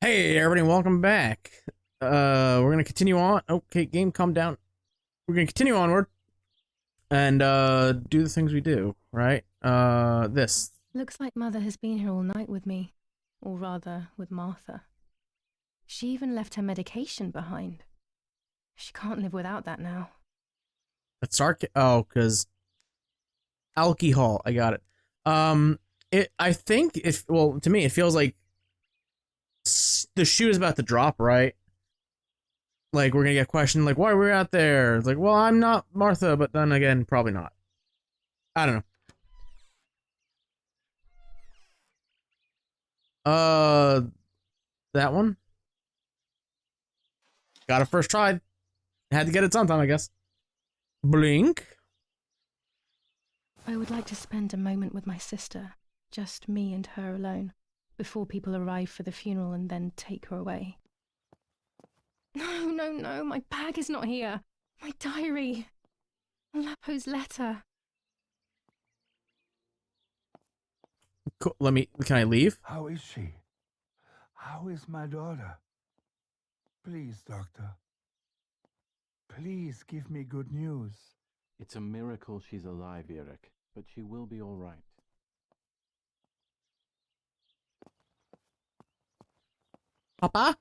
Hey everybody, welcome back. We're gonna continue on. Okay, game, calm down. We're gonna continue onward and do the things we do, right? This. Looks like Mother has been here all night with me. Or rather, with Martha. She even left her medication behind. She can't live without that now. It's cause alcohol. I got it. I think well, to me, it feels like the shoe is about to drop, right? Like, we're gonna get questioned, like, why are we out there? It's like, well, I'm not Martha, but then again, probably not. I don't know. That one? Got it first try. Had to get it sometime, I guess. Blink. I would like to spend a moment with my sister. Just me and her alone. Before people arrive for the funeral and then take her away. No, my bag is not here. My diary. Lapo's letter. Cool. Can I leave? How is she? How is my daughter? Please, doctor. Please give me good news. It's a miracle she's alive, Eric, but she will be all right. Papa?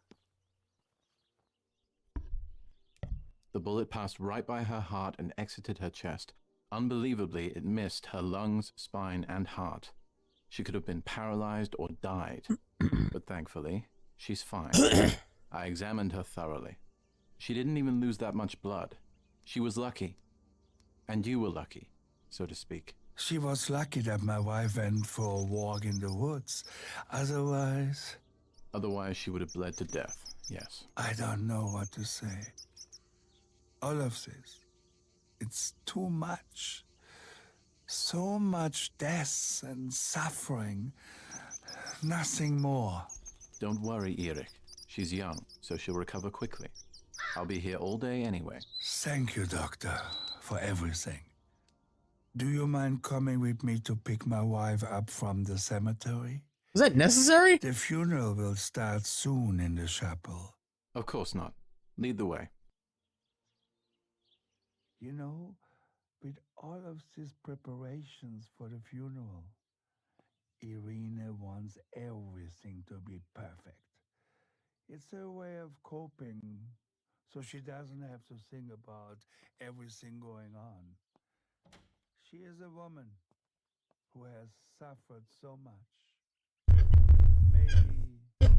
The bullet passed right by her heart and exited her chest. Unbelievably, it missed her lungs, spine, and heart. She could have been paralyzed or died, but thankfully, she's fine. I examined her thoroughly. She didn't even lose that much blood. She was lucky. And you were lucky, so to speak. She was lucky that my wife went for a walk in the woods. Otherwise, Otherwise, she would have bled to death, yes. I don't know what to say. All of this, it's too much. So much death and suffering. Nothing more. Don't worry, Eric. She's young, so she'll recover quickly. I'll be here all day anyway. Thank you, doctor, for everything. Do you mind coming with me to pick my wife up from the cemetery? Is that necessary? The funeral will start soon in the chapel. Of course not. Lead the way. You know, with all of these preparations for the funeral, Irina wants everything to be perfect. It's her way of coping, so she doesn't have to think about everything going on. She is a woman who has suffered so much. Maybe too much.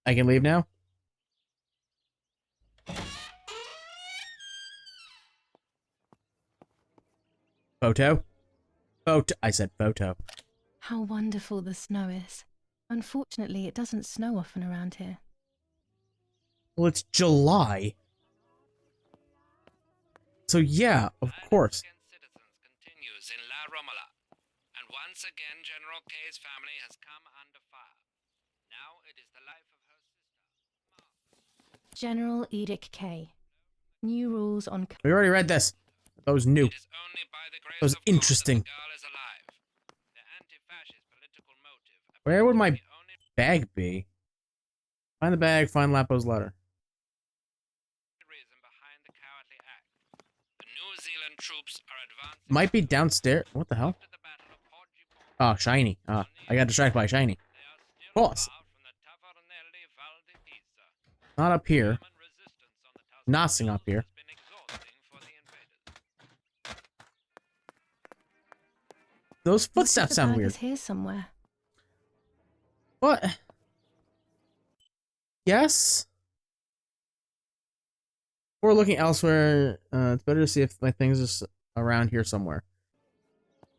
I can leave now? Photo? Photo. I said photo. How wonderful the snow is. Unfortunately, it doesn't snow often around here. Well, it's July. So yeah, of course. Citizens continues in La Romola, and once again General K's family has come under fire. Now it is the life of her sister, Martha. General Edict K. New rules on... We already read this. That was new. It is only by the grace That was of God that interesting. the girl is alive. The anti-fascist political motive Where would my appears to be only bag be? Find the bag, find Lapo's letter. reason behind the cowardly act. The New Zealand troops are advancing. Might be downstairs. What the hell? After the Battle of Portugal, Oh, shiny. Ah, I got distracted by shiny. they are still Boss. far from the Tavernelli Val di Pisa. Not up here. German resistance on the Tuscan Nothing up here. has been exhausting for the invaders. Those Looks like footsteps the sound bag weird. is here somewhere. What? Yes? Before looking elsewhere, it's better to see if my things are around here somewhere.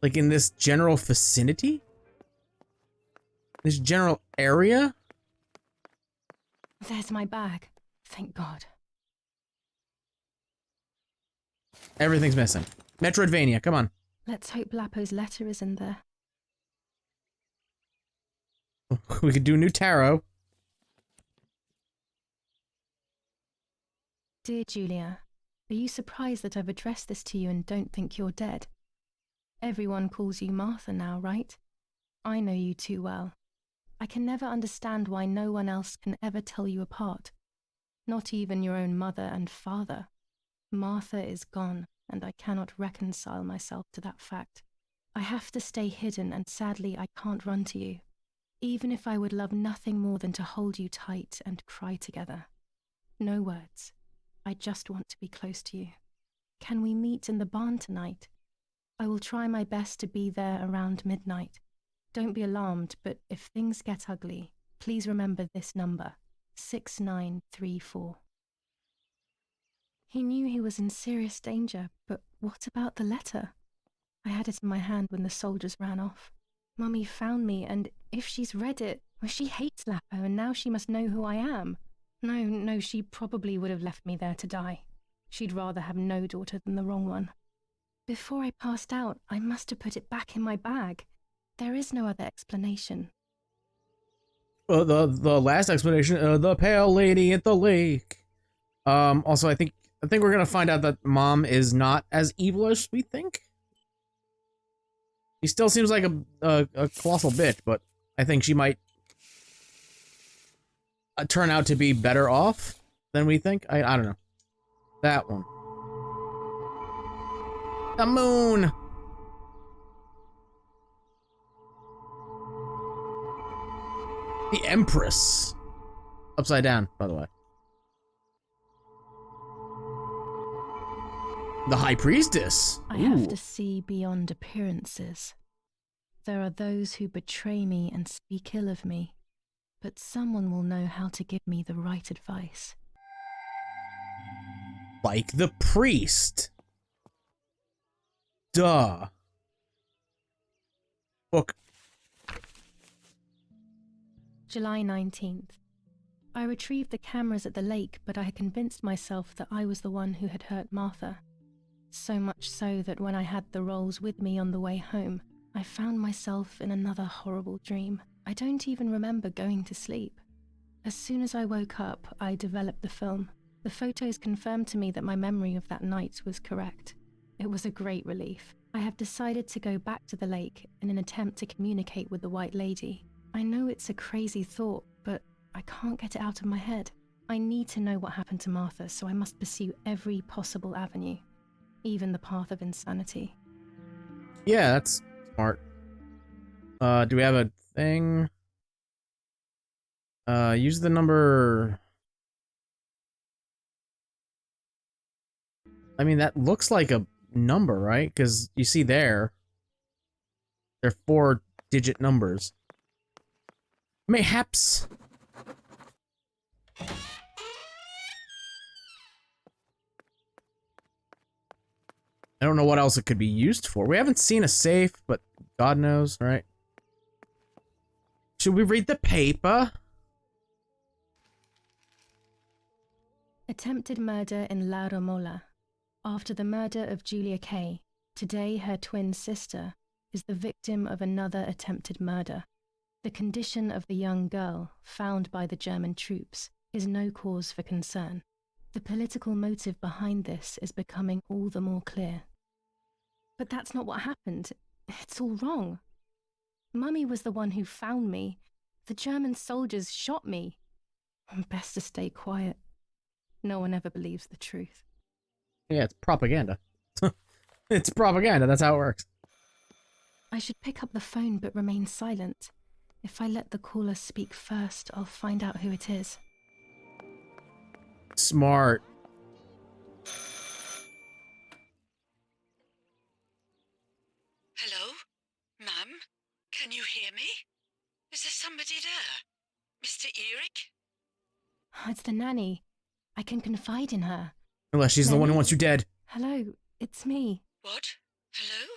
Like in this general vicinity? This general area? There's my bag. Thank God. Everything's missing. Metroidvania, come on. Let's hope Lapo's letter is in there. We could do new tarot. Dear Julia, are you surprised that I've addressed this to you and don't think you're dead? Everyone calls you Martha now, right? I know you too well. I can never understand why no one else can ever tell you apart. Not even your own mother and father. Martha is gone, and I cannot reconcile myself to that fact. I have to stay hidden, and sadly I can't run to you. Even if I would love nothing more than to hold you tight and cry together. No words. I just want to be close to you. Can we meet in the barn tonight? I will try my best to be there around midnight. Don't be alarmed, but if things get ugly, please remember this number, 6934. He knew he was in serious danger, but what about the letter? I had it in my hand when the soldiers ran off. Mummy found me, and if she's read it, well, she hates Lapo, and now she must know who I am. No, she probably would have left me there to die. She'd rather have no daughter than the wrong one. Before I passed out, I must have put it back in my bag. There is no other explanation. The last explanation, the pale lady at the lake. Also, I think we're gonna find out that Mom is not as evil as we think. She still seems like a colossal bitch, but I think she might turn out to be better off than we think. I don't know. That one. The moon! The Empress. Upside down, by the way. The High Priestess. I have to see beyond appearances. There are those who betray me and speak ill of me, but someone will know how to give me the right advice. Like the priest. Duh. Book. July 19th. I retrieved the cameras at the lake, but I had convinced myself that I was the one who had hurt Martha. So much so that when I had the rolls with me on the way home, I found myself in another horrible dream. I don't even remember going to sleep. As soon as I woke up, I developed the film. The photos confirmed to me that my memory of that night was correct. It was a great relief. I have decided to go back to the lake in an attempt to communicate with the White Lady. I know it's a crazy thought, but I can't get it out of my head. I need to know what happened to Martha, so I must pursue every possible avenue, even the path of insanity. Yeah, that's smart. Do we have a thing? Use the number... I mean, that looks like a number, right? Because you see there, they're 4-digit numbers. Mayhaps. I don't know what else it could be used for. We haven't seen a safe, but God knows, right? Should we read the paper? Attempted murder in La Romola. After the murder of Julia Kay, today her twin sister is the victim of another attempted murder. The condition of the young girl, found by the German troops, is no cause for concern. The political motive behind this is becoming all the more clear. But that's not what happened. It's all wrong. Mummy was the one who found me. The German soldiers shot me. Best to stay quiet. No one ever believes the truth. Yeah, it's propaganda. It's propaganda, that's how it works. I should pick up the phone but remain silent. If I let the caller speak first, I'll find out who it is. Smart. Hello? Ma'am? Can you hear me? Is there somebody there? Mr. Eric? It's the nanny. I can confide in her. Unless she's the one who Nanny? wants you dead. Hello, it's me. What? Hello?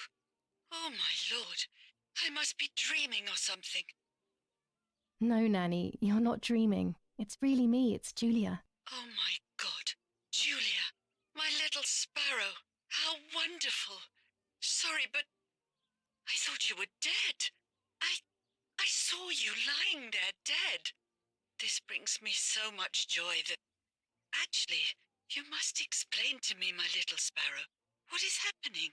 Oh my lord. I must be dreaming or something. No, Nanny, you're not dreaming. It's really me, it's Julia. Oh my God. Julia. My little sparrow. How wonderful. Sorry, but I thought you were dead. I saw you lying there dead. This brings me so much joy that... Actually, you must explain to me, my little sparrow. What is happening?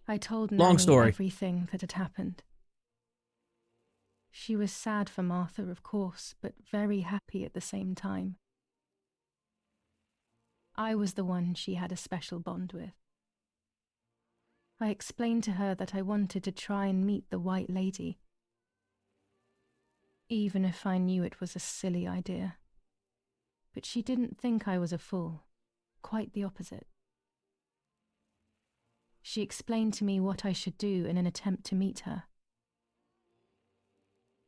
I told Long Nanny story. everything that had happened. She was sad for Martha, of course, but very happy at the same time. I was the one she had a special bond with. I explained to her that I wanted to try and meet the White Lady, even if I knew it was a silly idea. But she didn't think I was a fool, quite the opposite. She explained to me what I should do in an attempt to meet her.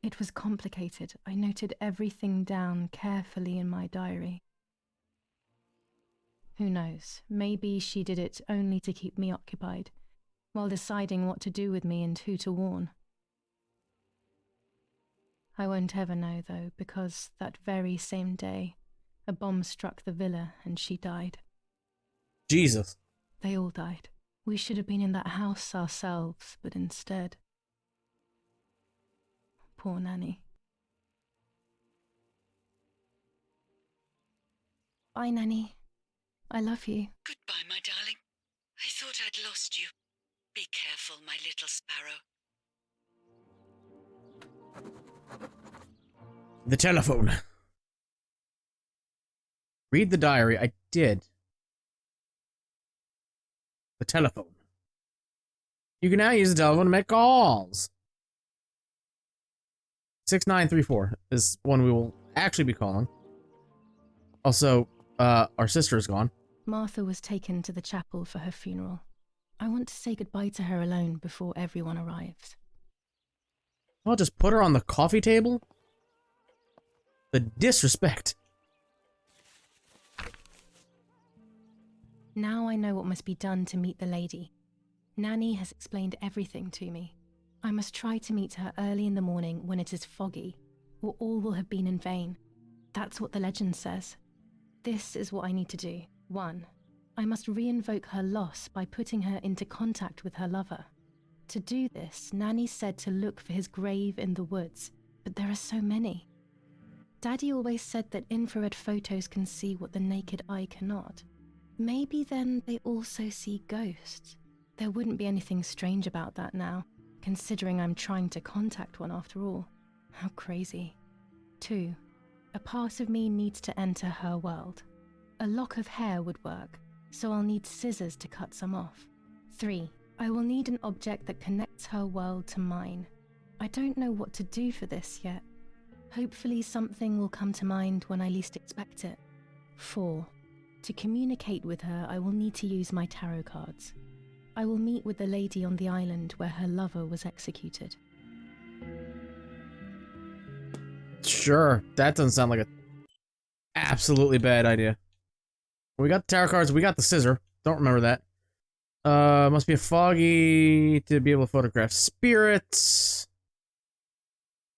It was complicated. I noted everything down carefully in my diary. Who knows, maybe she did it only to keep me occupied, while deciding what to do with me and who to warn. I won't ever know, though, because that very same day, a bomb struck the villa and she died. Jesus. They all died. We should have been in that house ourselves, but instead... Poor Nanny. Bye, Nanny. I love you. Goodbye, my darling. I thought I'd lost you. Be careful, my little sparrow. The telephone. Read the diary. I did. The telephone. You can now use the telephone to make calls. 6934 is one we will actually be calling. Also, our sister is gone. Martha was taken to the chapel for her funeral. I want to say goodbye to her alone before everyone arrives. I'll just put her on the coffee table? The disrespect. Now I know what must be done to meet the lady. Nanny has explained everything to me. I must try to meet her early in the morning when it is foggy, or all will have been in vain. That's what the legend says. This is what I need to do. 1. I must re-invoke her loss by putting her into contact with her lover. To do this, Nanny said to look for his grave in the woods, but there are so many. Daddy always said that infrared photos can see what the naked eye cannot. Maybe then they also see ghosts. There wouldn't be anything strange about that now, considering I'm trying to contact one after all. How crazy. 2. A part of me needs to enter her world. A lock of hair would work, so I'll need scissors to cut some off. 3. I will need an object that connects her world to mine. I don't know what to do for this yet. Hopefully something will come to mind when I least expect it. 4. To communicate with her, I will need to use my tarot cards. I will meet with the lady on the island where her lover was executed. Sure, that doesn't sound like a absolutely bad idea. We got the tarot cards, we got the scissor. Don't remember that. Must be a foggy to be able to photograph spirits.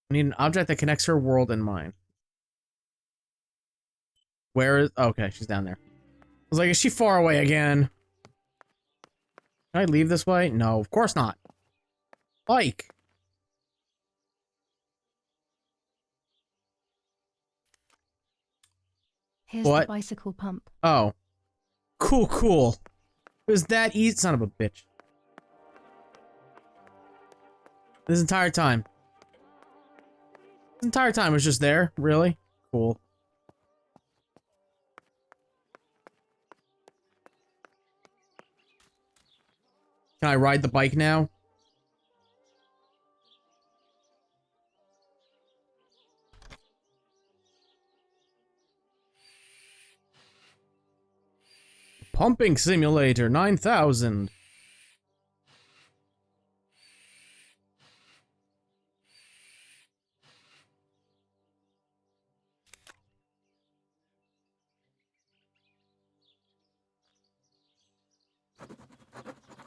We need an object that connects her world and mine. Where is... Okay, she's down there. I was like, is she far away again? Can I leave this way? No, of course not. Bike! Here's What? the bicycle pump. Oh. Cool, cool. It was that easy, son of a bitch. This entire time. This entire time was just there? Really? Cool. Can I ride the bike now? Pumping Simulator 9000.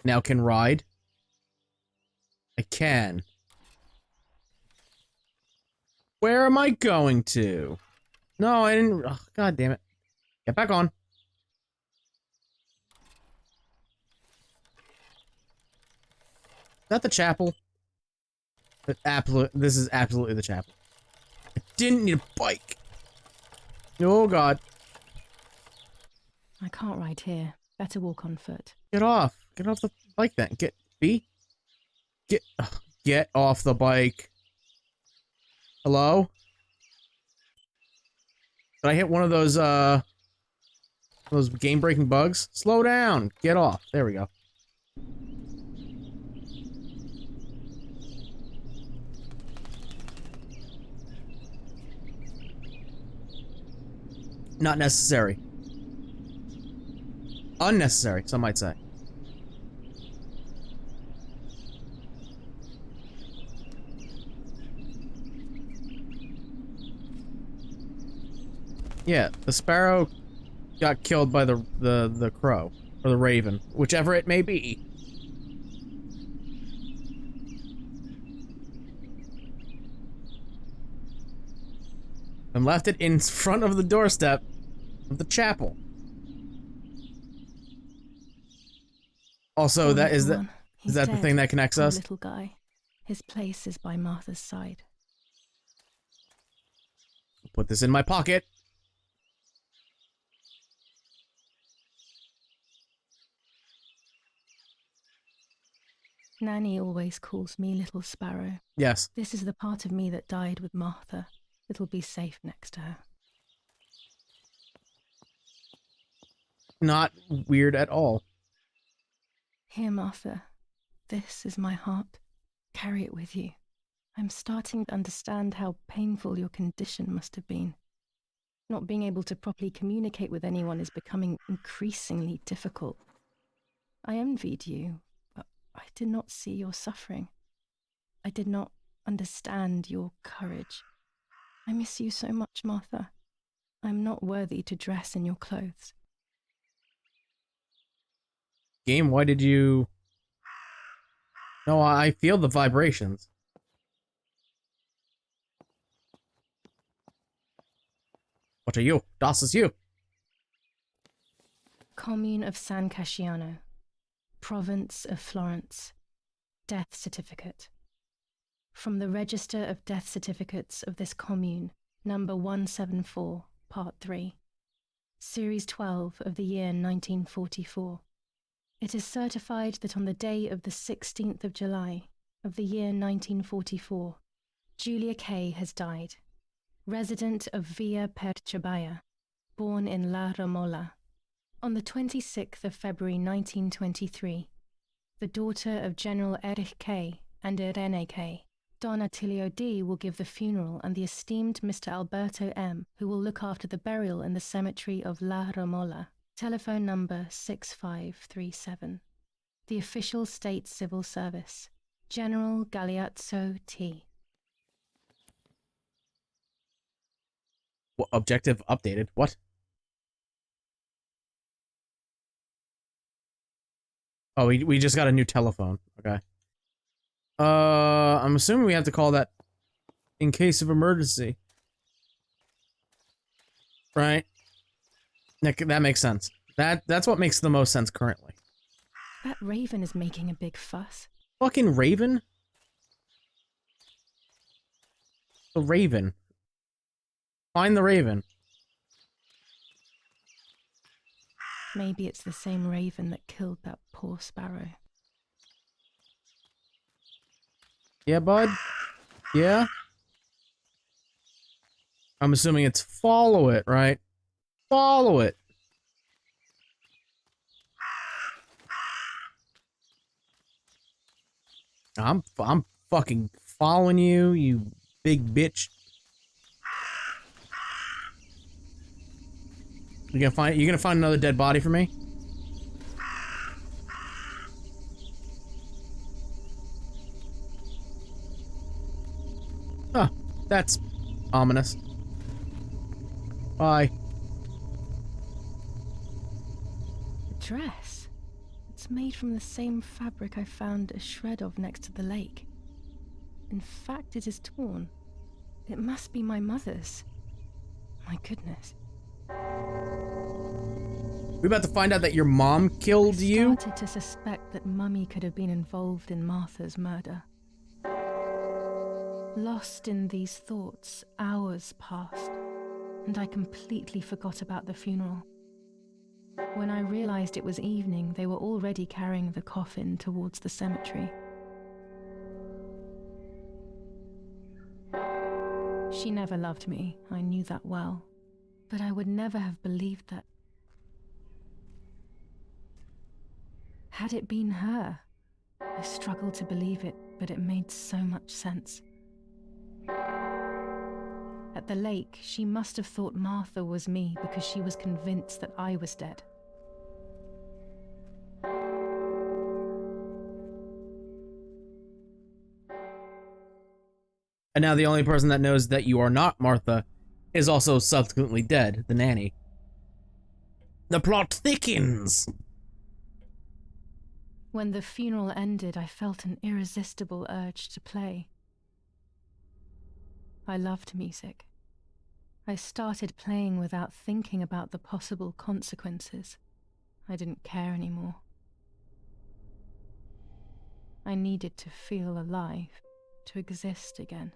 Now can ride. I can. Where am I going to? No, I didn't. Oh, God damn it. Get back on. Is that the chapel? This is absolutely the chapel. I didn't need a bike. Oh, God. I can't ride here. Better walk on foot. Get off. Get off the bike then. B? Get off the bike. Hello? Did I hit one of those game-breaking bugs? Slow down. Get off. There we go. Not necessary. Unnecessary, some might say. Yeah, the sparrow got killed by the crow. Or the raven. Whichever it may be. And left it in front of the doorstep of the chapel. Also, Poor that is little one. He's that the dead. thing that connects Poor us? little guy. His place is by Martha's side. Put this in my pocket. Nanny always calls me Little Sparrow. Yes. This is the part of me that died with Martha. It'll be safe next to her. Not weird at all. Here, Martha. This is my heart. Carry it with you. I'm starting to understand how painful your condition must have been. Not being able to properly communicate with anyone is becoming increasingly difficult. I envied you, but I did not see your suffering. I did not understand your courage. I miss you so much, Martha. I'm not worthy to dress in your clothes. Game, why did you... No, I feel the vibrations. What are you? Das is you. Commune of San Casciano. Province of Florence. Death certificate. From the Register of Death Certificates of this commune, number 174, part 3. Series 12 of the year 1944. It is certified that on the day of the 16th of July of the year 1944, Julia Kay has died. Resident of Villa Perchabaya, born in La Romola. On the 26th of February 1923, the daughter of General Erich Kay and Irene Kay, Don Attilio D. will give the funeral, and the esteemed Mr. Alberto M., who will look after the burial in the cemetery of La Romola. Telephone number 6537. The official state civil service. General Galeazzo T. What, objective updated. What? Oh, we just got a new telephone. Okay. I'm assuming we have to call that in case of emergency. Right? That makes sense. That's what makes the most sense currently. That raven is making a big fuss. Fucking raven? The raven. Find the raven. Maybe it's the same raven that killed that poor sparrow. Yeah, bud? Yeah? I'm assuming it's follow it, right? Follow it. I'm fucking following you, you big bitch. You gonna find another dead body for me? Huh, that's ominous. Bye. A dress? It's made from the same fabric I found a shred of next to the lake. In fact, it is torn. It must be my mother's. My goodness. We about to find out that your mom killed you? I started to suspect that Mummy could have been involved in Martha's murder. Lost in these thoughts, hours passed, and I completely forgot about the funeral. When I realized it was evening, they were already carrying the coffin towards the cemetery. She never loved me, I knew that well, but I would never have believed that. Had it been her? I struggled to believe it, but it made so much sense. At the lake, she must have thought Martha was me because she was convinced that I was dead. And now the only person that knows that you are not Martha is also subsequently dead, the nanny. The plot thickens! When the funeral ended, I felt an irresistible urge to play. I loved music. I started playing without thinking about the possible consequences. I didn't care anymore. I needed to feel alive, to exist again.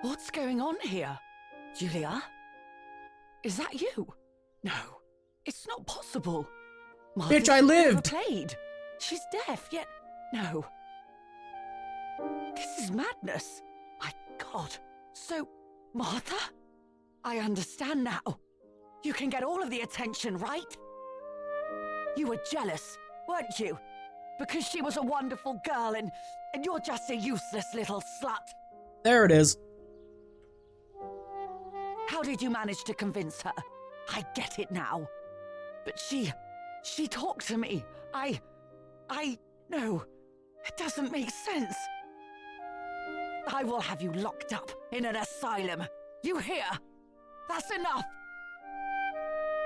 What's going on here? Julia? Is that you? No, it's not possible. Bitch, I never lived! played. She's deaf, yet no. This is madness. My God. So, Martha? I understand now. You can get all of the attention, right? You were jealous, weren't you? Because she was a wonderful girl and you're just a useless little slut. There it is. How did you manage to convince her? I get it now. But she talked to me. No, it doesn't make sense. I will have you locked up in an asylum. You hear? That's enough.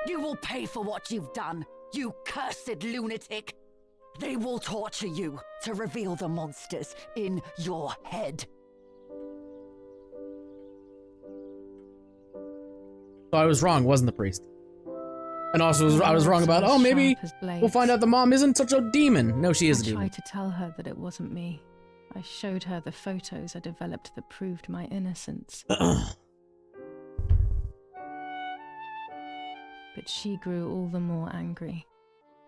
You will pay for what you've done, you cursed lunatic. They will torture you to reveal the monsters in your head. So I was wrong, wasn't the priest? And also, I was wrong about, oh, maybe we'll find out the mom isn't such a demon. No, she is a demon. I tried to tell her that it wasn't me. I showed her the photos I developed that proved my innocence. But she grew all the more angry,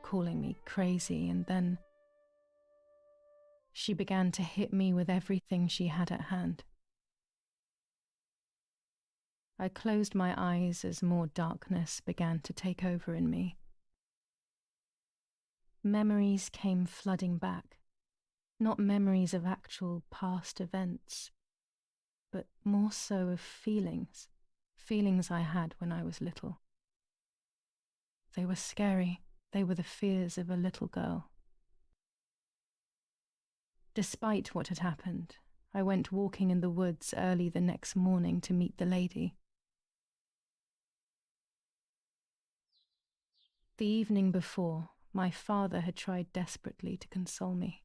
calling me crazy, and then she began to hit me with everything she had at hand. I closed my eyes as more darkness began to take over in me. Memories came flooding back, not memories of actual past events, but more so of feelings I had when I was little. They were scary. They were the fears of a little girl. Despite what had happened, I went walking in the woods early the next morning to meet the lady. The evening before, my father had tried desperately to console me.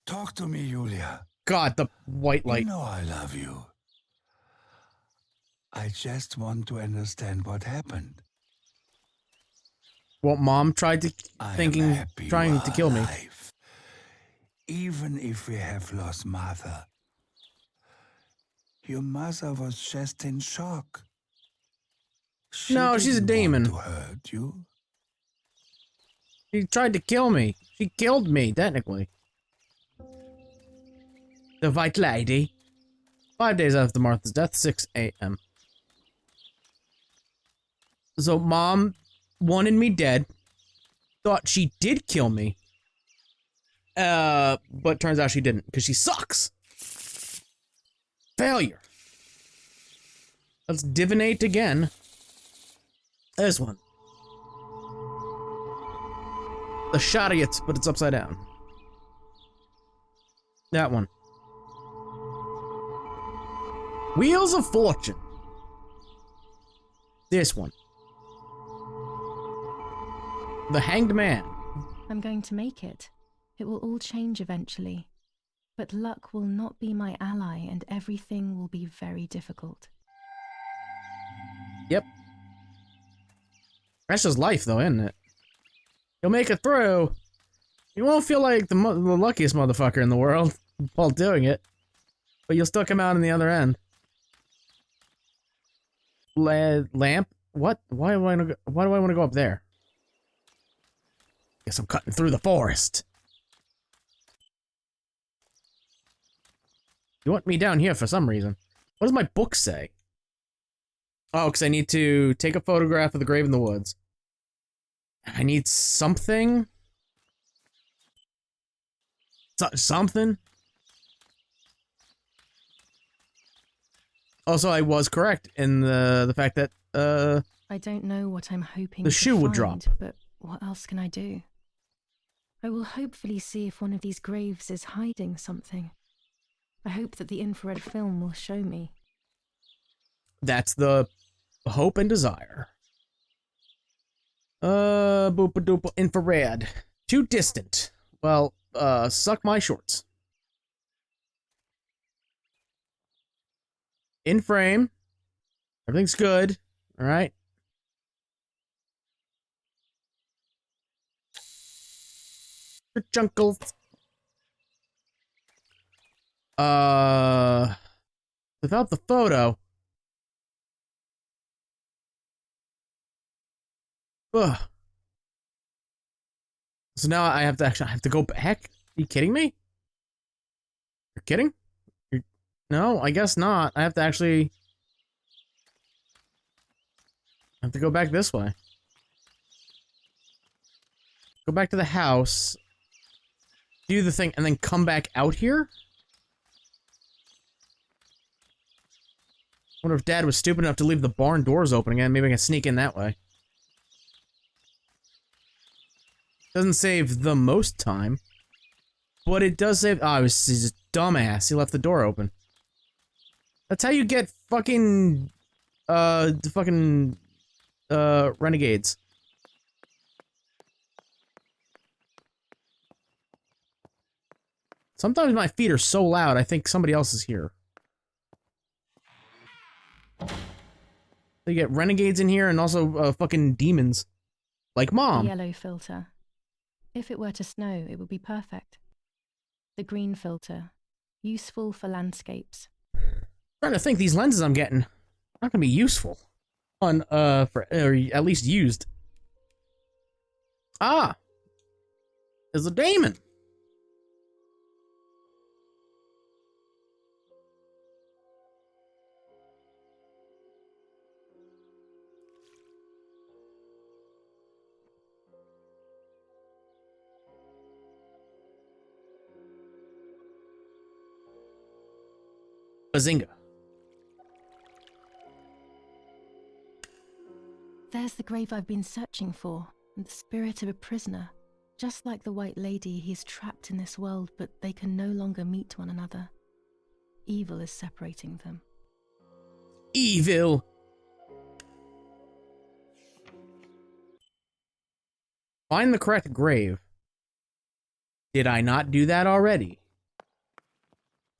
Talk to me, Julia. God, the white light. You know I love you. I just want to understand what happened. Well, mom tried to trying to kill me. Alive. Even if we have lost Martha. Your mother was just in shock. No, she's a demon. To hurt you. She tried to kill me. She killed me, technically. The White Lady. 5 days after Martha's death, 6 a.m. So mom wanted me dead. Thought she did kill me. But turns out she didn't, because she sucks. Failure. Let's divinate again. This one. The Chariot, but it's upside down. That one. Wheels of Fortune. This one. The Hanged Man. I'm going to make it. It will all change eventually. But luck will not be my ally and everything will be very difficult. Yep. That's just life, though, isn't it? You'll make it through. You won't feel like the luckiest motherfucker in the world while doing it, but you'll still come out on the other end. Lamp? What? Why do I want to go up there? Guess I'm cutting through the forest. You want me down here for some reason. What does my book say? Oh, because I need to take a photograph of the grave in the woods. I need something? Something? Also, I was correct in the fact that, I don't know what I'm hoping the to shoe would find, drop. but what else can I do? I will hopefully see if one of these graves is hiding something. I hope that the infrared film will show me. That's the hope and desire. Boop-a-doop, infrared. Too distant. Well, suck my shorts. In frame. Everything's good. Alright. The junkles. Without the photo. Ugh. So now I have to go back? Are you kidding me? You're kidding? No, I guess not. I have to actually... I have to go back this way. Go back to the house. Do the thing, and then come back out here? I wonder if Dad was stupid enough to leave the barn doors open again. Maybe I can sneak in that way. Doesn't save the most time. But it does save... Oh, he's a dumbass. He left the door open. That's how you get fucking... renegades. Sometimes my feet are so loud, I think somebody else is here. You get renegades in here and also fucking demons. Like Mom. The yellow filter. If it were to snow, it would be perfect. The green filter. Useful for landscapes. I'm trying to think, these lenses I'm getting are not gonna be useful. Or at least used. Ah! There's a daemon! Bazinga. There's the grave I've been searching for, and the spirit of a prisoner. Just like the White Lady, he's trapped in this world, but they can no longer meet one another. Evil is separating them. Evil! Find the correct grave. Did I not do that already?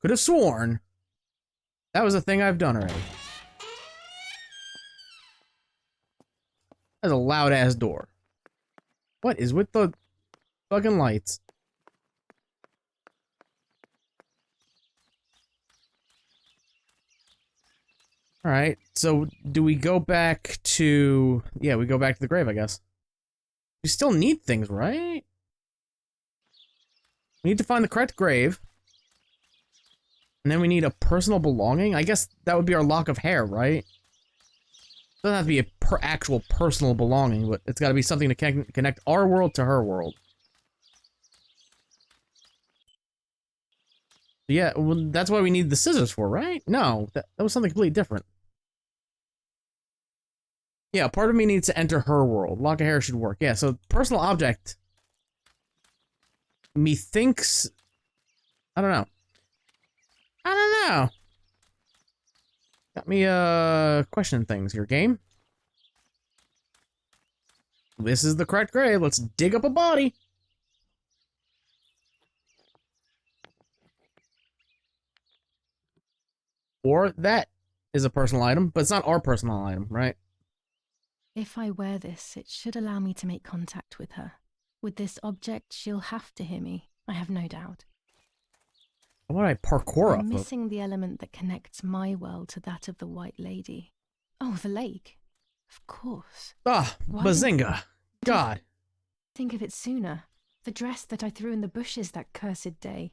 Could have sworn that was a thing I've done already. That's a loud-ass door. What is with the fucking lights? Alright, so do we go back to... Yeah, we go back to the grave, I guess. We still need things, right? We need to find the correct grave. And then we need a personal belonging? I guess that would be our lock of hair, right? Doesn't have to be a actual personal belonging, but it's got to be something to connect our world to her world. Yeah, well, that's why we need the scissors for, right? No, that was something completely different. Yeah, part of me needs to enter her world. Lock of hair should work. Yeah, so personal object. Methinks... I don't know. I don't know. Got me, questioning things here, game. This is the correct grave. Let's dig up a body. Or that is a personal item, but it's not our personal item, right? If I wear this, it should allow me to make contact with her. With this object, she'll have to hear me, I have no doubt. How would I parkour I'm off of? missing the element that connects my world to that of the White Lady. Oh, the lake. Of course. Ah, Why bazinga. God. Think of it sooner. The dress that I threw in the bushes that cursed day.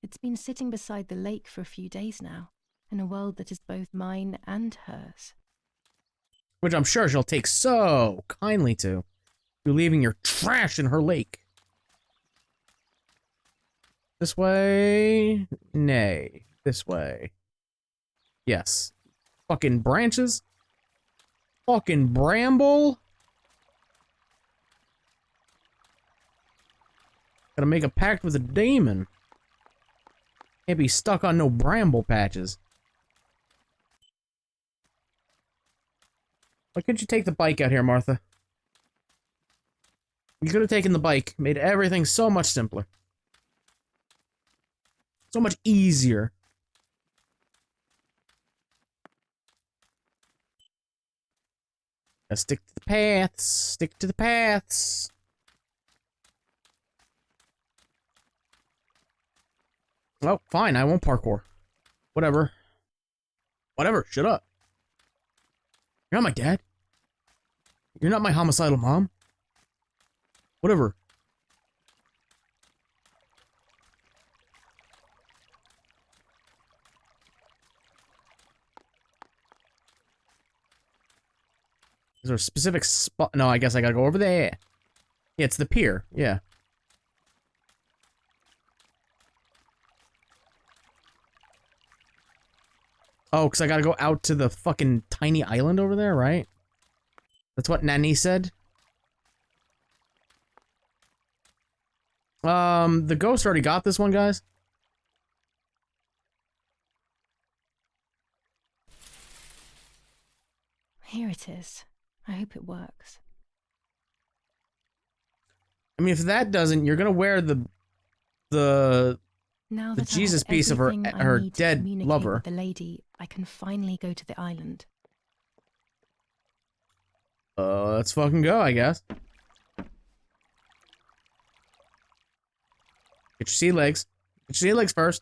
It's been sitting beside the lake for a few days now, in a world that is both mine and hers. Which I'm sure she'll take so kindly to. You leaving your trash in her lake. This way? Nay. This way. Yes. Fucking branches? Fucking bramble? Gotta make a pact with a demon. Can't be stuck on no bramble patches. Why couldn't you take the bike out here, Martha? You could have taken the bike. Made everything so much simpler. So much easier. Gotta stick to the paths. Stick to the paths. Oh, fine. I won't parkour. Whatever. Whatever. Shut up. You're not my dad. You're not my homicidal mom. Whatever. Is there a specific spot? No, I guess I gotta go over there. Yeah, it's the pier. Yeah. Oh, because I gotta go out to the fucking tiny island over there, right? That's what Nani said. The ghost already got this one, guys. Here it is. I hope it works. I mean, if that doesn't, you're gonna wear the Now The that Jesus I have piece of her- everything I her need to dead communicate lover. with the lady, I can finally go to the island. let's fucking go, I guess. Get your sea legs. Get your sea legs first.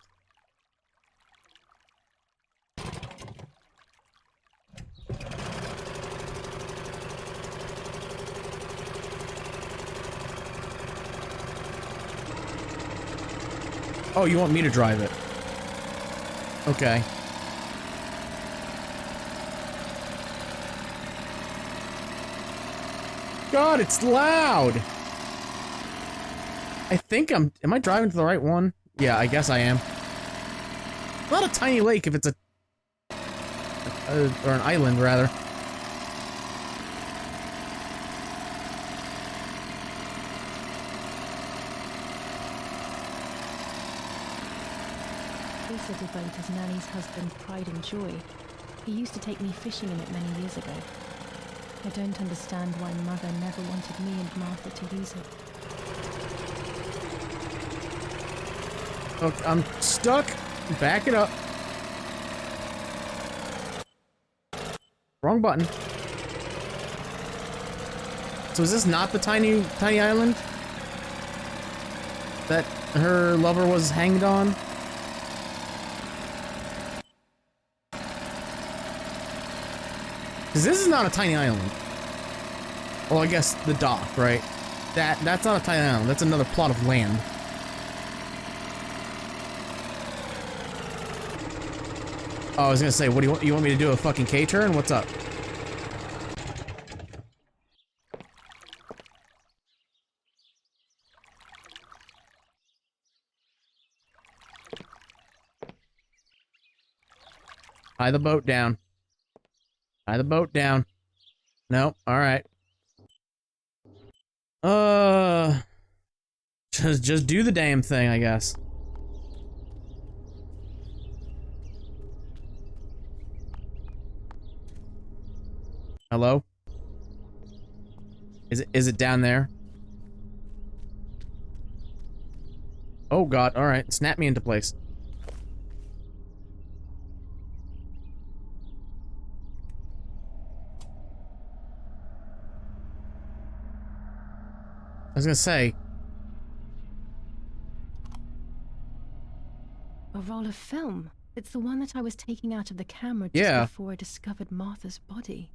Oh, you want me to drive it? Okay. God, it's loud! I think am I driving to the right one? Yeah, I guess I am. Not a tiny lake if it's a or an island, rather. This little boat is Nanny's husband's pride and joy. He used to take me fishing in it many years ago. I don't understand why Mother never wanted me and Martha to use it. Okay, I'm stuck. Back it up. Wrong button. So is this not the tiny island that her lover was hanged on? Because this is not a tiny island. Well, I guess the dock, right? That's not a tiny island. That's another plot of land. Oh, I was gonna say, what do you want me to do? A fucking K-turn? What's up? Tie the boat down. Tie the boat down. Nope. All right. Just do the damn thing, I guess. Hello? Is it down there? Oh god, alright. Snap me into place. was gonna say. A roll of film. It's the one that I was taking out of the camera just Yeah. before I discovered Martha's body.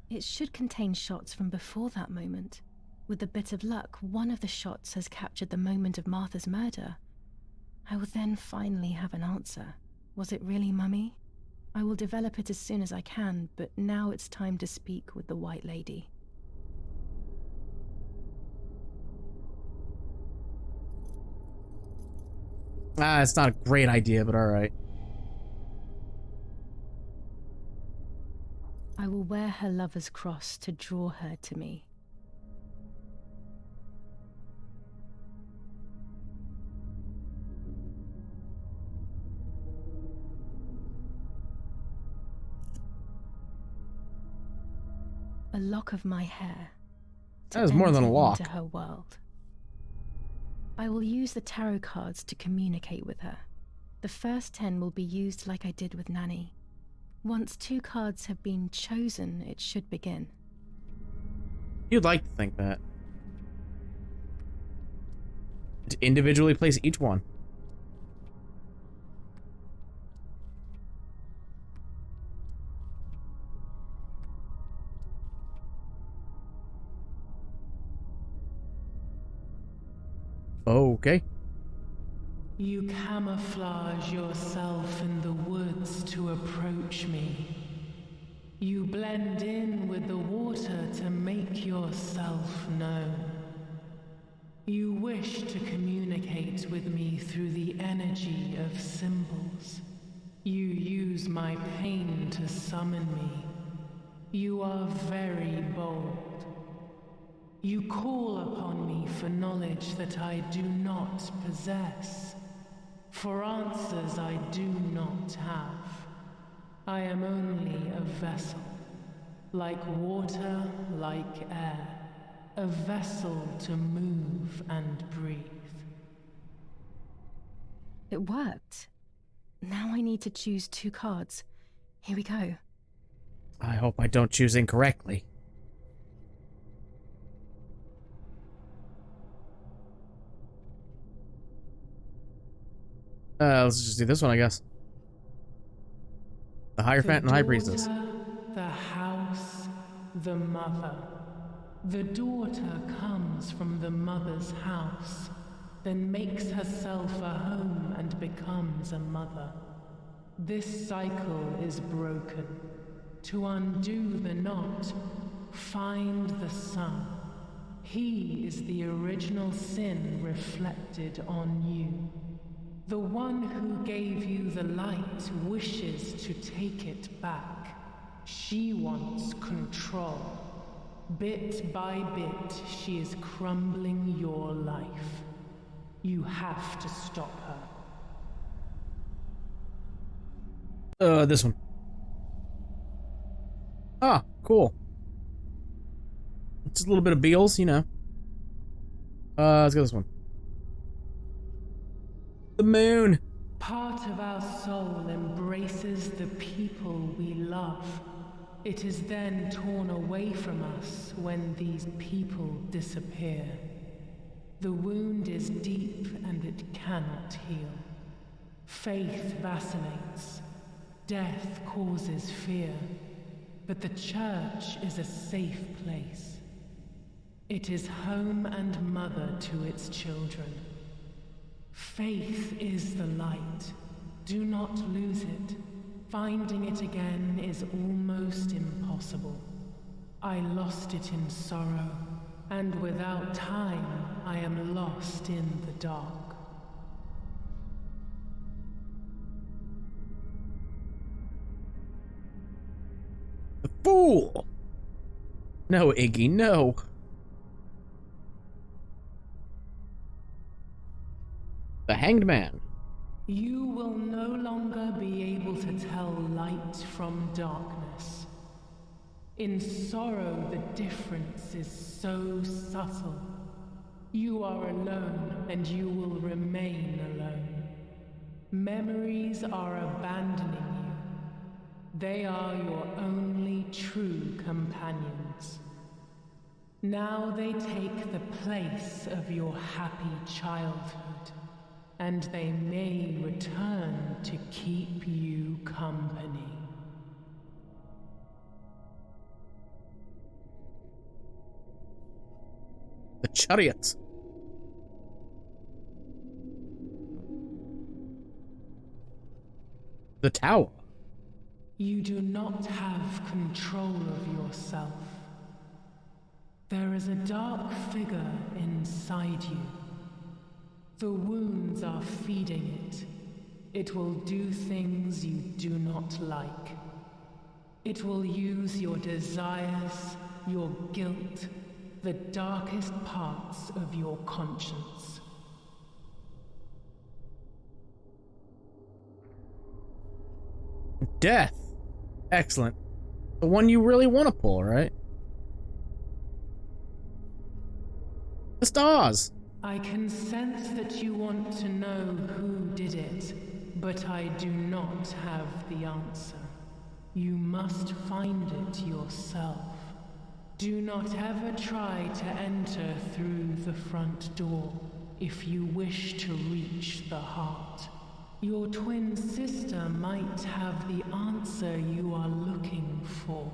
It should contain shots from before that moment. With a bit of luck, one of the shots has captured the moment of Martha's murder. I will then finally have an answer. Was it really Mummy? I will develop it as soon as I can, but now it's time to speak with the White Lady. It's not a great idea, but alright. I will wear her lover's cross to draw her to me. A lock of my hair. To That is more than a enter lock. into her world. I will use the tarot cards to communicate with her. The first 10 will be used like I did with Nanny. Once 2 cards have been chosen, it should begin. You'd like to think that. To individually place each one. Okay. You camouflage yourself in the woods to approach me. You blend in with the water to make yourself known. You wish to communicate with me through the energy of symbols. You use my pain to summon me. You are very bold. You call upon me for knowledge that I do not possess, for answers I do not have. I am only a vessel, like water, like air, a vessel to move and breathe. It worked. Now I need to choose 2 cards. Here we go. I hope I don't choose incorrectly. Let's just do this one, I guess. The Hierophant and High Priestess. The house, the mother. The daughter comes from the mother's house, then makes herself a home and becomes a mother. This cycle is broken. To undo the knot, find the sun. He is the original sin reflected on you. The one who gave you the light wishes to take it back. She wants control. Bit by bit, she is crumbling your life. You have to stop her. This one. Ah, cool. Just a little bit of Beals, you know. Let's go this one. The moon. Part of our soul embraces the people we love. It is then torn away from us when these people disappear. The wound is deep and it cannot heal. Faith vacillates. Death causes fear. But the church is a safe place. It is home and mother to its children. Faith is the light. Do not lose it. Finding it again is almost impossible. I lost it in sorrow, and without time, I am lost in the dark. The fool! No, Iggy, no. The Hanged Man. You will no longer be able to tell light from darkness. In sorrow, the difference is so subtle. You are alone, and you will remain alone. Memories are abandoning you. They are your only true companions. Now they take the place of your happy childhood, and they may return to keep you company. The chariots. The tower. You do not have control of yourself. There is a dark figure inside you. The wounds are feeding it. It will do things you do not like. It will use your desires, your guilt, the darkest parts of your conscience. Death. Excellent. The one you really want to pull, right? The stars. I can sense that you want to know who did it, but I do not have the answer. You must find it yourself. Do not ever try to enter through the front door if you wish to reach the heart. Your twin sister might have the answer you are looking for.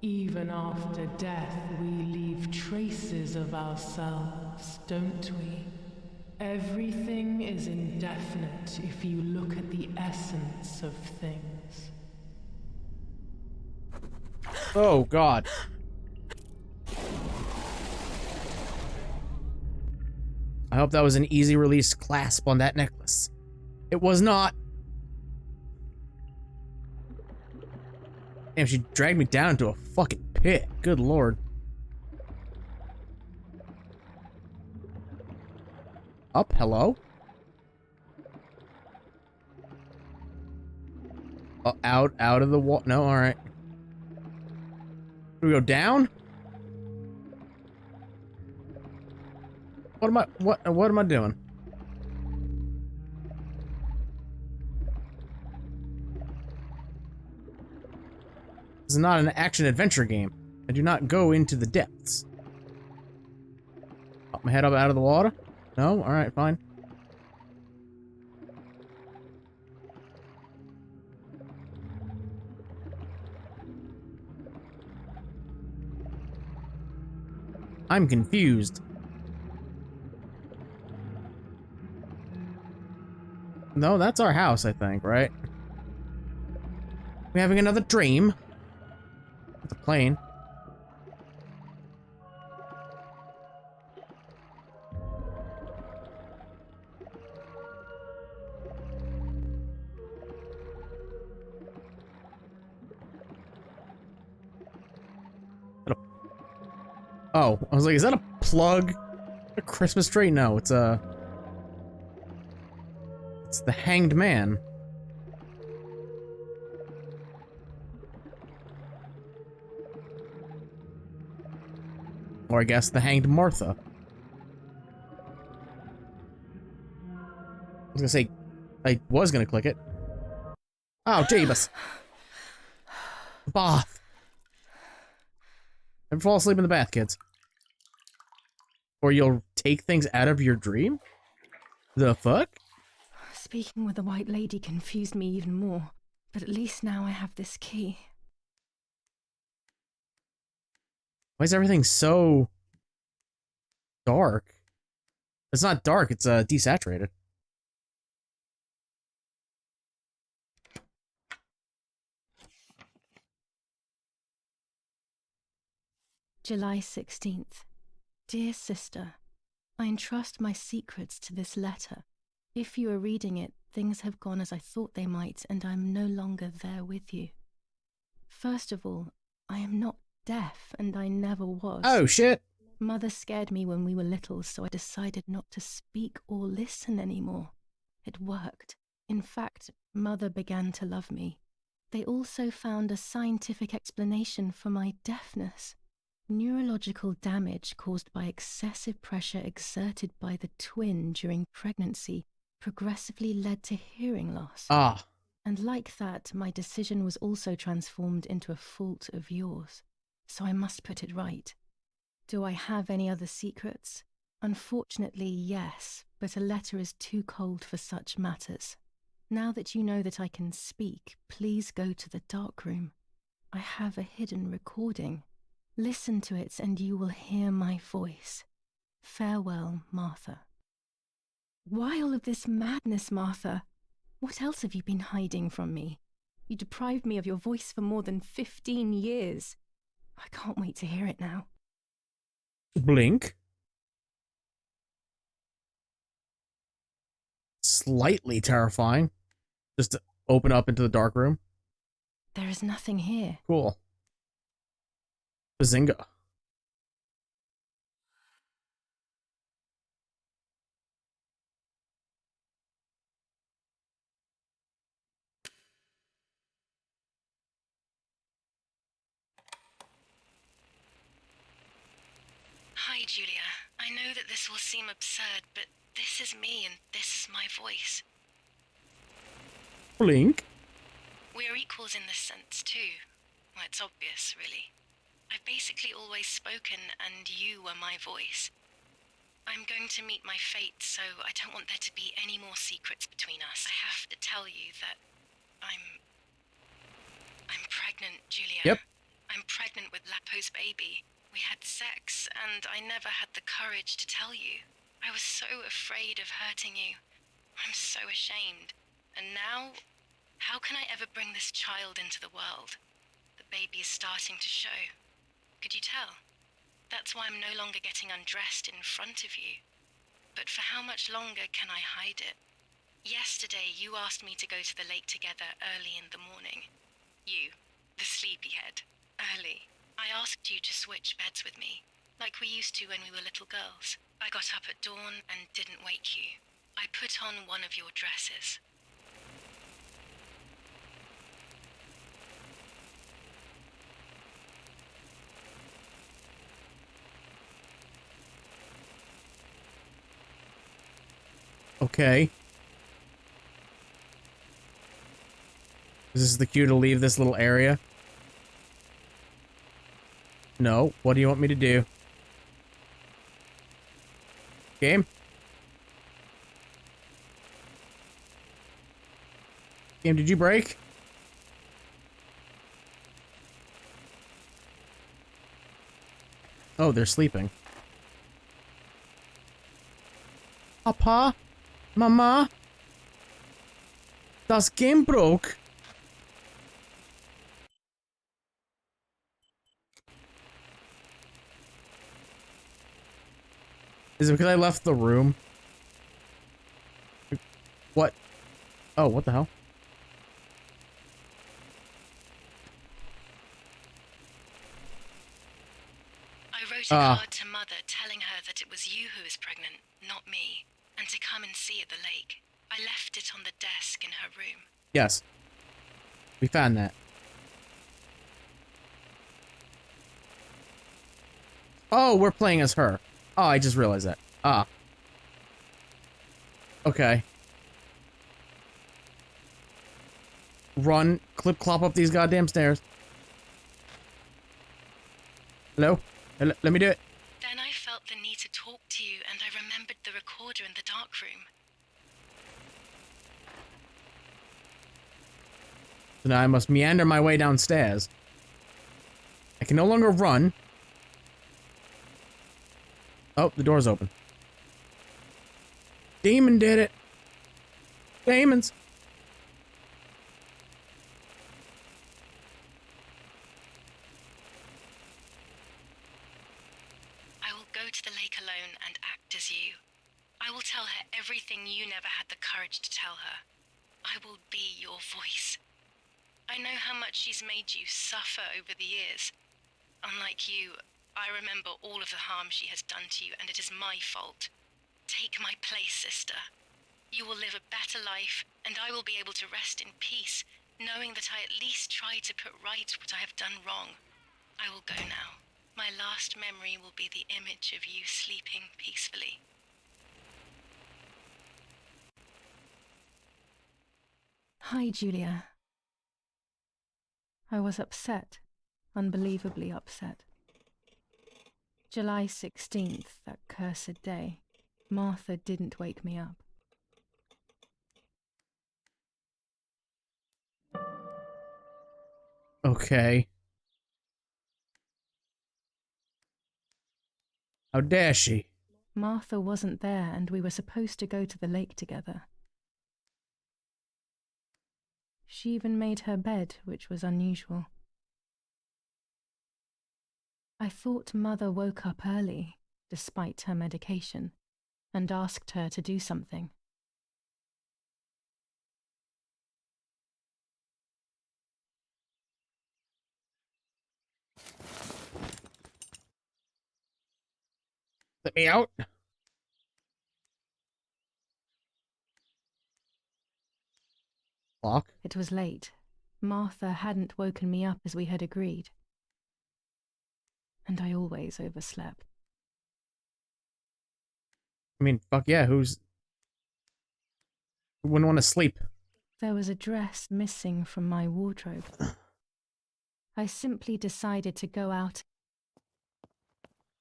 Even after death, we leave traces of ourselves, don't we? Everything is indefinite if you look at the essence of things. Oh, God. I hope that was an easy release clasp on that necklace. It was not. Damn, she dragged me down into a fucking pit. Good lord. Up, hello? Out of the wall. No, alright. Do we go down? What am I doing? This is not an action-adventure game. I do not go into the depths. Pop my head up out of the water? No? Alright, fine. I'm confused. No, that's our house, I think, right? We having another dream? With the plane. Oh, I was like, is that a plug? A Christmas tree? No, it's the Hanged Man. Or I guess the Hanged Martha. I was gonna say, I was gonna click it. Oh, Jeebus. Bath. Never fall asleep in the bath, kids. Or you'll take things out of your dream? The fuck? Speaking with the White Lady confused me even more, but at least now I have this key. Why is everything so dark? It's not dark, it's desaturated. July 16th. Dear sister, I entrust my secrets to this letter. If you are reading it, things have gone as I thought they might, and I am no longer there with you. First of all, I am not deaf, and I never was. Oh, shit. Mother scared me when we were little, so I decided not to speak or listen anymore. It worked. In fact, Mother began to love me. They also found a scientific explanation for my deafness. Neurological damage caused by excessive pressure exerted by the twin during pregnancy progressively led to hearing loss. Ah. And like that, my decision was also transformed into a fault of yours. So I must put it right. Do I have any other secrets? Unfortunately, yes, but a letter is too cold for such matters. Now that you know that I can speak, please go to the dark room. I have a hidden recording. Listen to it and you will hear my voice. Farewell, Martha. Why all of this madness, Martha? What else have you been hiding from me? You deprived me of your voice for more than 15 years. I can't wait to hear it now. Blink. Slightly terrifying. Just to open up into the dark room. There is nothing here. Cool. Bazinga. Hi, Julia. I know that this will seem absurd, but this is me and this is my voice. Blink. We are equals in this sense, too. Well, it's obvious, really. I've basically always spoken, and you were my voice. I'm going to meet my fate, so I don't want there to be any more secrets between us. I have to tell you that I'm pregnant, Julia. Yep. I'm pregnant with Lapo's baby. We had sex, and I never had the courage to tell you. I was so afraid of hurting you. I'm so ashamed. And now, how can I ever bring this child into the world? The baby is starting to show. Could you tell? That's why I'm no longer getting undressed in front of you. But for how much longer can I hide it? Yesterday, you asked me to go to the lake together early in the morning. You, the sleepyhead, early. I asked you to switch beds with me, like we used to when we were little girls. I got up at dawn and didn't wake you. I put on one of your dresses. Okay. Is this the cue to leave this little area? No. What do you want me to do? Game? Game, did you break? Oh, they're sleeping. Papa? Mama? Das Game broke. Is it because I left the room? What? Oh, what the hell? I wrote a card to Mother telling her that it was you who was pregnant, not me, and to come and see at the lake. I left it on the desk in her room. Yes. We found that. Oh, we're playing as her. Oh, I just realized that. Ah. Okay. Run, clip clop up these goddamn stairs. Hello? Let me do it. Then I felt the need to talk to you, and I remembered the recorder in the dark room. So now I must meander my way downstairs. I can no longer run. Oh, the door's open. Demon did it. Demons. I will go to the lake alone and act as you. I will tell her everything you never had the courage to tell her. I will be your voice. I know how much she's made you suffer over the years. Unlike you, I remember all of the harm she has done to you, and it is my fault. Take my place, sister. You will live a better life, and I will be able to rest in peace, knowing that I at least tried to put right what I have done wrong. I will go now. My last memory will be the image of you sleeping peacefully. Hi, Julia. I was upset. Unbelievably upset. July 16th, that cursed day. Martha didn't wake me up. Okay. How dare she? Martha wasn't there, and we were supposed to go to the lake together. She even made her bed, which was unusual. I thought Mother woke up early, despite her medication, and asked her to do something. Let me out. Lock. It was late. Martha hadn't woken me up as we had agreed. And I always overslept. I mean, fuck yeah, who wouldn't want to sleep? There was a dress missing from my wardrobe. I simply decided to go out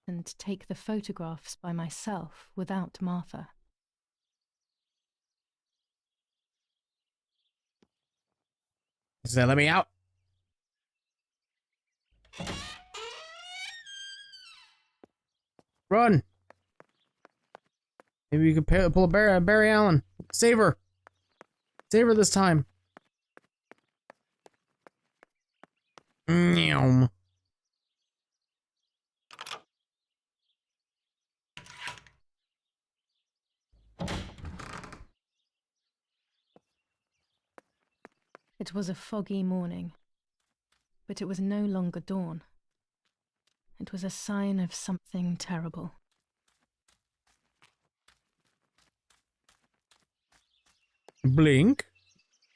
and take the photographs by myself without Martha. Does that let me out? Run! Maybe you could pull a Barry Allen. Save her! Save her this time. Meow. It was a foggy morning, but it was no longer dawn. It was a sign of something terrible. Blink?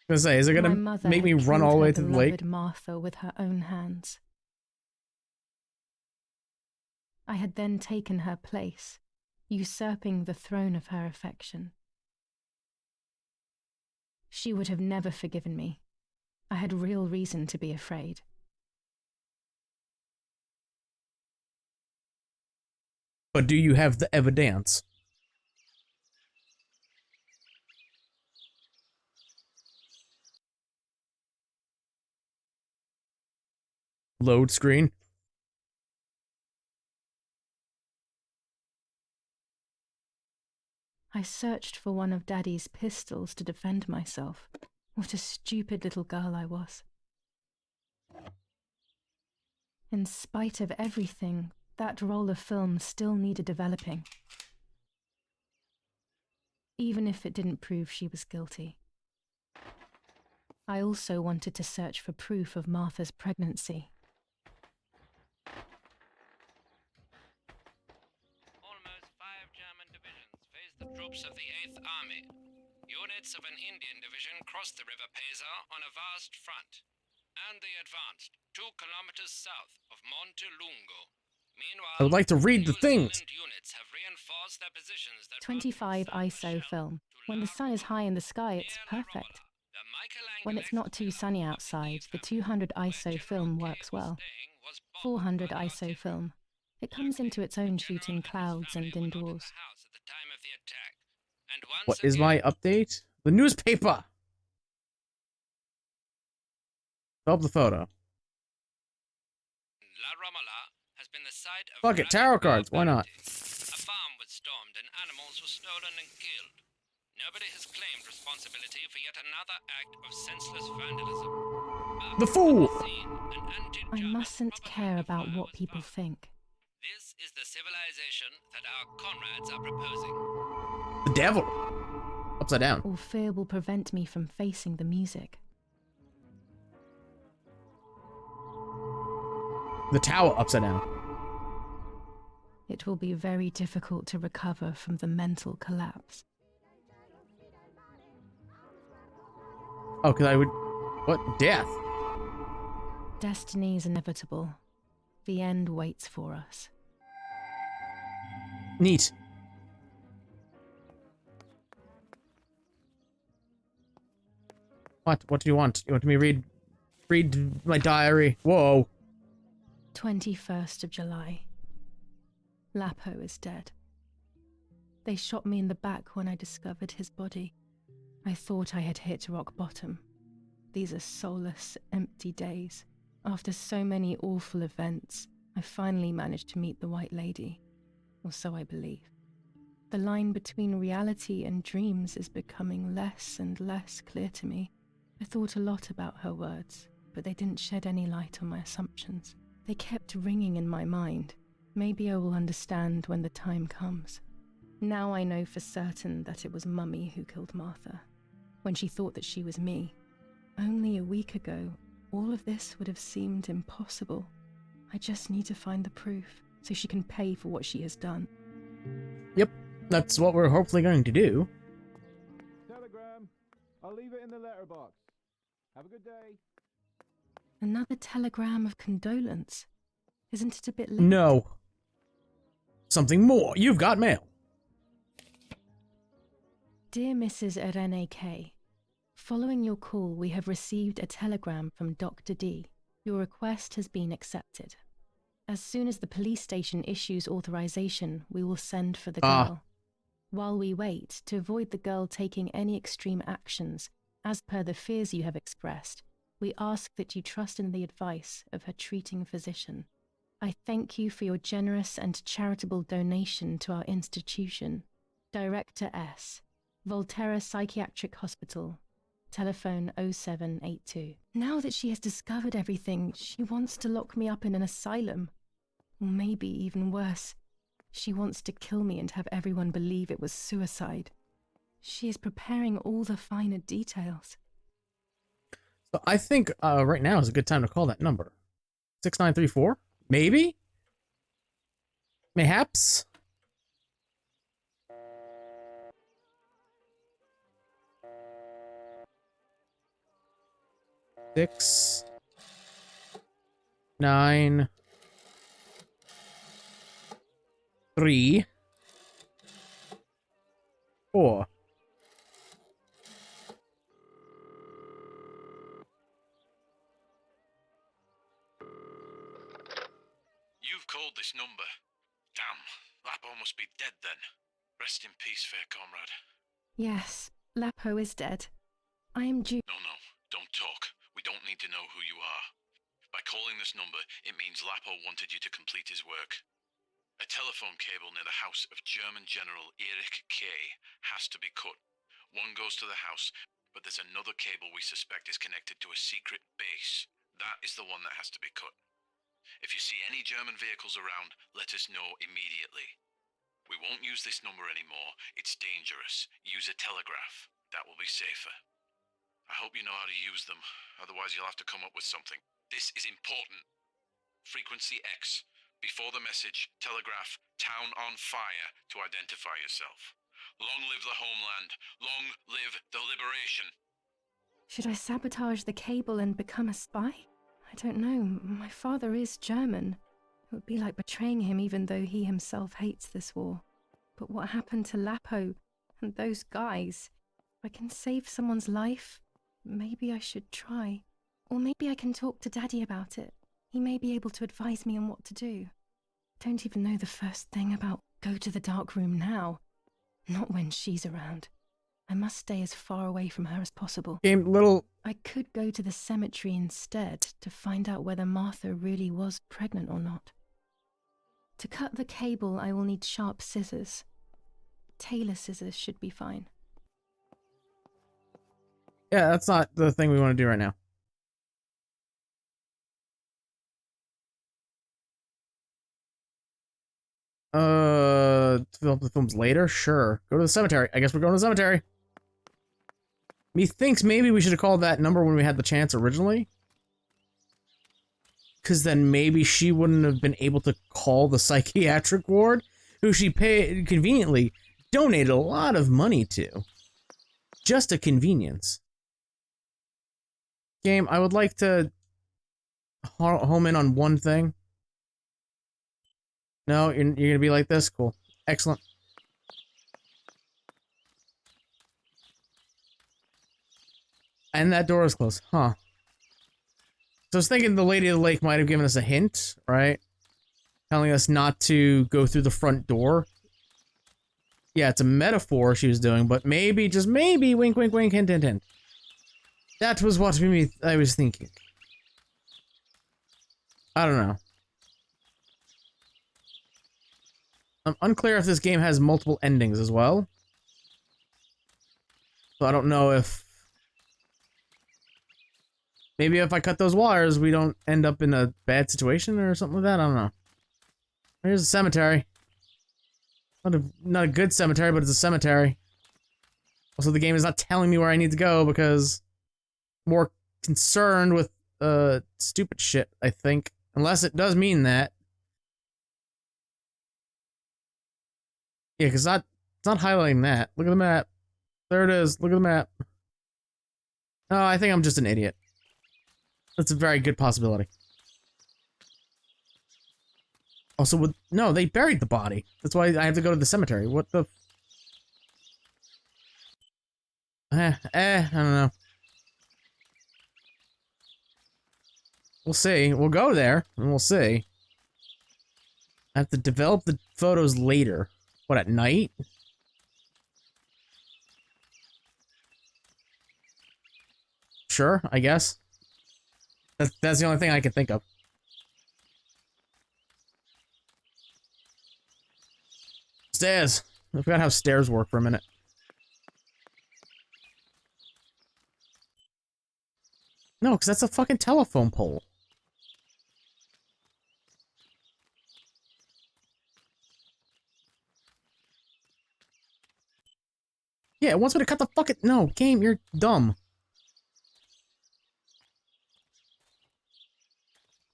I was gonna say, is it My gonna mother make me had run killed all the her way to the lake? beloved Martha with her own hands. I had then taken her place, usurping the throne of her affection. She would have never forgiven me. I had real reason to be afraid. But do you have the evidence? Load screen. I searched for one of Daddy's pistols to defend myself. What a stupid little girl I was. In spite of everything, that roll of film still needed developing. Even if it didn't prove she was guilty. I also wanted to search for proof of Martha's pregnancy. Almost 5 German divisions faced the troops of the 8th Army. Units of an Indian division crossed the River Pesa on a vast front, and they advanced 2 kilometers south of Montelungo. Meanwhile, I would like to read the New things. Zealand units have reinforced their positions that 25 ISO film. When the sun is high in the sky, it's perfect. When it's not too sunny outside, the 200 ISO film works well. 400 ISO film. It comes into its own shooting clouds and indoors. What is my update? The newspaper! Up the photo. La Romola has been the site of Fuck it, tarot cards, why not? A farm was stormed and animals were stolen and killed. Nobody has claimed responsibility for yet another act of senseless vandalism. But The fool! on the scene, an I anti-German mustn't care propaganda about fire what was people found. think. This is the civilization that our comrades are proposing. The devil! Upside down. All fear will prevent me from facing the music. The tower upside down. It will be very difficult to recover from the mental collapse. Oh, because I would... What? Death? Destiny is inevitable. The end waits for us. Neat. What do you want? You want me to read my diary? Whoa. 21st of July. Lapo is dead. They shot me in the back when I discovered his body. I thought I had hit rock bottom. These are soulless, empty days. After so many awful events, I finally managed to meet the White Lady. Or so I believe. The line between reality and dreams is becoming less and less clear to me. I thought a lot about her words, but they didn't shed any light on my assumptions. They kept ringing in my mind. Maybe I will understand when the time comes. Now I know for certain that it was Mummy who killed Martha, when she thought that she was me. Only a week ago, all of this would have seemed impossible. I just need to find the proof, so she can pay for what she has done. Yep, that's what we're hopefully going to do. Telegram. I'll leave it in the letterbox. Have a good day. Another telegram of condolence. Isn't it a bit late? No. Something more. You've got mail. Dear Mrs. Irene K., following your call, we have received a telegram from Dr. D. Your request has been accepted. As soon as the police station issues authorization, we will send for the girl. While we wait, to avoid the girl taking any extreme actions, as per the fears you have expressed, we ask that you trust in the advice of her treating physician. I thank you for your generous and charitable donation to our institution. Director S. Volterra Psychiatric Hospital. Telephone 0782. Now that she has discovered everything, she wants to lock me up in an asylum. Or maybe even worse, she wants to kill me and have everyone believe it was suicide. She is preparing all the finer details. So I think right now is a good time to call that number. 6934? Maybe? Mayhaps? Six, 9, 3, 4. You've called this number. Damn, Lapo must be dead then. Rest in peace, fair comrade. Yes, Lapo is dead. I am due. No, don't talk. We don't need to know who you are. By calling this number, it means Lapo wanted you to complete his work. A telephone cable near the house of German General Erich K. has to be cut. One goes to the house, but there's another cable we suspect is connected to a secret base. That is the one that has to be cut. If you see any German vehicles around, let us know immediately. We won't use this number anymore. It's dangerous. Use a telegraph. That will be safer. I hope you know how to use them. Otherwise, you'll have to come up with something. This is important. Frequency X. Before the message, telegraph "Town on fire" to identify yourself. Long live the homeland. Long live the liberation. Should I sabotage the cable and become a spy? I don't know. My father is German. It would be like betraying him even though he himself hates this war. But what happened to Lapo and those guys? If I can save someone's life, maybe I should try. Or maybe I can talk to Daddy about it. He may be able to advise me on what to do. Don't even know the first thing about go to the dark room now. Not when she's around. I must stay as far away from her as possible. I could go to the cemetery instead to find out whether Martha really was pregnant or not. To cut the cable, I will need sharp scissors. Tailor scissors should be fine. Yeah, that's not the thing we want to do right now. Develop the films later? Sure. Go to the cemetery. I guess we're going to the cemetery. Methinks maybe we should have called that number when we had the chance originally. Because then maybe she wouldn't have been able to call the psychiatric ward, who she paid conveniently donated a lot of money to. Just a convenience. Game, I would like to home in on one thing. No, you're gonna be like this? Cool. Excellent. And that door is closed. Huh. So I was thinking the Lady of the Lake might have given us a hint, right? telling us not to go through the front door. Yeah, it's a metaphor she was doing, but maybe, just maybe, wink, wink, wink, hint, hint, hint. That was what I was thinking. I don't know. I'm unclear if this game has multiple endings as well. So I don't know if... Maybe if I cut those wires, we don't end up in a bad situation or something like that. I don't know. Here's a cemetery. Not a good cemetery, but it's a cemetery. Also, the game is not telling me where I need to go because I'm more concerned with stupid shit, I think. Unless it does mean that. Yeah, because it's not highlighting that. Look at the map. There it is. Look at the map. Oh, I think I'm just an idiot. That's a very good possibility. Also, no, they buried the body. That's why I have to go to the cemetery. What the... I don't know. We'll see. We'll go there, and we'll see. I have to develop the photos later. What, at night? Sure, I guess. That's the only thing I can think of. Stairs. I forgot how stairs work for a minute. No, because that's a fucking telephone pole. Yeah, it wants me to cut the fucking... No, game, you're dumb.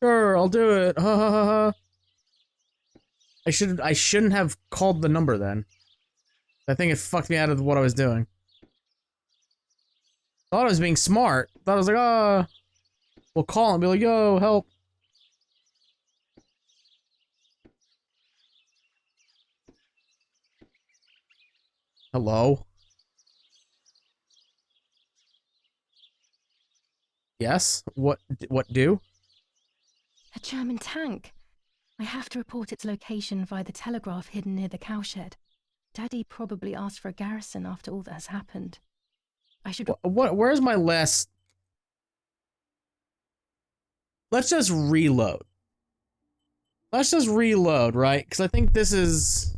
Sure, I'll do it. Ha ha ha ha. I shouldn't have called the number then. I think it fucked me out of what I was doing. Thought I was being smart. Thought I was like, we'll call and be like, yo, help. Hello? Yes? What do? A German tank. I have to report its location via the telegraph hidden near the cowshed. Daddy probably asked for a garrison after all that has happened. I should... Where's my last... Let's just reload. Let's just reload, right? Because I think this is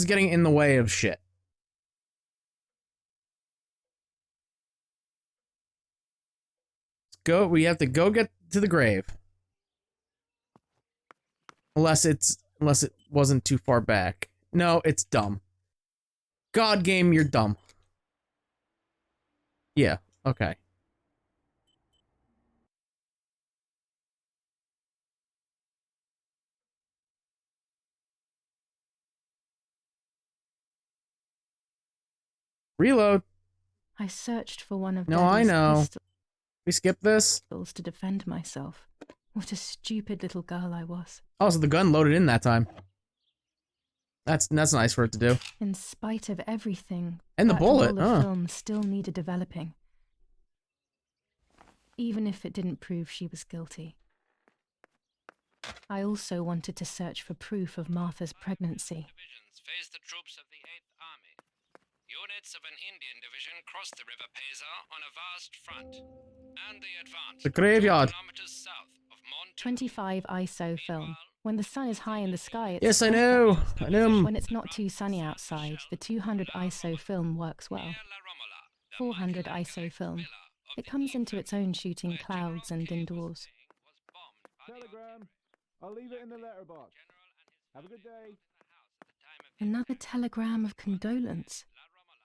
getting in the way of shit. Let's go. We have to go get to the grave. Unless it wasn't too far back. No, it's dumb. God game, you're dumb. Yeah, okay. Reload. I searched for one of No, I Daddy's know. We skip this? pistols to defend myself. What a stupid little girl I was. Oh, so the gun loaded in that time. That's nice for it to do. In spite of everything, And the that bullet, roll of film still needed developing. Even if it didn't prove she was guilty. I also wanted to search for proof of Martha's pregnancy. Divisions face the troops of the 8th Army. Units of an Indian division crossed the River Pesa on a vast front, and they advanced The graveyard. 2 kilometers south of Mont. 25 ISO film. When the sun is high in the sky, it's Yes, I perfect. know. I know. When it's not too sunny outside, the 200 ISO film works well. 400 ISO film. It comes into its own shooting clouds and indoors. Telegram. I'll leave it in the letterbox. Have a good day. Another telegram of condolence.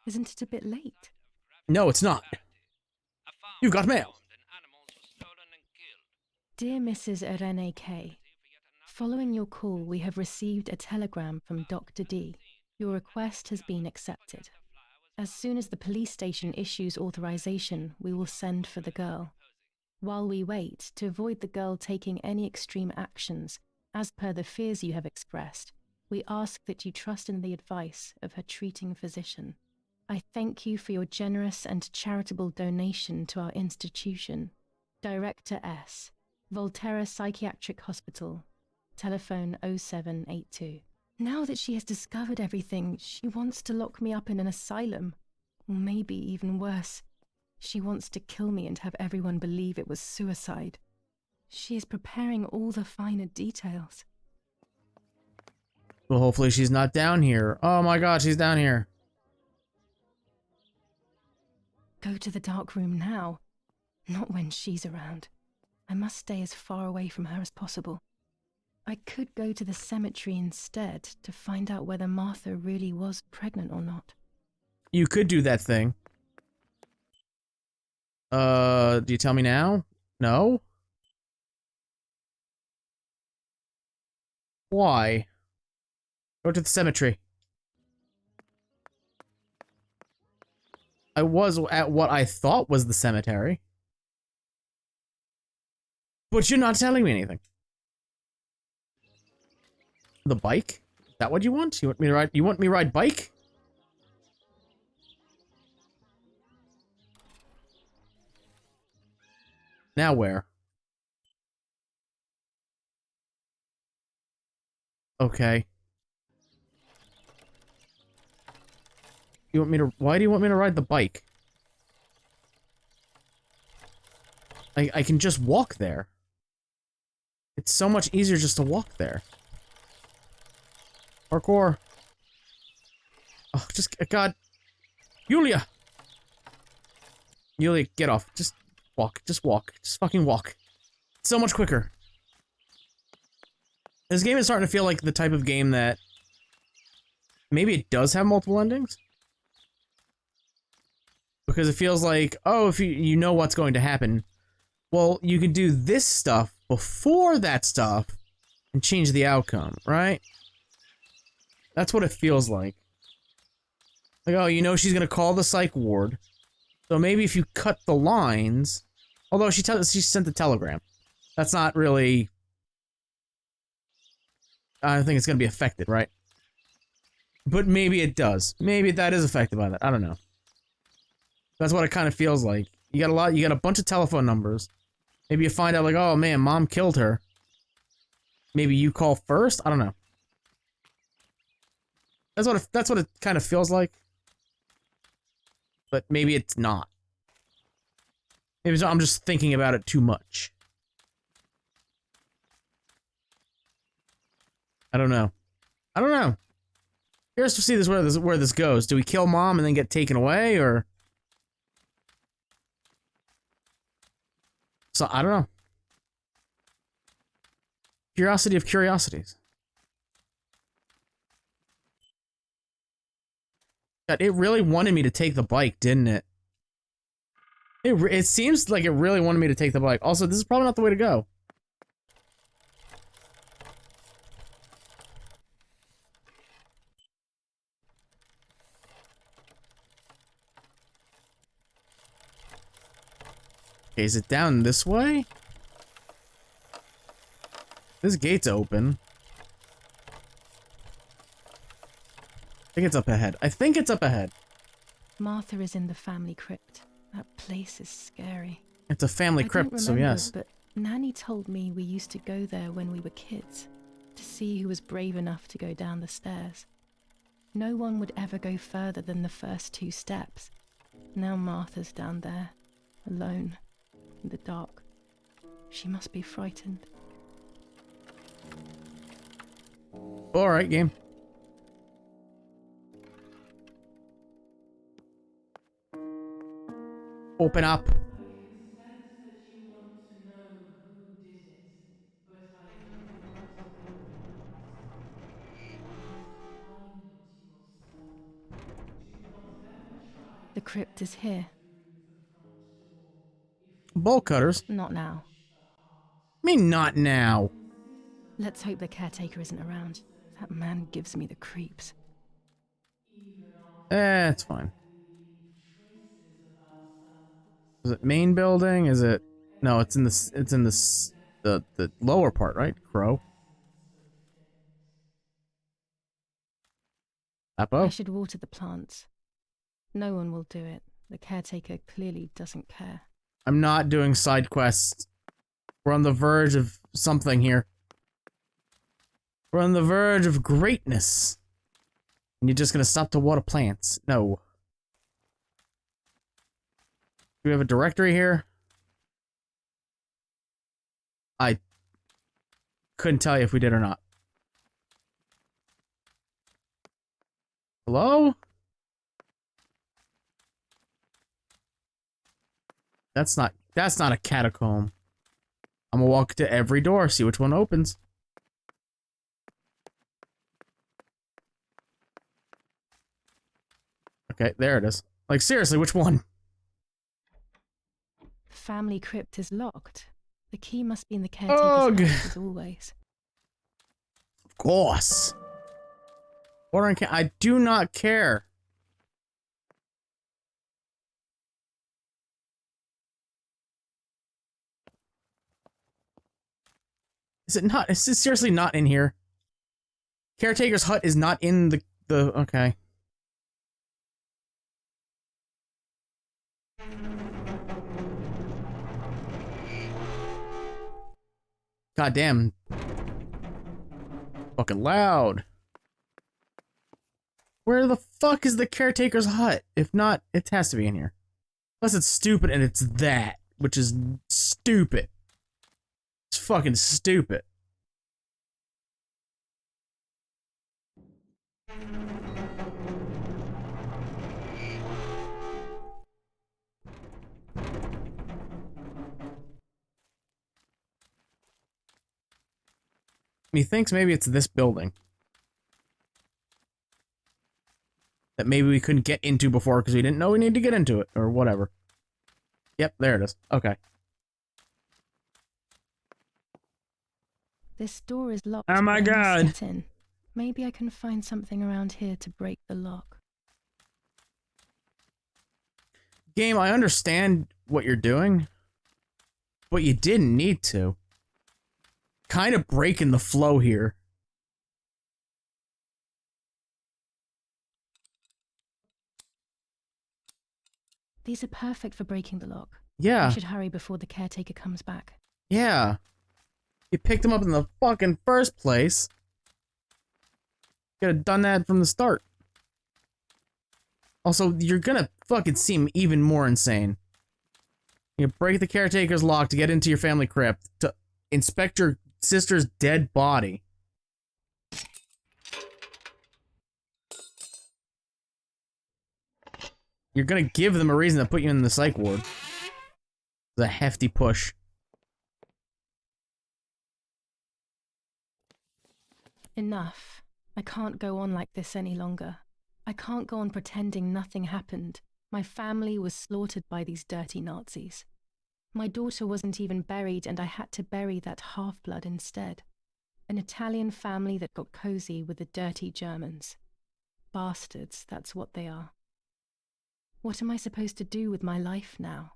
Isn't it a bit late? No, it's not. You've got mail. Dear Mrs. Irene K. Following your call, we have received a telegram from Dr. D. Your request has been accepted. As soon as the police station issues authorization, we will send for the girl. While we wait, to avoid the girl taking any extreme actions, as per the fears you have expressed, we ask that you trust in the advice of her treating physician. I thank you for your generous and charitable donation to our institution. Director S. Volterra Psychiatric Hospital, Telephone 0782. Now that she has discovered everything, she wants to lock me up in an asylum. Or maybe even worse. She wants to kill me and have everyone believe it was suicide. She is preparing all the finer details. Well, hopefully she's not down here. Oh my god, she's down here. Go to the dark room now. Not when she's around. I must stay as far away from her as possible. I could go to the cemetery instead to find out whether Martha really was pregnant or not. You could do that thing. Do you tell me now? No? Why? Go to the cemetery. I was at what I thought was the cemetery. But you're not telling me anything. The bike? Is that what you want? You want me to ride? You want me to ride bike? Now where? Okay. You want me to? Why do you want me to ride the bike? I can just walk there. It's so much easier just to walk there. Parkour. Oh, just God, Yulia. Yulia, get off. Just walk. Just walk. Just fucking walk. It's so much quicker. This game is starting to feel like the type of game that maybe it does have multiple endings. Because it feels like, oh, if you know what's going to happen, well, you can do this stuff before that stuff and change the outcome, right? That's what it feels like. Like, oh, you know she's gonna call the psych ward, so maybe if you cut the lines, although she sent the telegram, that's not really. I don't think it's gonna be affected, right? But maybe it does. Maybe that is affected by that. I don't know. That's what it kind of feels like. You got a bunch of telephone numbers. Maybe you find out like, oh man, mom killed her. Maybe you call first? I don't know. That's what it kind of feels like. But maybe it's not. Maybe I'm just thinking about it too much. I don't know. I don't know. Curious to see where this goes. Do we kill mom and then get taken away, or? So I don't know. Curiosity of curiosities. God, it really wanted me to take the bike, didn't it? It seems like it really wanted me to take the bike. Also, this is probably not the way to go. Okay, is it down this way? This gate's open. I think it's up ahead. I think it's up ahead. Martha is in the family crypt. That place is scary. It's a family crypt, so yes. But Nanny told me we used to go there when we were kids, to see who was brave enough to go down the stairs. No one would ever go further than the first 2 steps. Now Martha's down there, alone, in the dark. She must be frightened. Alright, game. Open up. I can sense that you want to know who did it, but I know what the You must find it yourself. Do not ever try The crypt is here. through the front door. Bolt cutters. Not now. I mean, not now. Let's hope the caretaker isn't around. That man gives me the creeps. It's fine. Is it main building? Is it? No, it's in the lower part, right? Crow. I Appo? should water the plants. No one will do it. The caretaker clearly doesn't care. I'm not doing side quests. We're on the verge of something here. We're on the verge of greatness. And you're just gonna stop to water plants. No. Do we have a directory here? I couldn't tell you if we did or not. Hello? That's not a catacomb. I'm gonna walk to every door, see which one opens. Okay, there it is. Like, seriously, which one? The family crypt is locked. The key must be in the caretaker's house, as always. Of course. Water and can- I do not care. Is it not? Is it seriously not in here? Caretaker's hut is not in the okay. God damn. Fucking loud. Where the fuck is the caretaker's hut? If not, it has to be in here. Unless it's stupid and it's that, which is stupid. It's fucking stupid. He thinks maybe it's this building. That maybe we couldn't get into before because we didn't know we needed to get into it, or whatever. Yep, there it is. Okay. This door is locked. Oh my but I must God. get in. Maybe I can find something around here to break the lock. Game, I understand what you're doing, but you didn't need to. Kind of breaking the flow here. These are perfect for breaking the lock. Yeah. I should hurry before the caretaker comes back. Yeah. You picked him up in the fucking first place. Could have done that from the start. Also, you're gonna fucking seem even more insane. You break the caretaker's lock to get into your family crypt to inspect your sister's dead body. You're gonna give them a reason to put you in the psych ward. It's a hefty push. Enough. I can't go on like this any longer. I can't go on pretending nothing happened. My family was slaughtered by these dirty Nazis. My daughter wasn't even buried, and I had to bury that half-blood instead. An Italian family that got cozy with the dirty Germans. Bastards, that's what they are. What am I supposed to do with my life now?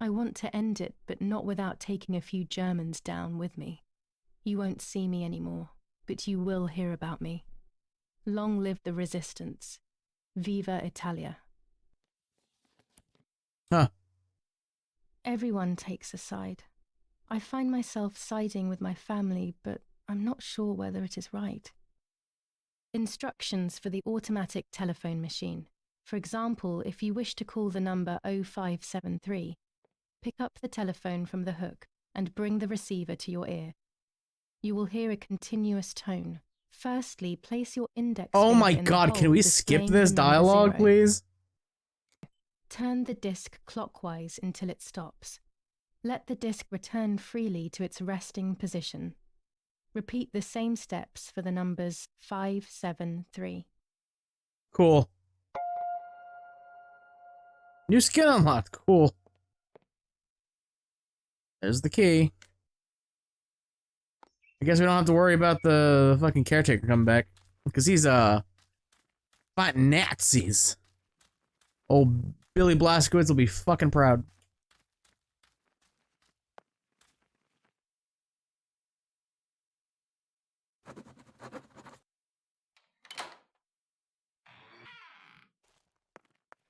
I want to end it, but not without taking a few Germans down with me. You won't see me anymore, but you will hear about me. Long live the resistance. Viva Italia. Huh. Everyone takes a side. I find myself siding with my family, but I'm not sure whether it is right. Instructions for the automatic telephone machine. For example, if you wish to call the number 0573, pick up the telephone from the hook and bring the receiver to your ear. You will hear a continuous tone. Firstly, place your index Oh finger my in the God, hole can we skip displaying this the number dialogue, 0. please? Turn the disc clockwise until it stops. Let the disc return freely to its resting position. Repeat the same steps for the numbers 573. Cool. New skill unlocked. Cool. There's the key. I guess we don't have to worry about the fucking caretaker coming back. Because he's, fighting Nazis. Old Billy Blazkowicz will be fucking proud.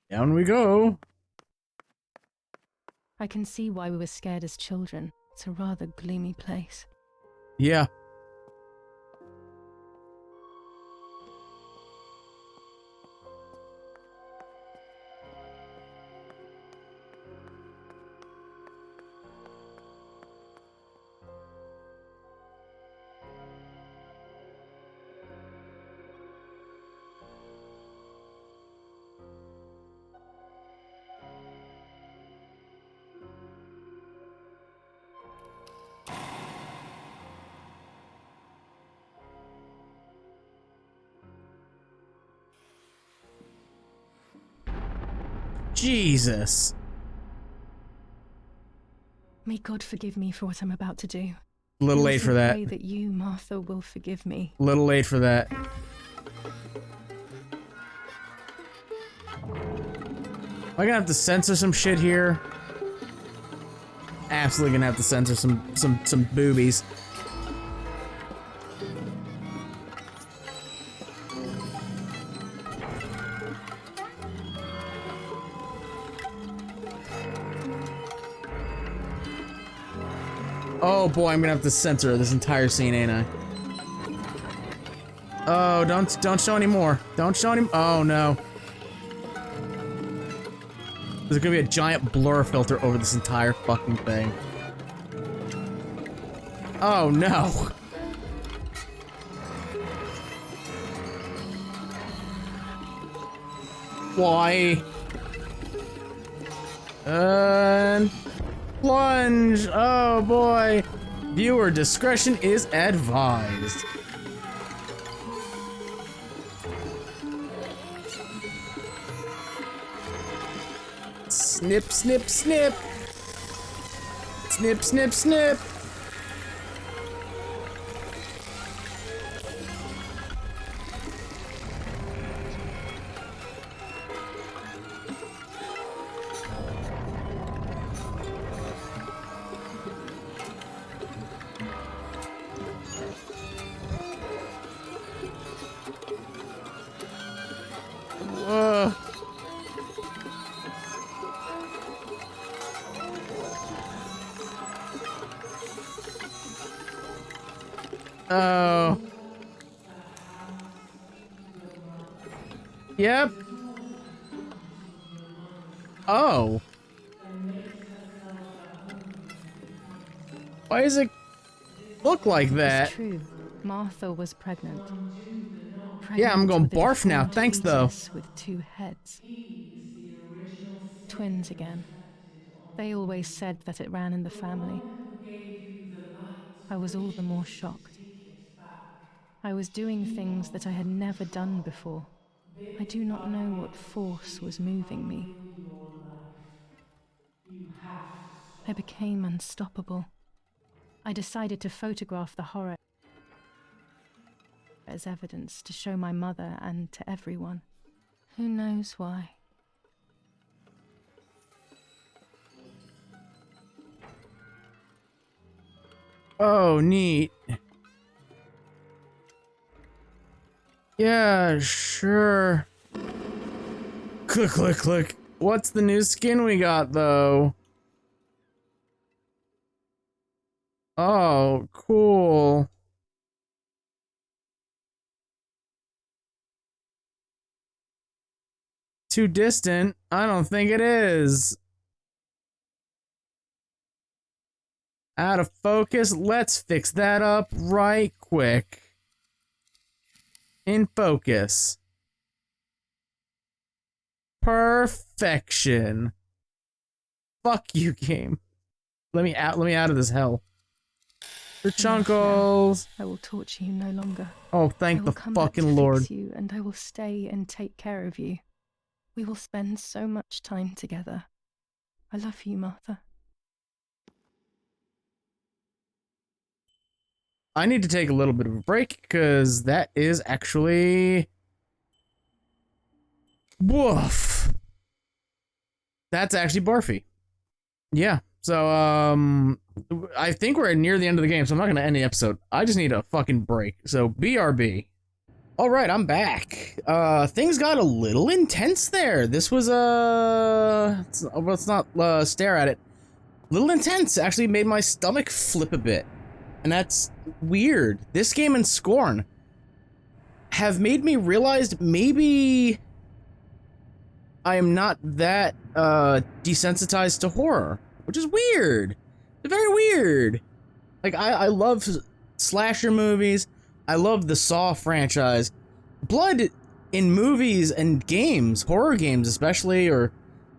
Down we go. I can see why we were scared as children. It's a rather gloomy place. Yeah. Jesus. May God forgive me for what I'm about to do. A little I late also for that. pray that you, Martha, will forgive me. A little late for that. Am I gonna have to censor some shit here? Absolutely gonna have to censor some boobies. Oh boy, I'm gonna have to censor this entire scene, ain't I? Oh, don't show any more. Don't show any. Oh no. There's gonna be a giant blur filter over this entire fucking thing. Oh no. Why? And plunge. Oh boy. Viewer discretion is advised. Snip, snip, snip. Snip, snip, snip. Oh. Yep. Oh. Why does it look like that? It's true. Martha was pregnant. Yeah, I'm going Pregnant with a barf now. deformed Thanks, though. fetus with 2 heads. Twins again. They always said that it ran in the family. I was all the more shocked. I was doing things that I had never done before. I do not know what force was moving me. I became unstoppable. I decided to photograph the horror as evidence to show my mother and to everyone. Who knows why? Oh, neat. Yeah, sure. Click, click, click. What's the new skin we got, though? Oh, cool. Too distant? I don't think it is. Out of focus? Let's fix that up right quick. In focus. Perfection. Fuck you, game. Let me out of this hell. The chunkles. I will torture you no longer. Oh, thank the fucking Lord. Fix you, and I will stay and take care of you. We will spend so much time together. I love you, Martha. I need to take a little bit of a break, because that is actually... Woof. That's actually barfy. Yeah, so, I think we're near the end of the game, so I'm not gonna end the episode. I just need a fucking break, so BRB. Alright, I'm back. Things got a little intense there. This was, let's not, stare at it. A little intense, actually made my stomach flip a bit. And that's weird. This game and Scorn have made me realize maybe I am not that desensitized to horror, which is weird. It's very weird. Like I love slasher movies. I love the Saw franchise. Blood in movies and games, horror games especially, or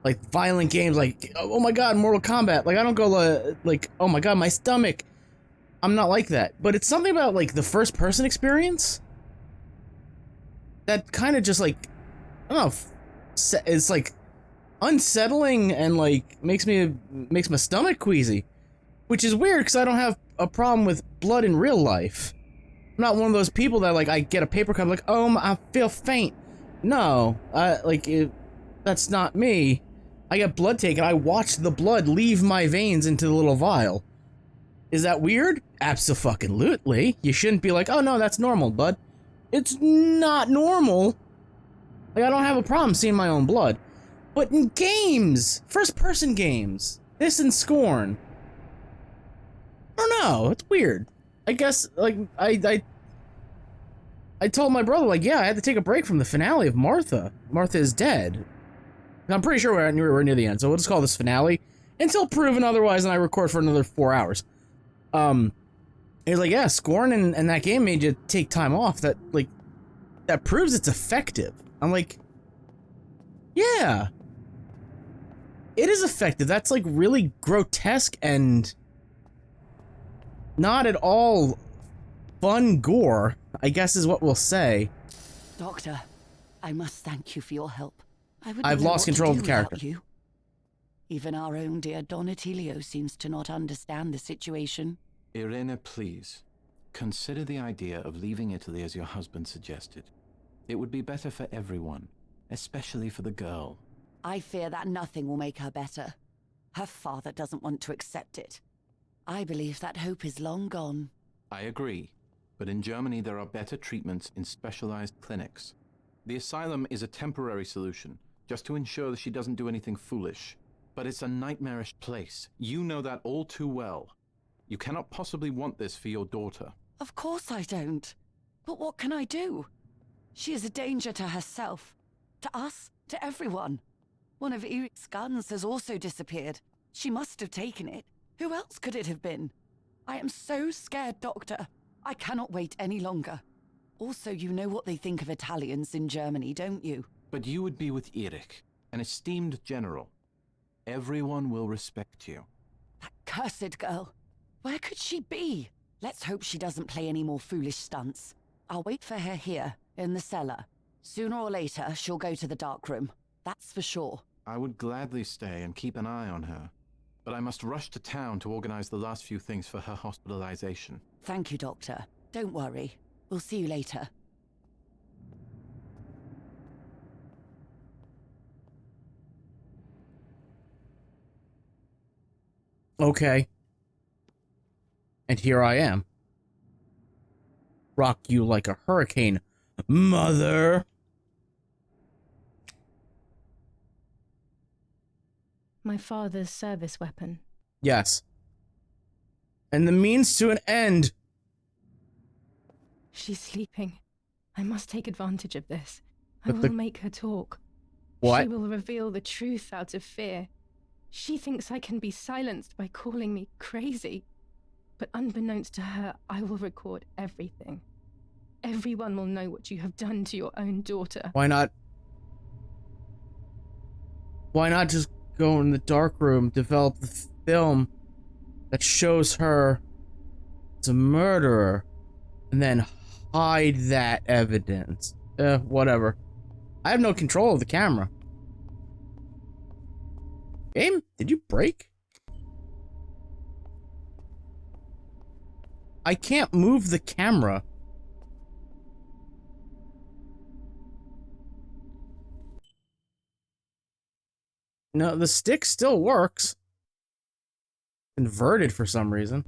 like violent games like oh my god, Mortal Kombat. Like I don't go like oh my god, my stomach. I'm not like that, but it's something about like the first person experience that kind of just like, I don't know, it's like unsettling and like makes my stomach queasy, which is weird because I don't have a problem with blood in real life. I'm not one of those people that like I get a paper cut like, oh, I feel faint. No, that's not me. I get blood taken. I watch the blood leave my veins into the little vial. Is that weird? Abso-fucking-lutely. You shouldn't be like, oh no, that's normal, bud. It's not normal. Like, I don't have a problem seeing my own blood. But in games, first-person games, this and Scorn, I don't know, it's weird. I guess, like, I told my brother, like, yeah, I had to take a break from the finale of Martha. Martha is dead. I'm pretty sure we're near the end, so we'll just call this finale until proven otherwise, and I record for another 4 hours. It's like, yeah, Scorn and that game made you take time off. That proves it's effective. I'm like, yeah, it is effective. That's like really grotesque and not at all fun gore, I guess is what we'll say. Doctor, I must thank you for your help. I've lost control of the character. You. Even our own dear Donatello seems to not understand the situation. Irene, please. Consider the idea of leaving Italy as your husband suggested. It would be better for everyone, especially for the girl. I fear that nothing will make her better. Her father doesn't want to accept it. I believe that hope is long gone. I agree, but in Germany there are better treatments in specialized clinics. The asylum is a temporary solution, just to ensure that she doesn't do anything foolish. But it's a nightmarish place. You know that all too well. You cannot possibly want this for your daughter. Of course I don't. But what can I do? She is a danger to herself, to us, to everyone. One of Eric's guns has also disappeared. She must have taken it. Who else could it have been? I am so scared, Doctor. I cannot wait any longer. Also, you know what they think of Italians in Germany, don't you? But you would be with Eric, an esteemed general. Everyone will respect you. That cursed girl. Where could she be? Let's hope she doesn't play any more foolish stunts. I'll wait for her here, in the cellar. Sooner or later, she'll go to the dark room. That's for sure. I would gladly stay and keep an eye on her. But I must rush to town to organize the last few things for her hospitalization. Thank you, Doctor. Don't worry. We'll see you later. Okay. And here I am. Rock you like a hurricane, mother. My father's service weapon. Yes. And the means to an end. She's sleeping. I must take advantage of this. I But will make her talk. What? She will reveal the truth out of fear. She thinks I can be silenced by calling me crazy. But unbeknownst to her, I will record everything. Everyone will know what you have done to your own daughter. Why not? Why not just go in the dark room, develop the film that shows her as a murderer, and then hide that evidence? Whatever. I have no control of the camera. Game, did you break? I can't move the camera. No, the stick still works. Inverted for some reason.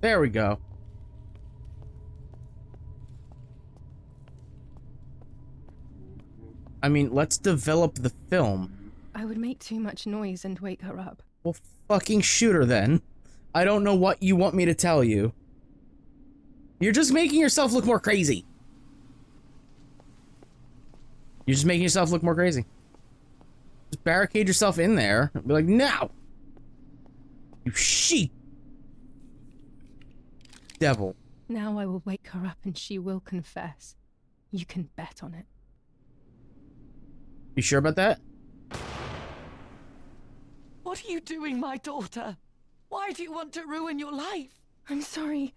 There we go. I mean, let's develop the film. I would make too much noise and wake her up. Well, fucking shoot her then. I don't know what you want me to tell you. You're just making yourself look more crazy. You're just making yourself look more crazy. Just barricade yourself in there and be like, no! You sheep! Devil. Now I will wake her up and she will confess. You can bet on it. You sure about that? What are you doing, my daughter? Why do you want to ruin your life? I'm sorry.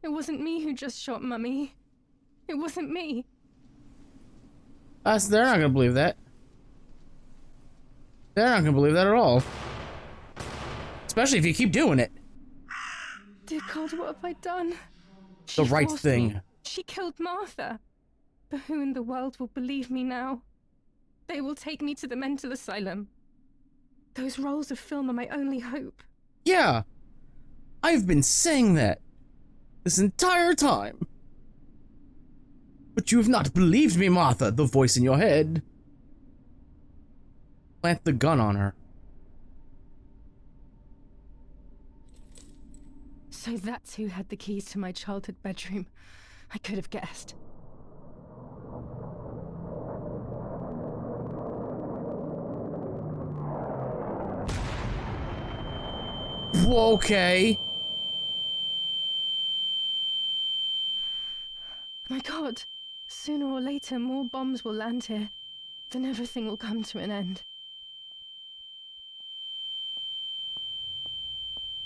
It wasn't me who just shot Mummy. It wasn't me. They're not gonna believe that. They're not gonna believe that at all. Especially if you keep doing it. Dear God, what have I done? The She right forced thing. me. She killed Martha. But who in the world will believe me now? They will take me to the mental asylum. Those rolls of film are my only hope. Yeah. I've been saying that this entire time. But you have not believed me, Martha, the voice in your head. Plant the gun on her. So that's who had the keys to my childhood bedroom. I could have guessed. Okay. My God, sooner or later more bombs will land here. Then everything will come to an end.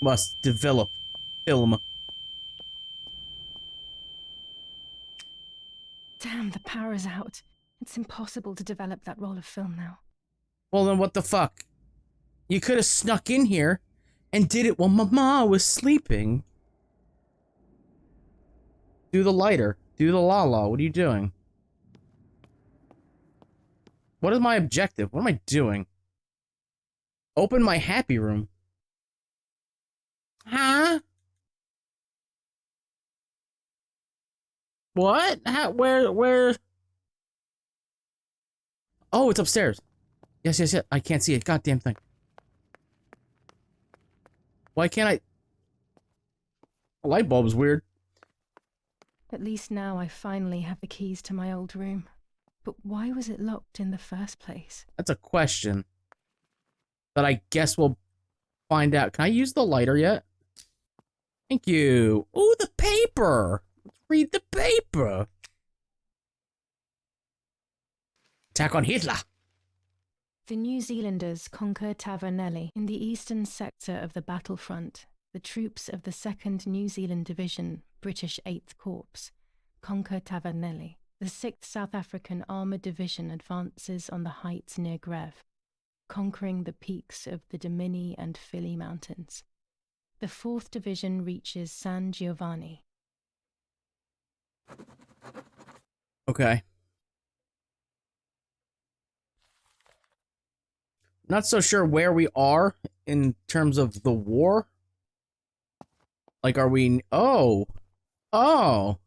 Must develop film. Damn, the power is out. It's impossible to develop that roll of film now. Well, then what the fuck? You could have snuck in here and did it while Mama was sleeping. Do the lighter. Do the la-la. What are you doing? What is my objective? What am I doing? Open my happy room. Huh? What? How, where? Oh, it's upstairs. Yes, yes, yes. I can't see it. Goddamn thing. Why can't I? The light bulb's weird. At least now I finally have the keys to my old room. But why was it locked in the first place? That's a question that I guess we'll find out. Can I use the lighter yet? Thank you. Ooh, the paper. Let's read the paper. Attack on Hitler. The New Zealanders conquered Tavernelli in the eastern sector of the battlefront. The troops of the 2nd New Zealand Division, British 8th Corps, conquer Tavernelli. The 6th South African Armoured Division advances on the heights near Greve, conquering the peaks of the Dimini and Philly Mountains. The 4th Division reaches San Giovanni. Okay. Not so sure where we are in terms of the war. Like, are we... Oh. Oh.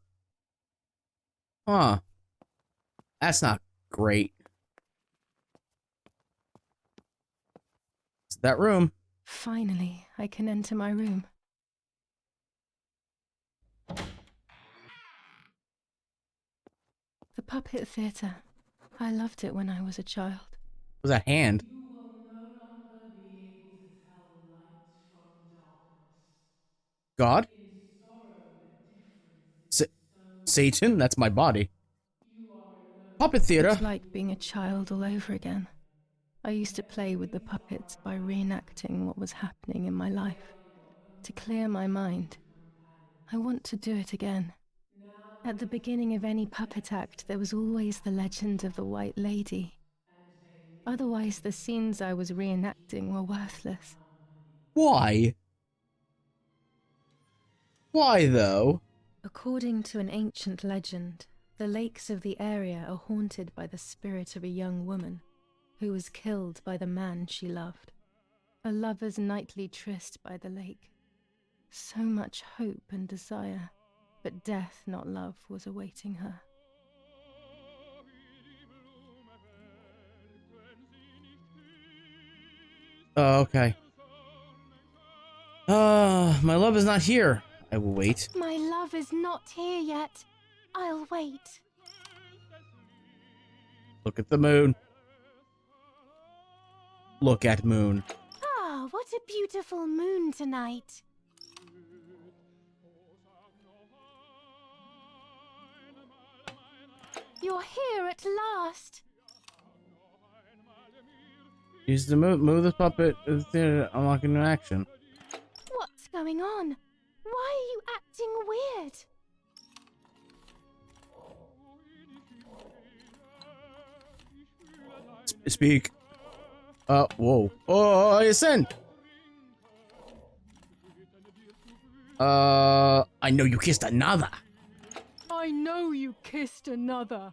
Huh. That's not great. It's that room. Finally, I can enter my room. The puppet theatre. I loved it when I was a child. It was a hand. You will no longer be able to tell light from darkness. God? In sorrow, the difference Sa is so Satan? That's my body. you are alone. Puppet theater. It's like being a child all over again. I used to play with the puppets by reenacting what was happening in my life. To clear my mind. I want to do it again. At the beginning of any puppet act, there was always the legend of the White Lady. Otherwise, the scenes I was reenacting were worthless. Why? Why, though? According to an ancient legend, the lakes of the area are haunted by the spirit of a young woman who was killed by the man she loved. A lover's nightly tryst by the lake. So much hope and desire, but death, not love, was awaiting her. Oh, okay. My love is not here. I will wait. My love is not here yet. I'll wait. Look at the moon. Look at moon. Ah, what a beautiful moon tonight. You're here at last. Use the move the puppet unlocking an action. What's going on? Why are you acting weird? Speak. Whoa. Oh, listen! I know you kissed another. I know you kissed another.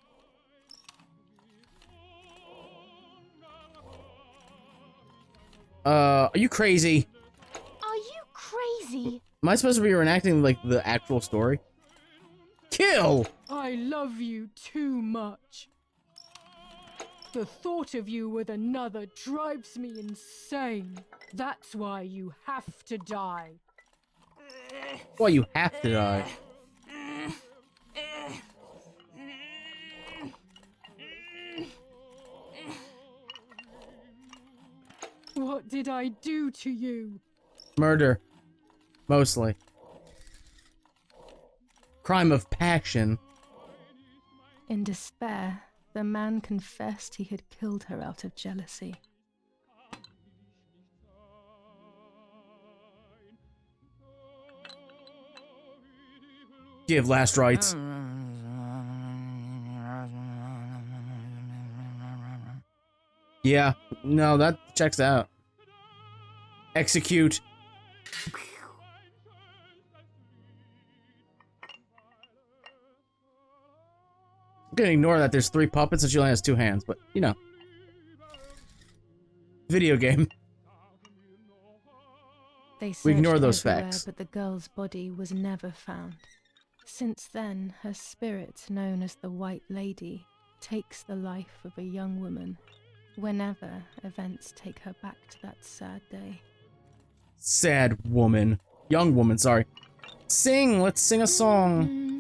Are you crazy? Are you crazy? Am I supposed to be reenacting, like, the actual story? Kill! I love you too much. The thought of you with another drives me insane. That's why you have to die. Well, you have to die. What did I do to you? Murder. Mostly. Crime of passion. In despair, the man confessed he had killed her out of jealousy. Give last rites. Yeah, no, that checks out. Execute. I'm gonna ignore that there's 3 puppets and she only has 2 hands, but, you know. Video game. They We ignore searched those everywhere, facts. but the girl's body was never found. Since then, her spirit, known as the White Lady, takes the life of a young woman whenever events take her back to that sad day. Sad woman. Young woman, sorry. Sing! Let's sing a song.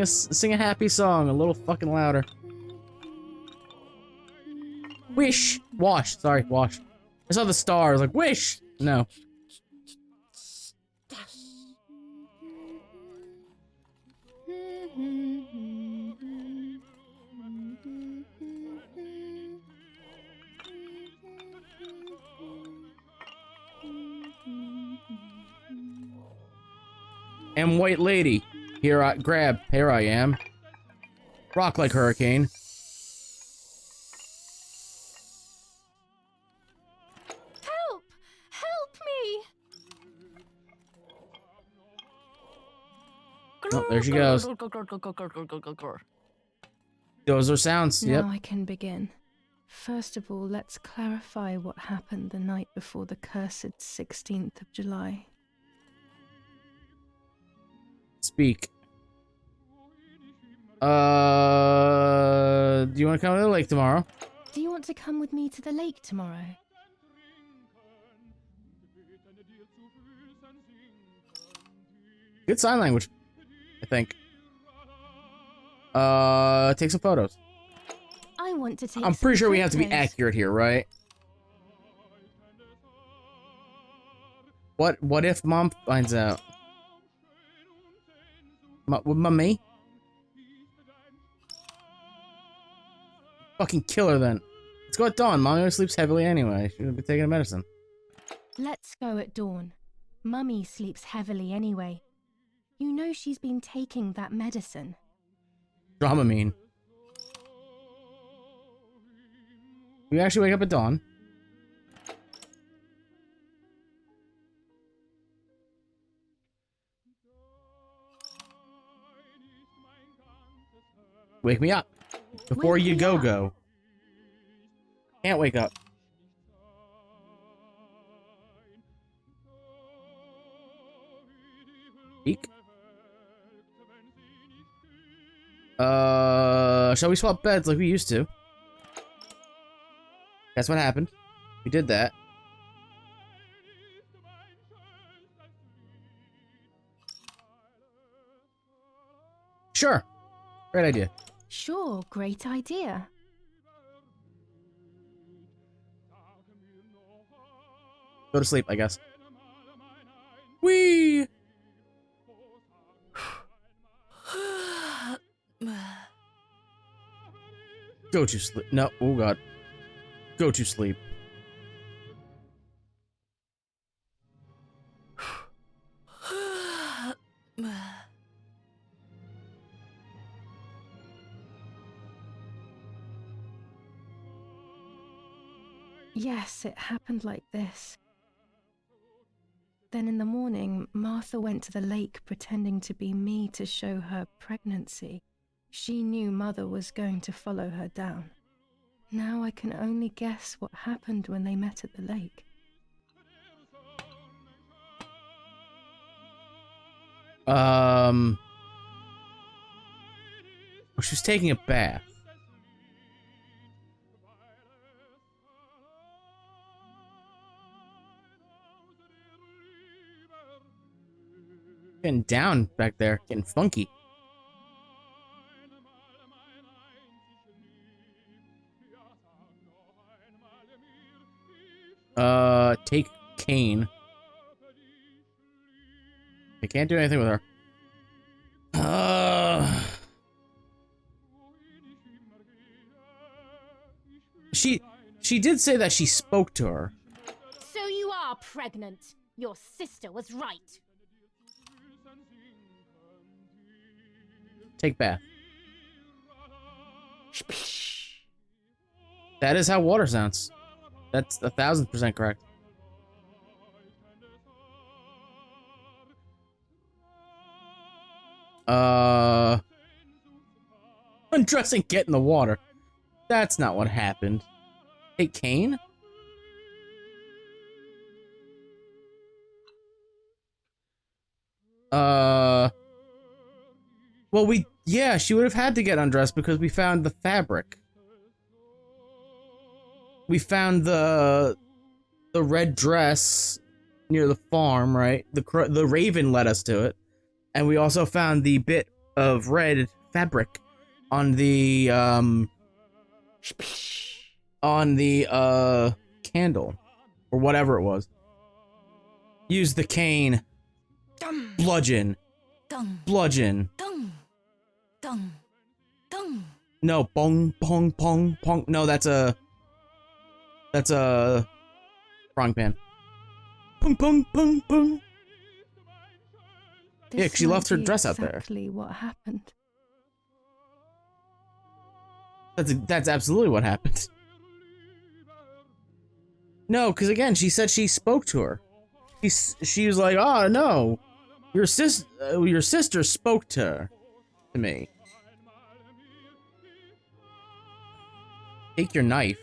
Sing a happy song, a little fucking louder. Wish! Wash, sorry, wash. I saw the stars, like, wish! No. And White Lady. Here I am. Rock like hurricane. Help! Help me! Oh, there she goes. Those are sounds, yep. Now I can begin. First of all, let's clarify what happened the night before the cursed 16th of July. Speak. Do you want to come to the lake tomorrow? Do you want to come with me to the lake tomorrow? Good sign language, I think. Take some photos. I want to take I'm some pretty sure we have to be photos. accurate here, right? What if Mom finds out? Mummy? Fucking kill her then. Let's go at dawn. Mommy always sleeps heavily anyway. She would be taking medicine. Let's go at dawn. Mummy sleeps heavily anyway. You know she's been taking that medicine. Dramamine. We actually wake up at dawn. Wake me up. Before Wake you me go up. go. Can't wake up. Eek. Shall we swap beds like we used to? That's what happened. We did that. Sure. Great idea. Sure, great idea. Go to sleep, I guess. Whee! Go to sleep. No, oh god. Go to sleep. Yes, it happened like this. Then in the morning, Martha went to the lake pretending to be me to show her pregnancy. She knew Mother was going to follow her down. Now I can only guess what happened when they met at the lake. Well, she was taking a bath. Getting down back there, getting funky. Take Kane. I can't do anything with her. She did say that she spoke to her. So you are pregnant. Your sister was right. Take bath. That is how water sounds. That's 1000% correct. Undress and get in the water. That's not what happened. Hey, Kane? Well, yeah, she would have had to get undressed because we found the fabric. We found the red dress near the farm, right? The raven led us to it. And we also found the bit of red fabric on the candle or whatever it was. Use the cane. Bludgeon. Bludgeon. No, bong, pong, pong, pong. No, that's a frying pan. Pong, pong, pong, pong. Yeah, 'cause she left her dress out there. Exactly what happened. That's absolutely what happened. No, because again, she said she spoke to her. She was like, "Oh no, your sister spoke to me." Take your knife.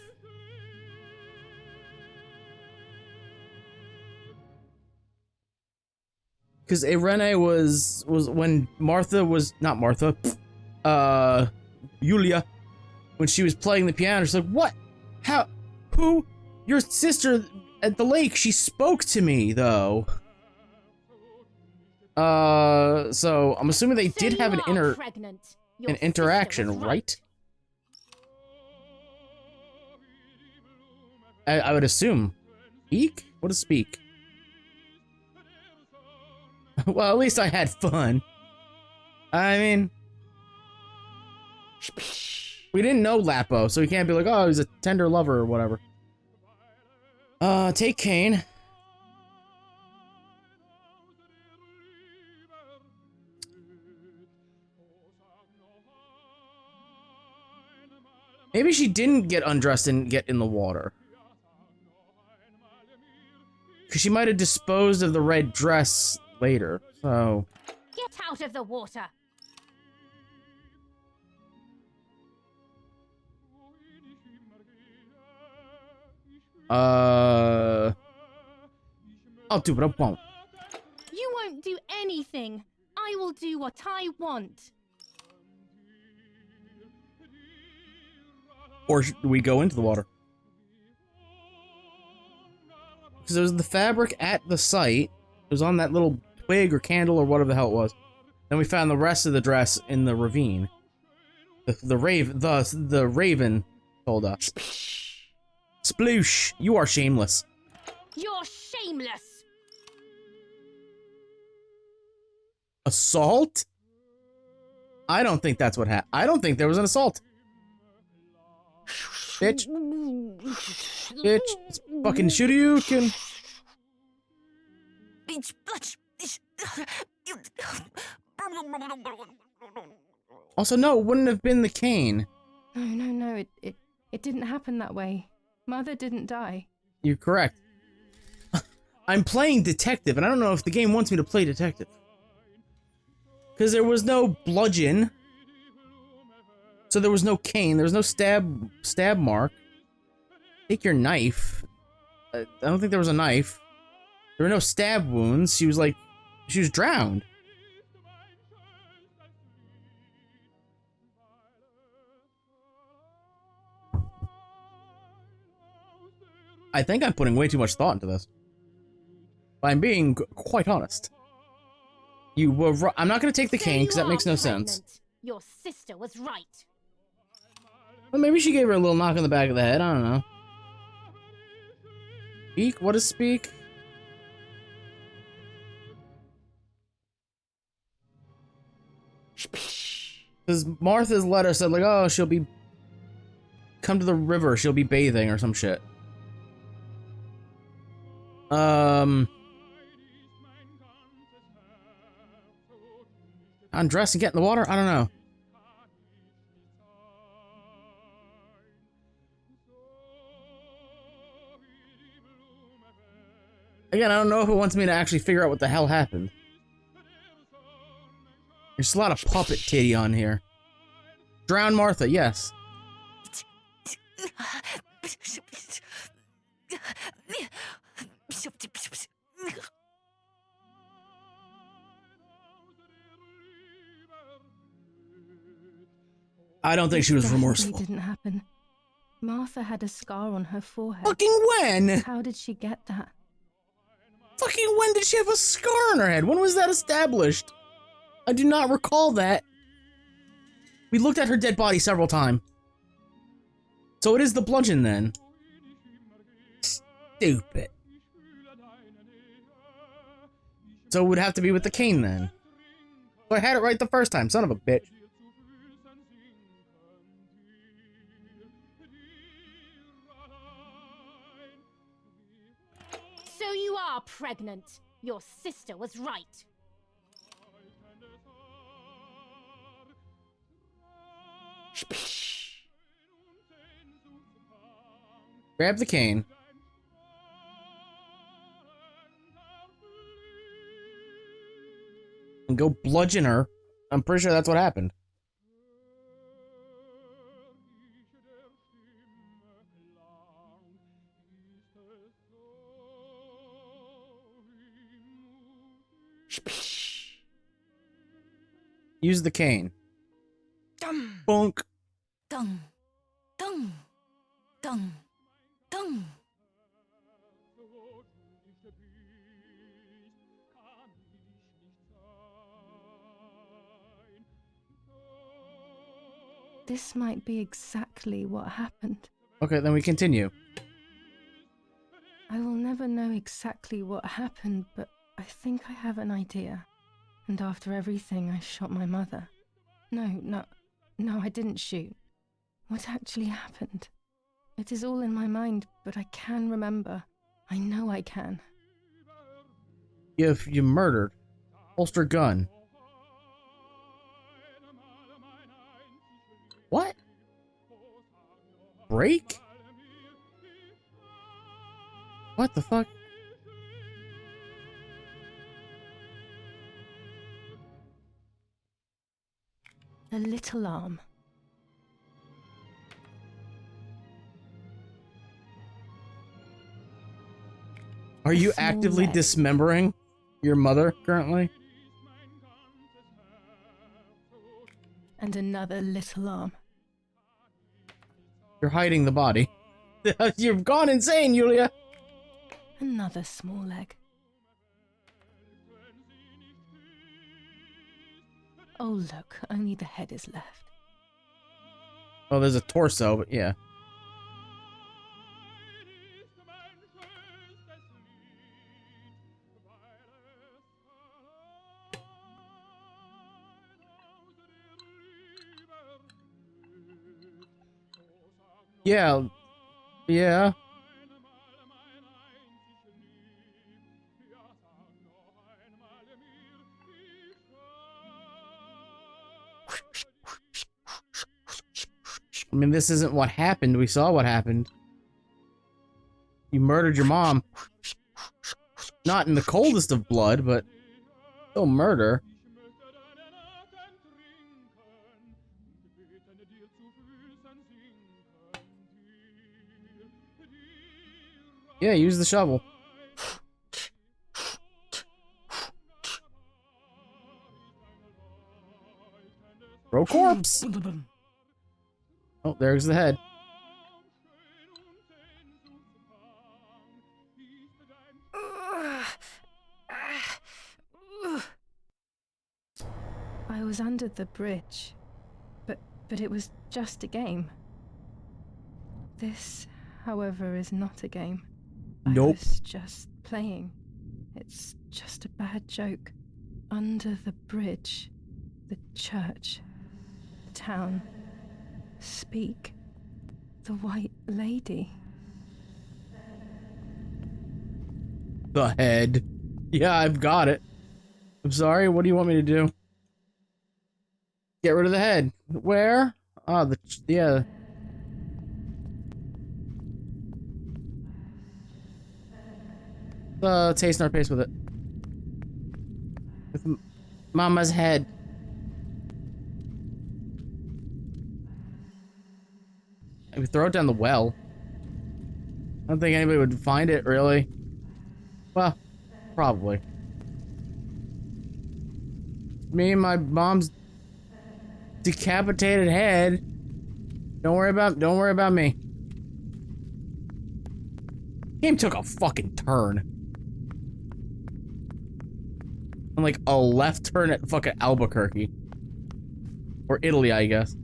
Because Irene was when Martha was not Martha, Julia, when she was playing the piano, she's like, "What? How? Who? Your sister at the lake? She spoke to me though." So I'm assuming they did have an interaction, right? I would assume. Speak? What is speak? Well, at least I had fun. I mean, we didn't know Lapo, so we can't be like, oh, he's a tender lover or whatever. Take Kane. Maybe she didn't get undressed and get in the water. Because she might have disposed of the red dress later, so... Get out of the water! I'll do what I won't. You won't do anything. I will do what I want. Or should we go into the water? Because there was the fabric at the site. It was on that little twig or candle or whatever the hell it was. Then we found the rest of the dress in the ravine. The raven told us. Sploosh! You are shameless. You're shameless! Assault? I don't think that's what happened. I don't think there was an assault. Bitch. Bitch. It's fucking Shoryuken. Also, no, it wouldn't have been the cane. No, it didn't happen that way. Mother didn't die. You're correct. I'm playing detective, and I don't know if the game wants me to play detective. Because there was no bludgeon. So there was no cane. There was no stab mark. Take your knife. I don't think there was a knife. There were no stab wounds. She was drowned. I think I'm putting way too much thought into this. I'm being quite honest. You were I'm not going to take the cane because that makes no sense. Your sister was right. Well, maybe she gave her a little knock on the back of the head. I don't know. Speak? What is speak? Because Martha's letter said, like, oh, she'll be... Come to the river, she'll be bathing or some shit. Undress and get in the water? I don't know. Again, I don't know if it wants me to actually figure out what the hell happened. There's a lot of puppet titty on here. Drown Martha, yes. I don't think she was remorseful. It didn't happen. Martha had a scar on her forehead. Fucking when? How did she get that? Fucking when did she have a scar on her head? When was that established? I do not recall that. We looked at her dead body several times. So it is the bludgeon then. Stupid. So it would have to be with the cane then. So I had it right the first time, son of a bitch. So you are pregnant. Your sister was right. Grab the cane. And go bludgeon her. I'm pretty sure that's what happened. Use the cane. Dum. Bonk. Dung. Dung. Dung. Dung. This might be exactly what happened. Okay, then we continue. I will never know exactly what happened, but I think I have an idea. And after everything, I shot my mother. No, I didn't shoot. What actually happened? It is all in my mind, but I can remember. I know I can. If you murdered, holster gun. What? Break? What the fuck? A little arm. Are you small actively leg. dismembering your mother currently? And another little arm. You're hiding the body. You've gone insane, Yulia! Another small leg. Oh look, only the head is left. Well, there's a torso, but yeah. Yeah. Yeah. I mean, this isn't what happened. We saw what happened. You murdered your mom. Not in the coldest of blood, but still murder. Yeah, use the shovel. Throw corpse! Oh, there's the head. I was under the bridge, but it was just a game. This, however, is not a game. Nope. I was just playing. It's just a bad joke. Under the bridge, the church, the town. Speak. The White Lady. The head. Yeah, I've got it. I'm sorry, what do you want me to do? Get rid of the head. Where? Oh, yeah. Taste our pace with it. With Mama's head. Maybe throw it down the well. I don't think anybody would find it, really. Well, probably. Me and my mom's decapitated head. Don't worry about me. Game took a fucking turn. And like a left turn at fucking Albuquerque. Or Italy, I guess.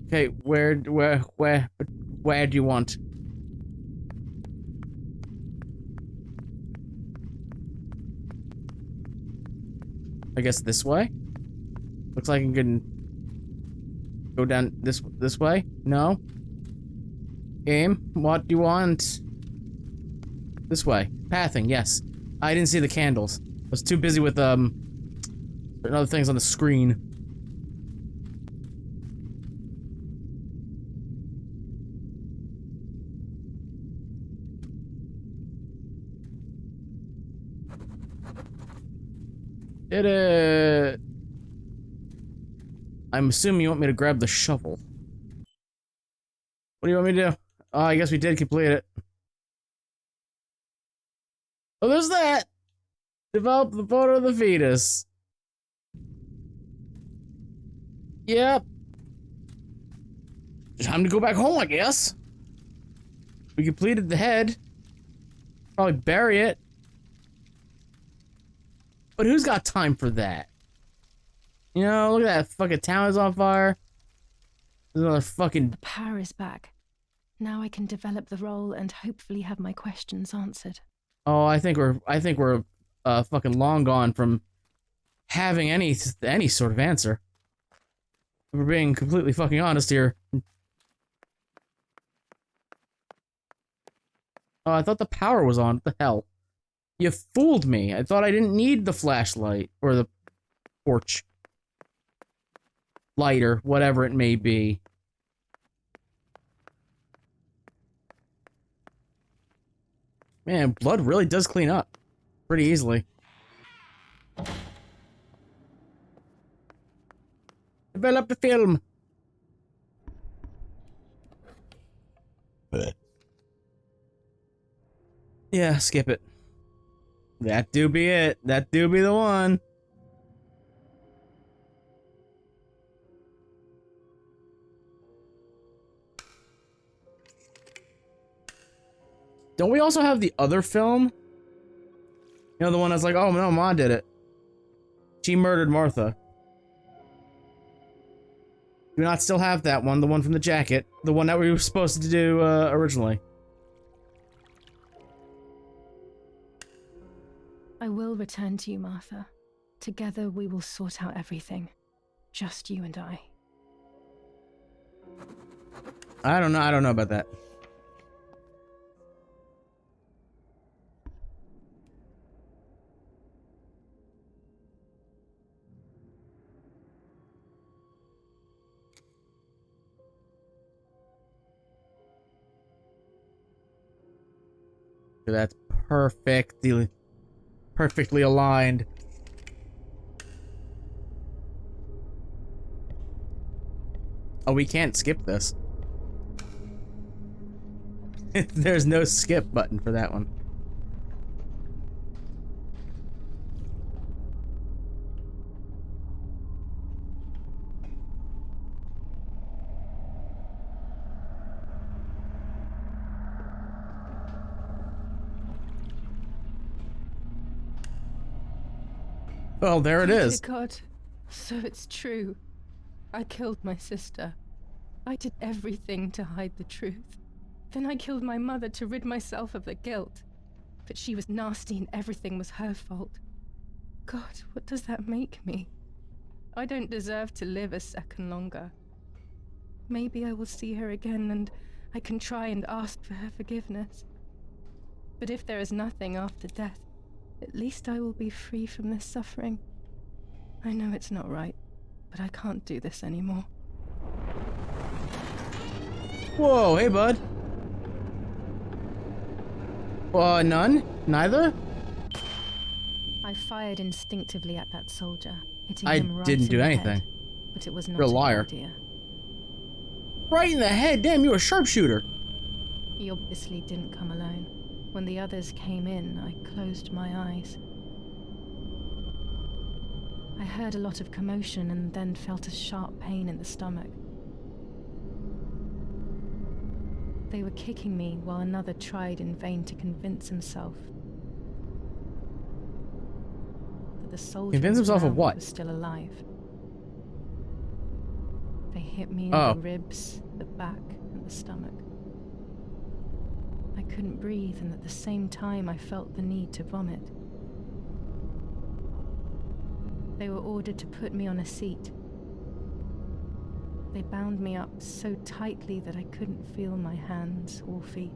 Okay, where do you want? I guess this way? Looks like I can go down this way? No? Game, what do you want? This way. Pathing, yes. I didn't see the candles. I was too busy with certain other things on the screen. Did it. I'm assuming you want me to grab the shovel. What do you want me to do? Oh, I guess we did complete it. Oh, there's that! Develop the photo of the fetus. Yep. Time to go back home, I guess. We completed the head. Probably bury it. But who's got time for that? You know, look at that fucking town is on fire. There's another fucking... The power is back. Now I can develop the role and hopefully have my questions answered. Oh, I think we're fucking long gone from having any sort of answer. If we're being completely fucking honest here. Oh, I thought the power was on. What the hell? You fooled me. I thought I didn't need the flashlight or the torch. Lighter, whatever it may be. Man, blood really does clean up pretty easily. Develop the film. Yeah, skip it. That do be it. That do be the one. Don't we also have the other film? You know, the one that's like, oh no, Ma did it. She murdered Martha. Do we not still have that one? The one from the jacket? The one that we were supposed to do originally? I will return to you, Martha. Together we will sort out everything. Just you and I. I don't know about that. That's perfectly aligned. Oh, we can't skip this. There's no skip button for that one. Well, there it is. Dear God, so it's true. I killed my sister. I did everything to hide the truth. Then I killed my mother to rid myself of the guilt. That she was nasty and everything was her fault. God, what does that make me? I don't deserve to live a second longer. Maybe I will see her again and I can try and ask for her forgiveness. But if there is nothing after death, at least I will be free from this suffering. I know it's not right, but I can't do this anymore. Whoa, hey bud. None? Neither? I fired instinctively at that soldier, hitting I him right didn't in do the anything. head, but it was not You're a a good liar. idea. Right in the head, damn, you're a sharpshooter. He obviously didn't come alone. When the others came in, I closed my eyes. I heard a lot of commotion and then felt a sharp pain in the stomach. They were kicking me while another tried in vain to convince himself that the soldier Convince himself of what? was still alive. They hit me in Oh. the ribs, the back, and the stomach. I couldn't breathe, and at the same time I felt the need to vomit. They were ordered to put me on a seat. They bound me up so tightly that I couldn't feel my hands or feet.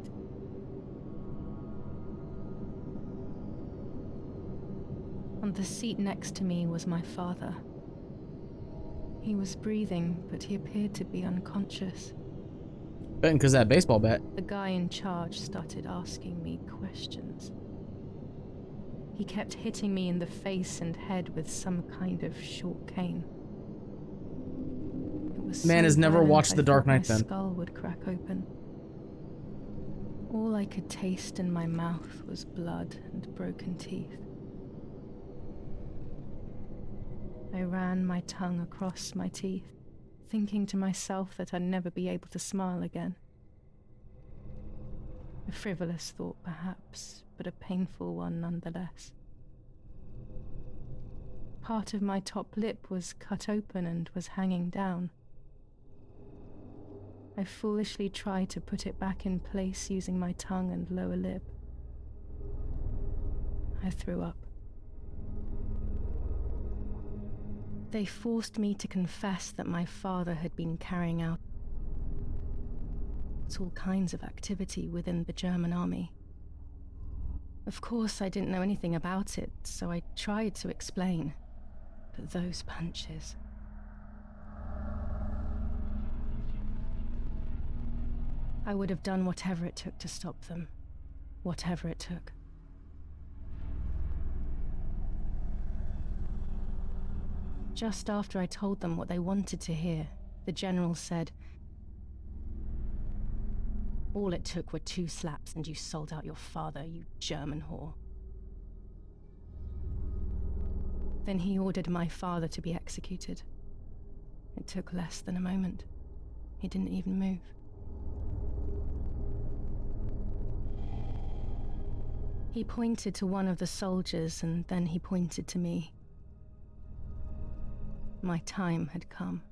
On the seat next to me was my father. He was breathing, but he appeared to be unconscious. Betting because that baseball bat. The guy in charge started asking me questions. He kept hitting me in the face and head with some kind of short cane. It was Man so has never violent, watched I The Dark thought Knight my then. skull would crack open. All I could taste in my mouth was blood and broken teeth. I ran my tongue across my teeth, thinking to myself that I'd never be able to smile again. A frivolous thought, perhaps, but a painful one nonetheless. Part of my top lip was cut open and was hanging down. I foolishly tried to put it back in place using my tongue and lower lip. I threw up. They forced me to confess that my father had been carrying out all kinds of activity within the German army. Of course, I didn't know anything about it, so I tried to explain. But those punches... I would have done whatever it took to stop them. Whatever it took. Just after I told them what they wanted to hear, the general said, "All it took were 2 slaps and you sold out your father, you German whore." Then he ordered my father to be executed. It took less than a moment. He didn't even move. He pointed to one of the soldiers and then he pointed to me. My time had come.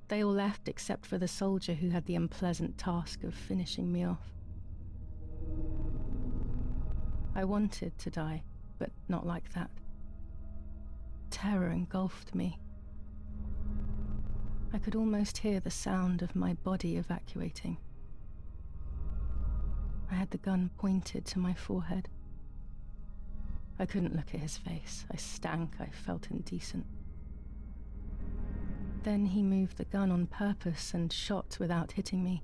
They all left except for the soldier who had the unpleasant task of finishing me off. I wanted to die, but not like that. Terror engulfed me. I could almost hear the sound of my body evacuating. I had the gun pointed to my forehead. I couldn't look at his face. I stank. I felt indecent. Then he moved the gun on purpose and shot without hitting me.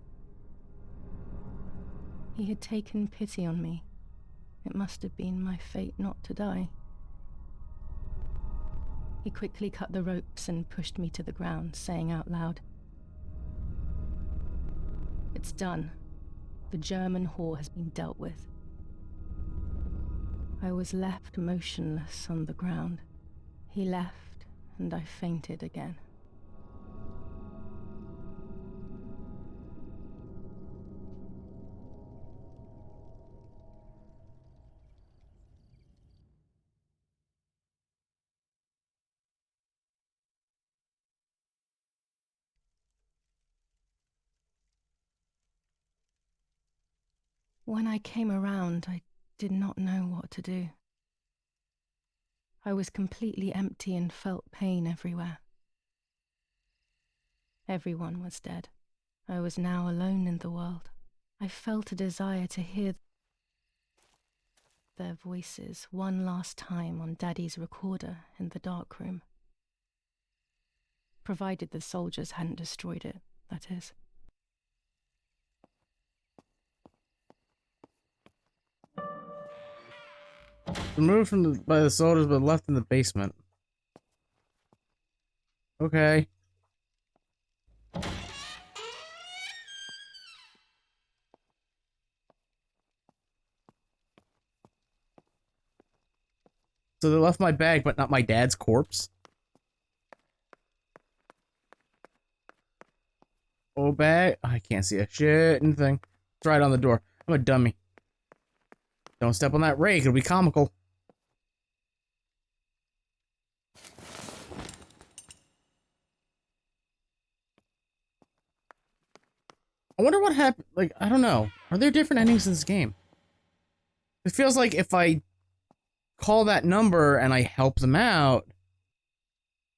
He had taken pity on me, It must have been my fate not to die. He quickly cut the ropes and pushed me to the ground, saying out loud, "It's done. The German whore has been dealt with." I was left motionless on the ground. He left, and I fainted again. When I came around, I did not know what to do. I was completely empty and felt pain everywhere. Everyone was dead. I was now alone in the world. I felt a desire to hear their voices one last time on Daddy's recorder in the dark room. Provided the soldiers hadn't destroyed it, that is. Removed by the soldiers, but left in the basement. Okay. So they left my bag, but not my dad's corpse? Oh, bag? I can't see a shit thing. It's right on the door. I'm a dummy. Don't step on that rake, it'll be comical. I wonder what happened. Like, I don't know. Are there different endings in this game? It feels like if I call that number and I help them out,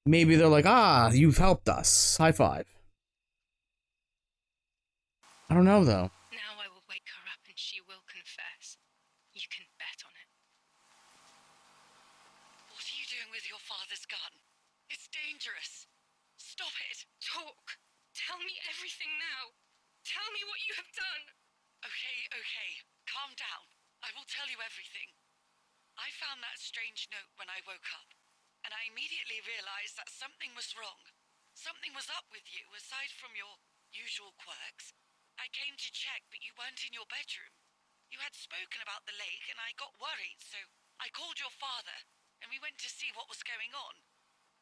maybe they're like, ah, you've helped us. High five. I don't know, though. Now I will wake her up and she will confess. You can bet on it. What are you doing with your father's gun? It's dangerous. Stop it. Talk. Tell me everything now. Tell me what you have done. Okay. Calm down. I will tell you everything. I found that strange note when I woke up, and I immediately realized that something was wrong. Something was up with you, aside from your usual quirks. I came to check, but you weren't in your bedroom. You had spoken about the lake, and I got worried, so I called your father, and we went to see what was going on.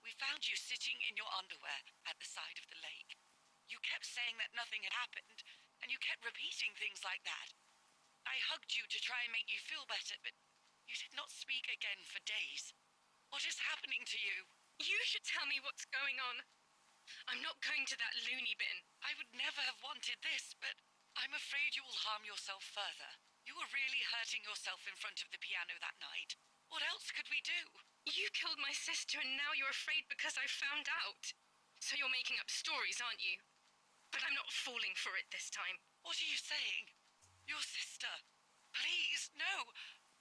We found you sitting in your underwear at the side of the lake. You kept saying that nothing had happened, and you kept repeating things like that. I hugged you to try and make you feel better, but you did not speak again for days. What is happening to you? You should tell me what's going on. I'm not going to that loony bin. I would never have wanted this, but I'm afraid you will harm yourself further. You were really hurting yourself in front of the piano that night. What else could we do? You killed my sister and now you're afraid because I found out. So you're making up stories, aren't you? But I'm not falling for it this time. What are you saying? Your sister? Please, no.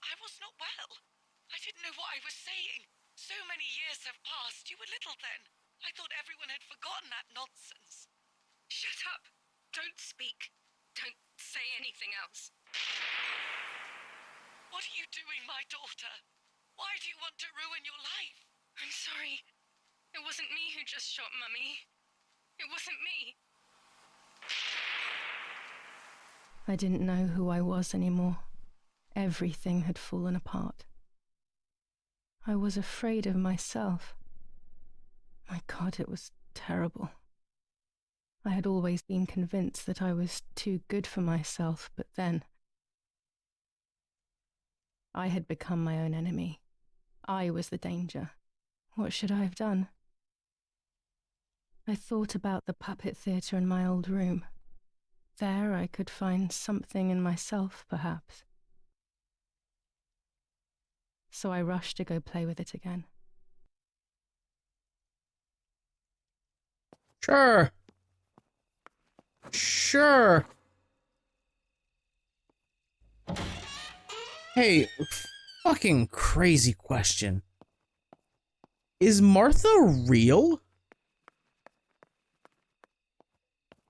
I was not well. I didn't know what I was saying. So many years have passed. You were little then. I thought everyone had forgotten that nonsense. Shut up. Don't speak. Don't say anything else. What are you doing, my daughter? Why do you want to ruin your life? I'm sorry. It wasn't me who just shot Mummy. It wasn't me. I didn't know who I was anymore. Everything had fallen apart. I was afraid of myself. My God, it was terrible. I had always been convinced that I was too good for myself, but then I had become my own enemy. I was the danger. What should I have done? I thought about the puppet theatre in my old room. There I could find something in myself, perhaps. So I rushed to go play with it again. Sure. Sure. Hey, fucking crazy question. Is Martha real?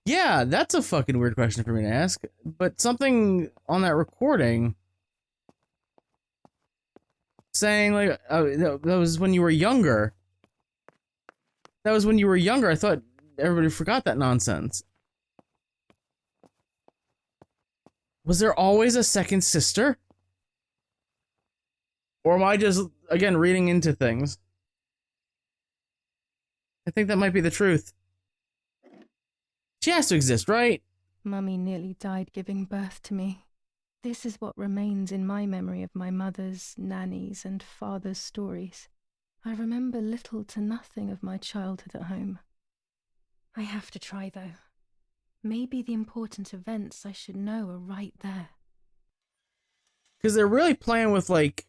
Yeah, that's a fucking weird question for me to ask. But something on that recording saying like that was when you were younger. That was when you were younger. I thought everybody forgot that nonsense. Was there always a second sister? Or am I just, again, reading into things? I think that might be the truth. She has to exist, right? Mummy nearly died giving birth to me. This is what remains in my memory of my mother's, nanny's, and father's stories. I remember little to nothing of my childhood at home. I have to try, though. Maybe the important events I should know are right there. Because they're really playing with, like...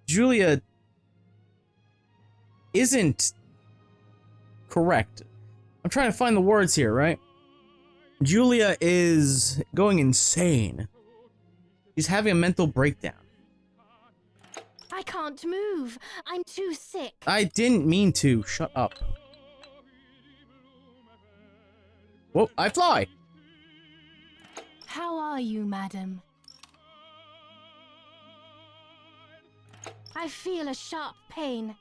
Julia... isn't... correct. I'm trying to find the words here, right? Julia is going insane. She's having a mental breakdown. I can't move. I'm too sick. I didn't mean to. Shut up. Whoa, I fly! How are you, madam? I feel a sharp pain.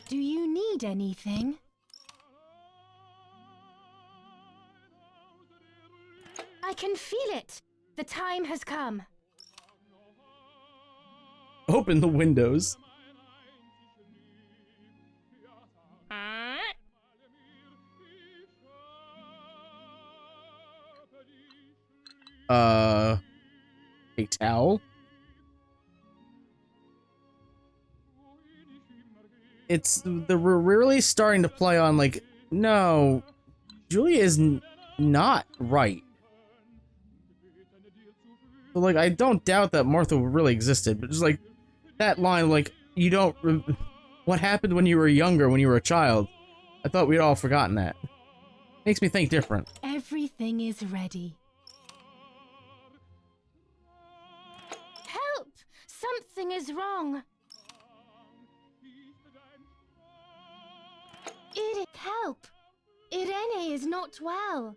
Do you need anything? I can feel it. The time has come. Open the windows. A towel? We're really starting to play on, like, no, Julia is not right. So, like, I don't doubt that Martha really existed, but just, like, that line, like, you don't... what happened when you were younger, when you were a child? I thought we'd all forgotten that. Makes me think different. Everything is ready. Help! Something is wrong. Eric, help! Irene is not well.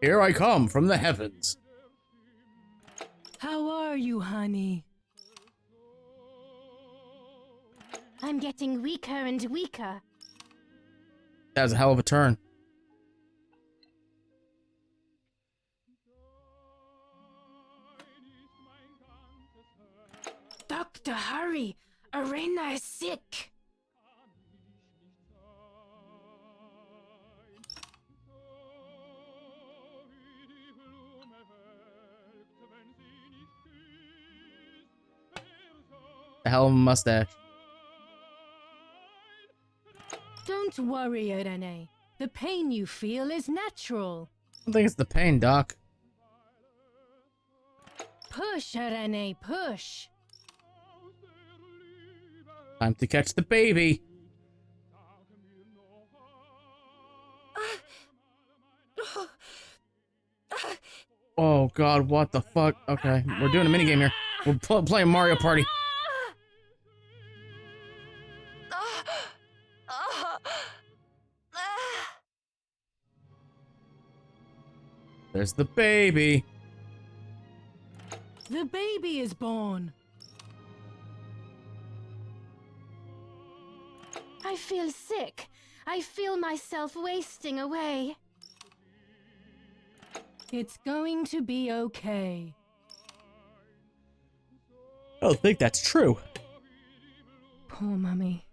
Here I come from the heavens. How are you, honey? I'm getting weaker and weaker. That was a hell of a turn. Doctor, hurry! Irena is sick. A hell of a mustache. Don't worry, Irene. The pain you feel is natural. I don't think it's the pain, Doc. Push, Irene, push. Time to catch the baby. Oh god, what the fuck? Okay, we're doing a minigame here. We're playing Mario Party. There's the baby. The baby is born. I feel sick. I feel myself wasting away. It's going to be okay. I don't think that's true. Poor Mummy.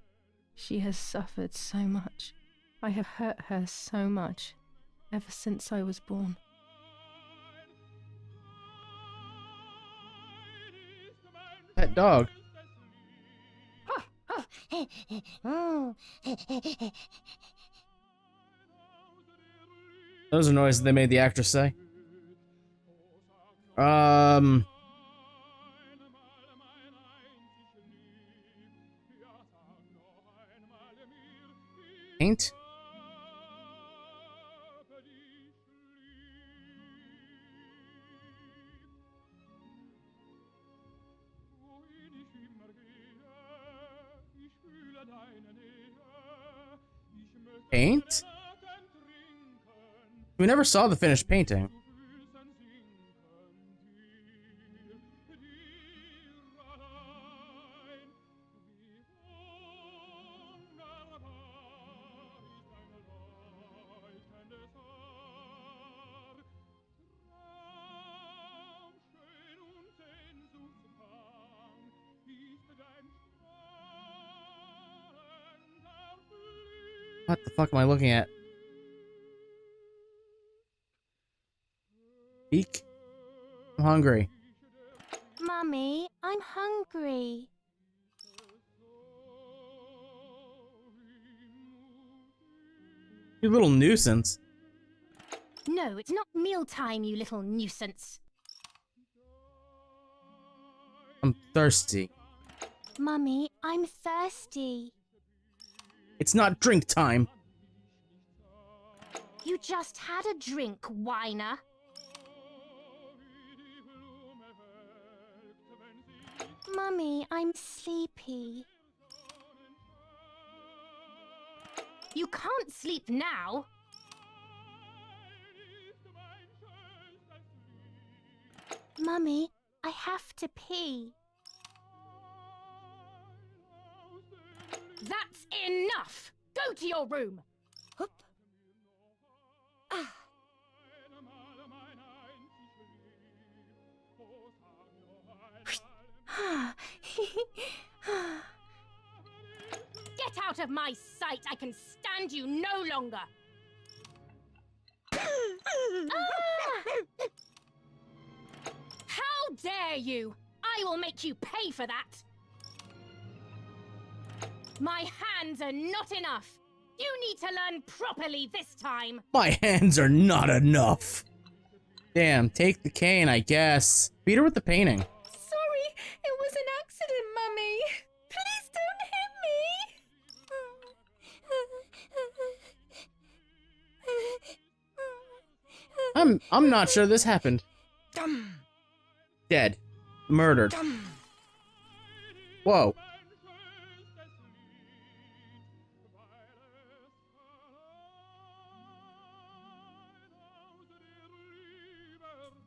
She has suffered so much. I have hurt her so much, ever since I was born. That dog. Those are noises they made the actress say. Paint? paint? We never saw the finished painting. What the fuck am I looking at? Eek. I'm hungry. Mummy, I'm hungry. You little nuisance. No, it's not mealtime, you little nuisance. I'm thirsty. Mummy, I'm thirsty. It's not drink time. You just had a drink, whiner. Mummy, I'm sleepy. You can't sleep now. Mummy, I have to pee. That's enough! Go to your room! Hup. Ah. Get out of my sight! I can stand you no longer! How dare you! I will make you pay for that! My hands are not enough! You need to learn properly this time! My hands are not enough. Damn, take the cane, I guess. Beat her with the painting. Sorry, it was an accident, Mummy. Please don't hit me. I'm not sure this happened. Dead. Murdered. Whoa.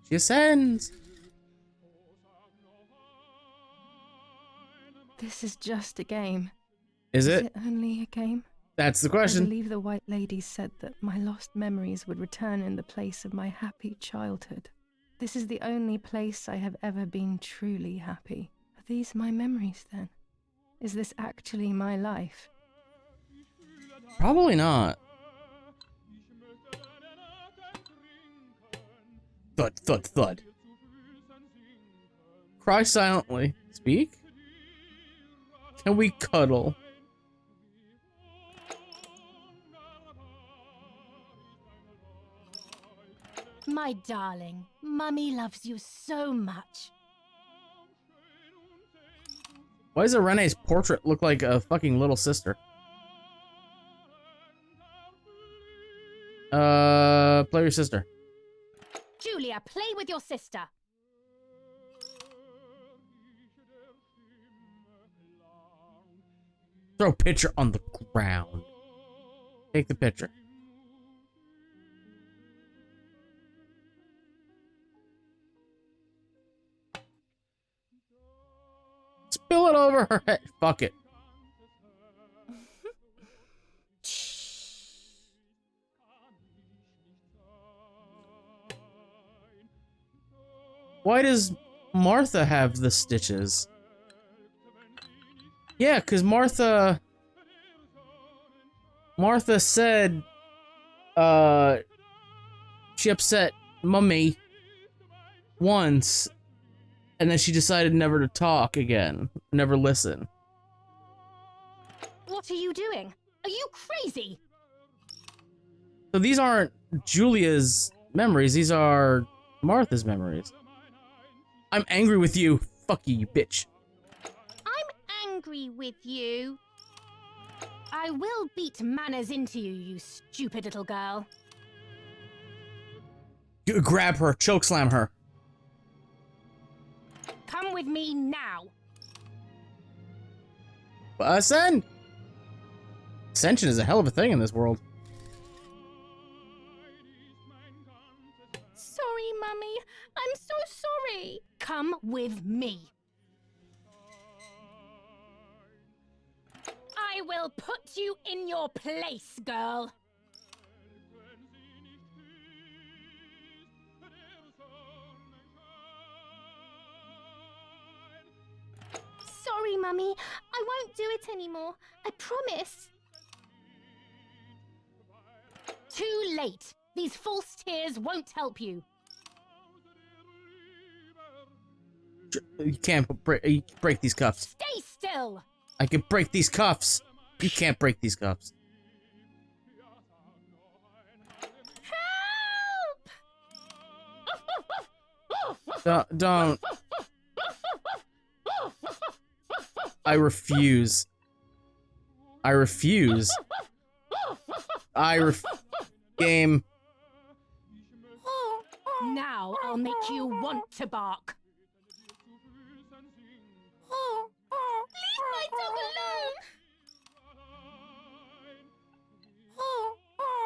She ascends. This is just a game. Is Is it? it only a game? That's the I question. believe the White Lady said that my lost memories would return in the place of my happy childhood. This is the only place I have ever been truly happy. Are these my memories then? Is this actually my life? Probably not. Thud, thud, thud. Cry silently. Speak? Can we cuddle? My darling, Mummy loves you so much. Why does Renee's portrait look like a fucking little sister? Play your sister. Julia, play with your sister. Throw picture on the ground. Take the picture. Spill it over her head. Fuck it. Why does Martha have the stitches? Yeah, because Martha said, she upset Mummy once, and then she decided never to talk again, never listen. What are you doing? Are you crazy? So these aren't Julia's memories, these are Martha's memories. I'm angry with you. Fuck you, you bitch. I'm angry with you. I will beat manners into you, you stupid little girl. Grab her, chokeslam her. Come with me now. Ascend! Ascension is a hell of a thing in this world. with me. I will put you in your place, girl. Sorry, Mummy. I won't do it anymore. I promise. Too late. These false tears won't help you. You can't break these cuffs. Stay still. I can break these cuffs. You can't break these cuffs. Help! Don't. I refuse. I refuse. Game. Now I'll make you want to bark. Leave my dog alone.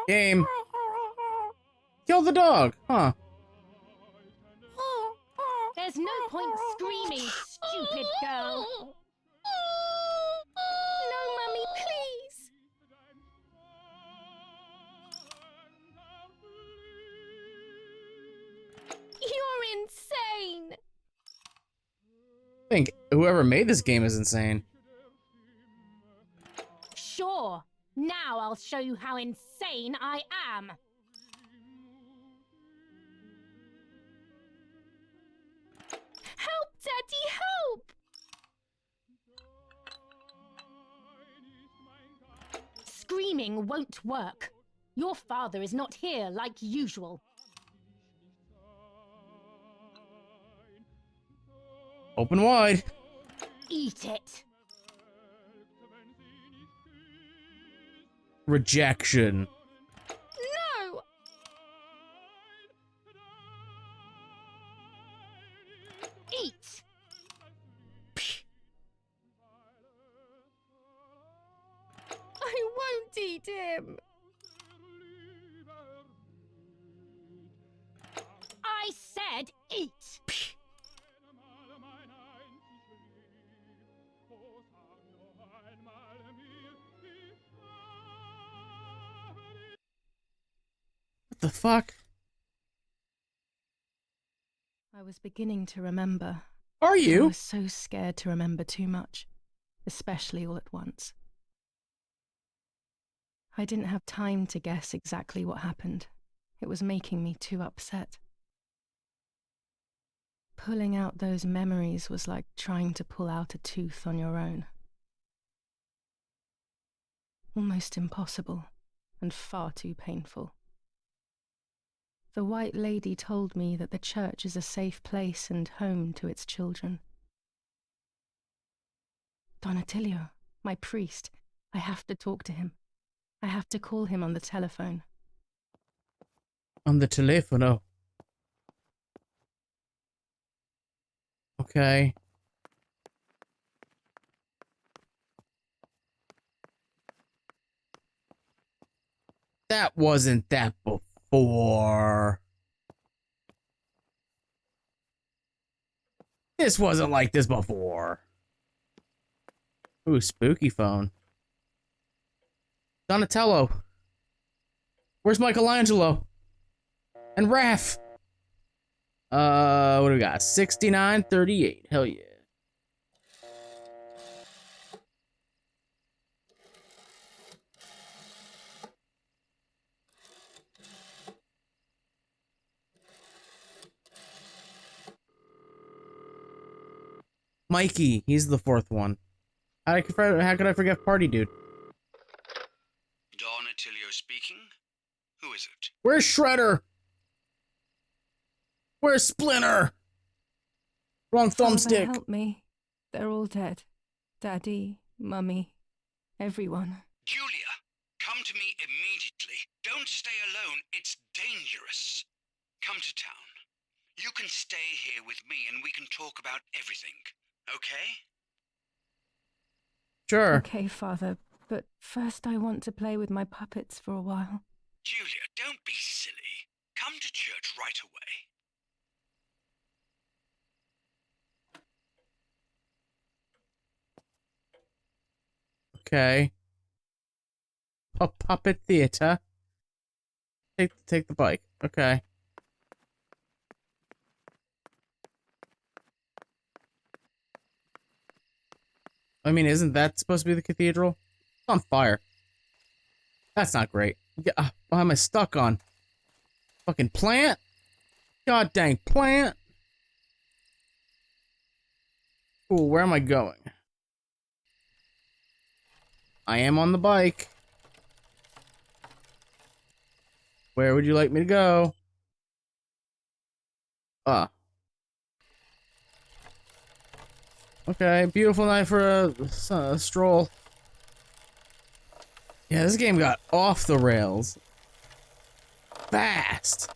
Game. Kill the dog, huh? There's no point screaming, stupid girl. No, Mummy, please. You're insane. I think whoever made this game is insane. Sure. Now I'll show you how insane I am. Help, Daddy, help! Screaming won't work. Your father is not here like usual. Open wide. Eat it. Rejection. No! Eat! I won't eat him. I said eat. What the fuck? I was beginning to remember. Are I you? was so scared to remember too much, especially all at once. I didn't have time to guess exactly what happened. It was making me too upset. Pulling out those memories was like trying to pull out a tooth on your own. Almost impossible, and far too painful. The White Lady told me that the church is a safe place and home to its children. Don Attilio, my priest, I have to talk to him. I have to call him on the telephone. On the telefono. Okay. That wasn't that before. This wasn't like this before. Ooh, spooky phone. Donatello. Where's Michelangelo? And Raph. What do we got? 6938. Hell yeah. Mikey, he's the fourth one. How could I forget Party Dude? Don Attilio speaking. Who is it? Where's Shredder? Where's Splinter? Wrong thumbstick. Father, help me. They're all dead. Daddy, Mummy, everyone. Julia, come to me immediately. Don't stay alone. It's dangerous. Come to town. You can stay here with me and we can talk about everything. Okay? Sure. Okay, Father, but first I want to play with my puppets for a while. Julia, don't be silly. Come to church right away. Okay. A puppet theater. Take the bike. Okay. I mean, isn't that supposed to be the cathedral? It's on fire. That's not great. Why am I stuck on? Fucking plant? God dang plant! Cool, where am I going? I am on the bike. Where would you like me to go? Okay, beautiful night for a stroll. Yeah, this game got off the rails. Fast!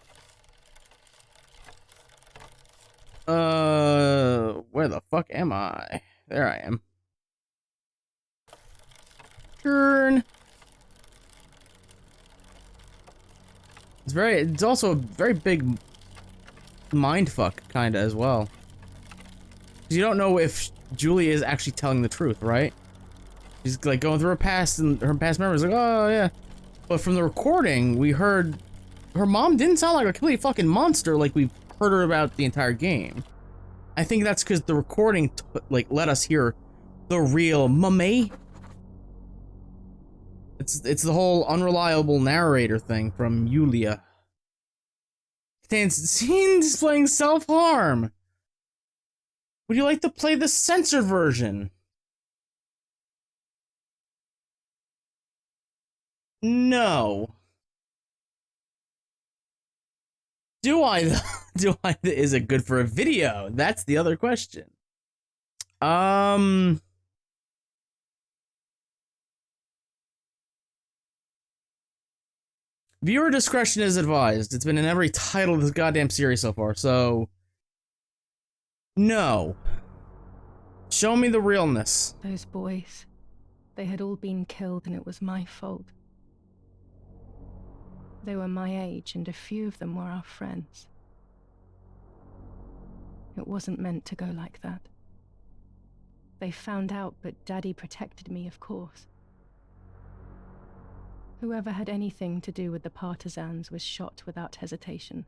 Where the fuck am I? There I am. Turn! It's also a very big mindfuck, kinda, as well. You don't know if Julia is actually telling the truth, right? She's like going through her past, and her past memories, like, oh yeah. But from the recording, we heard her mom didn't sound like a complete fucking monster like we've heard her about the entire game. I think that's because the recording like let us hear the real mummy. It's the whole unreliable narrator thing from Julia. Contains scene displaying self-harm. Would you like to play the censored version? No. Do I though? Do I? Is it good for a video? That's the other question. Viewer discretion is advised. It's been in every title of this goddamn series so far, so... No. Show me the realness. Those boys, they had all been killed and it was my fault. They were my age and a few of them were our friends. It wasn't meant to go like that. They found out, but Daddy protected me, of course. Whoever had anything to do with the partisans was shot without hesitation.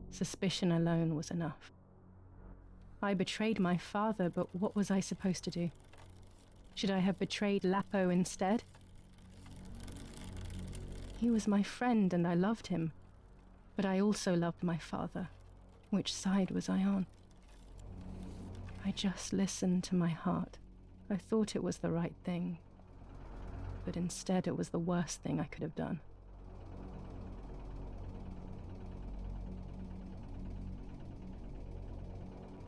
Suspicion alone was enough. I betrayed my father, but what was I supposed to do? Should I have betrayed Lapo instead? He was my friend and I loved him, but I also loved my father. Which side was I on? I just listened to my heart. I thought it was the right thing, but instead it was the worst thing I could have done.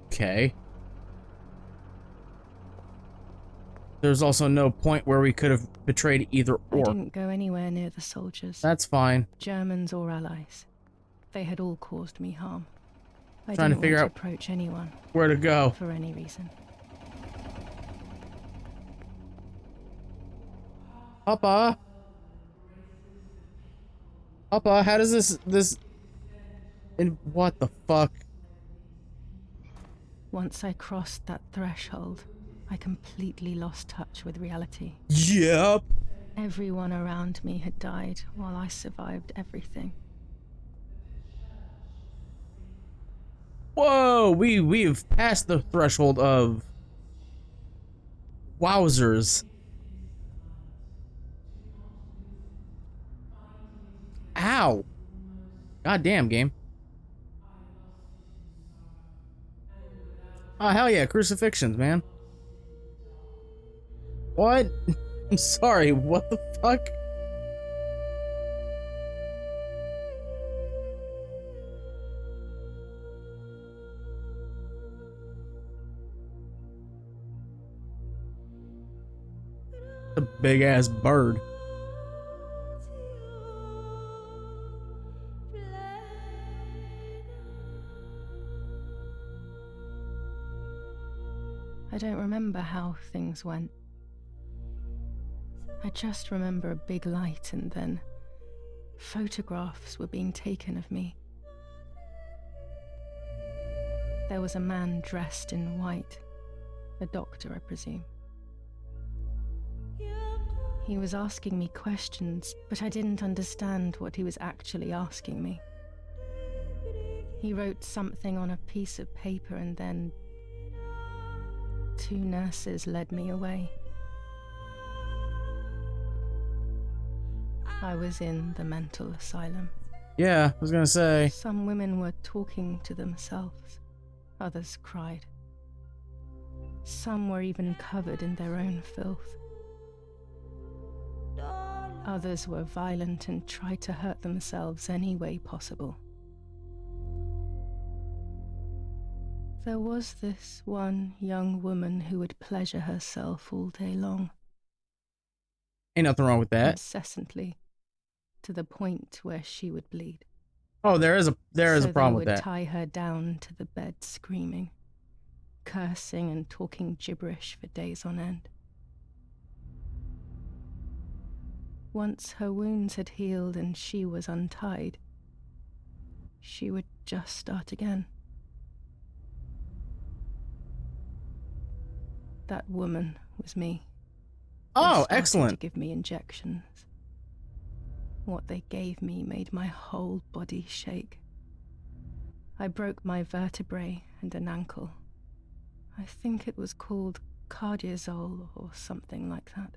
Okay. There's also no point where we could have betrayed either or. I didn't go anywhere near the soldiers. That's fine. Germans or allies. They had all caused me harm. I Trying to didn't figure want out to approach anyone. Where to go. For any reason. Papa? Papa, how does this... What the fuck? Once I crossed that threshold, I completely lost touch with reality. Yep. Everyone around me had died while I survived everything. Whoa, we've passed the threshold of... Wowzers. Ow. Goddamn, game. Oh, hell yeah, crucifixions, man. What? I'm sorry, what the fuck? A big-ass bird. I don't remember how things went. I just remember a big light and then photographs were being taken of me. There was a man dressed in white, a doctor, I presume. He was asking me questions, but I didn't understand what he was actually asking me. He wrote something on a piece of paper and then 2 nurses led me away. I was in the mental asylum. Yeah, I was gonna say. Some women were talking to themselves. Others cried. Some were even covered in their own filth. Others were violent and tried to hurt themselves any way possible. There was this one young woman who would pleasure herself all day long. Ain't nothing wrong with that. Incessantly, to the point where she would bleed. Oh, there is a problem with they would that. tie her down to the bed screaming, cursing and talking gibberish for days on end. Once her wounds had healed and she was untied, she would just start again. That woman was me. Oh, They excellent. started to give me injections. What they gave me made my whole body shake. I broke my vertebrae and an ankle. I think it was called cardiazole or something like that.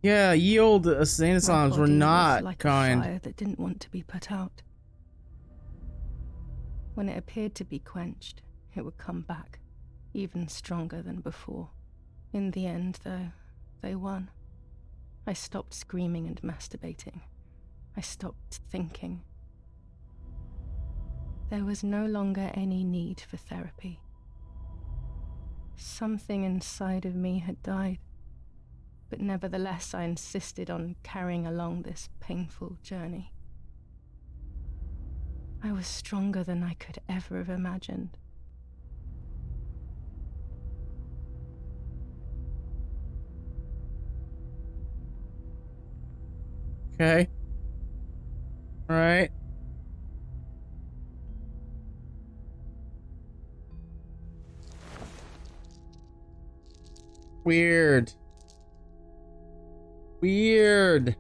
Yeah, ye old insane asylums were My body not was like kind. a fire that didn't want to be put out. When it appeared to be quenched, it would come back, even stronger than before. In the end, though, they won. I stopped screaming and masturbating. I stopped thinking. There was no longer any need for therapy. Something inside of me had died, but nevertheless I insisted on carrying along this painful journey. I was stronger than I could ever have imagined. Okay. All right. Weird. Weird.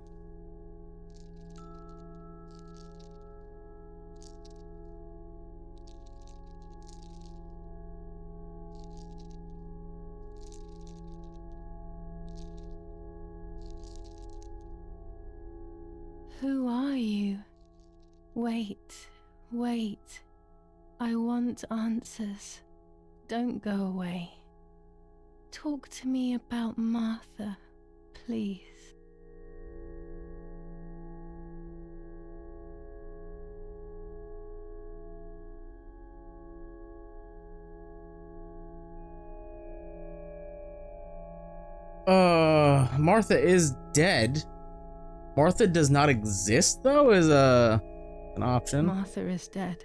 Who are you? Wait, wait. I want answers. Don't go away. Talk to me about Martha, please. Martha is dead. Martha does not exist, though, is an option. Martha is dead.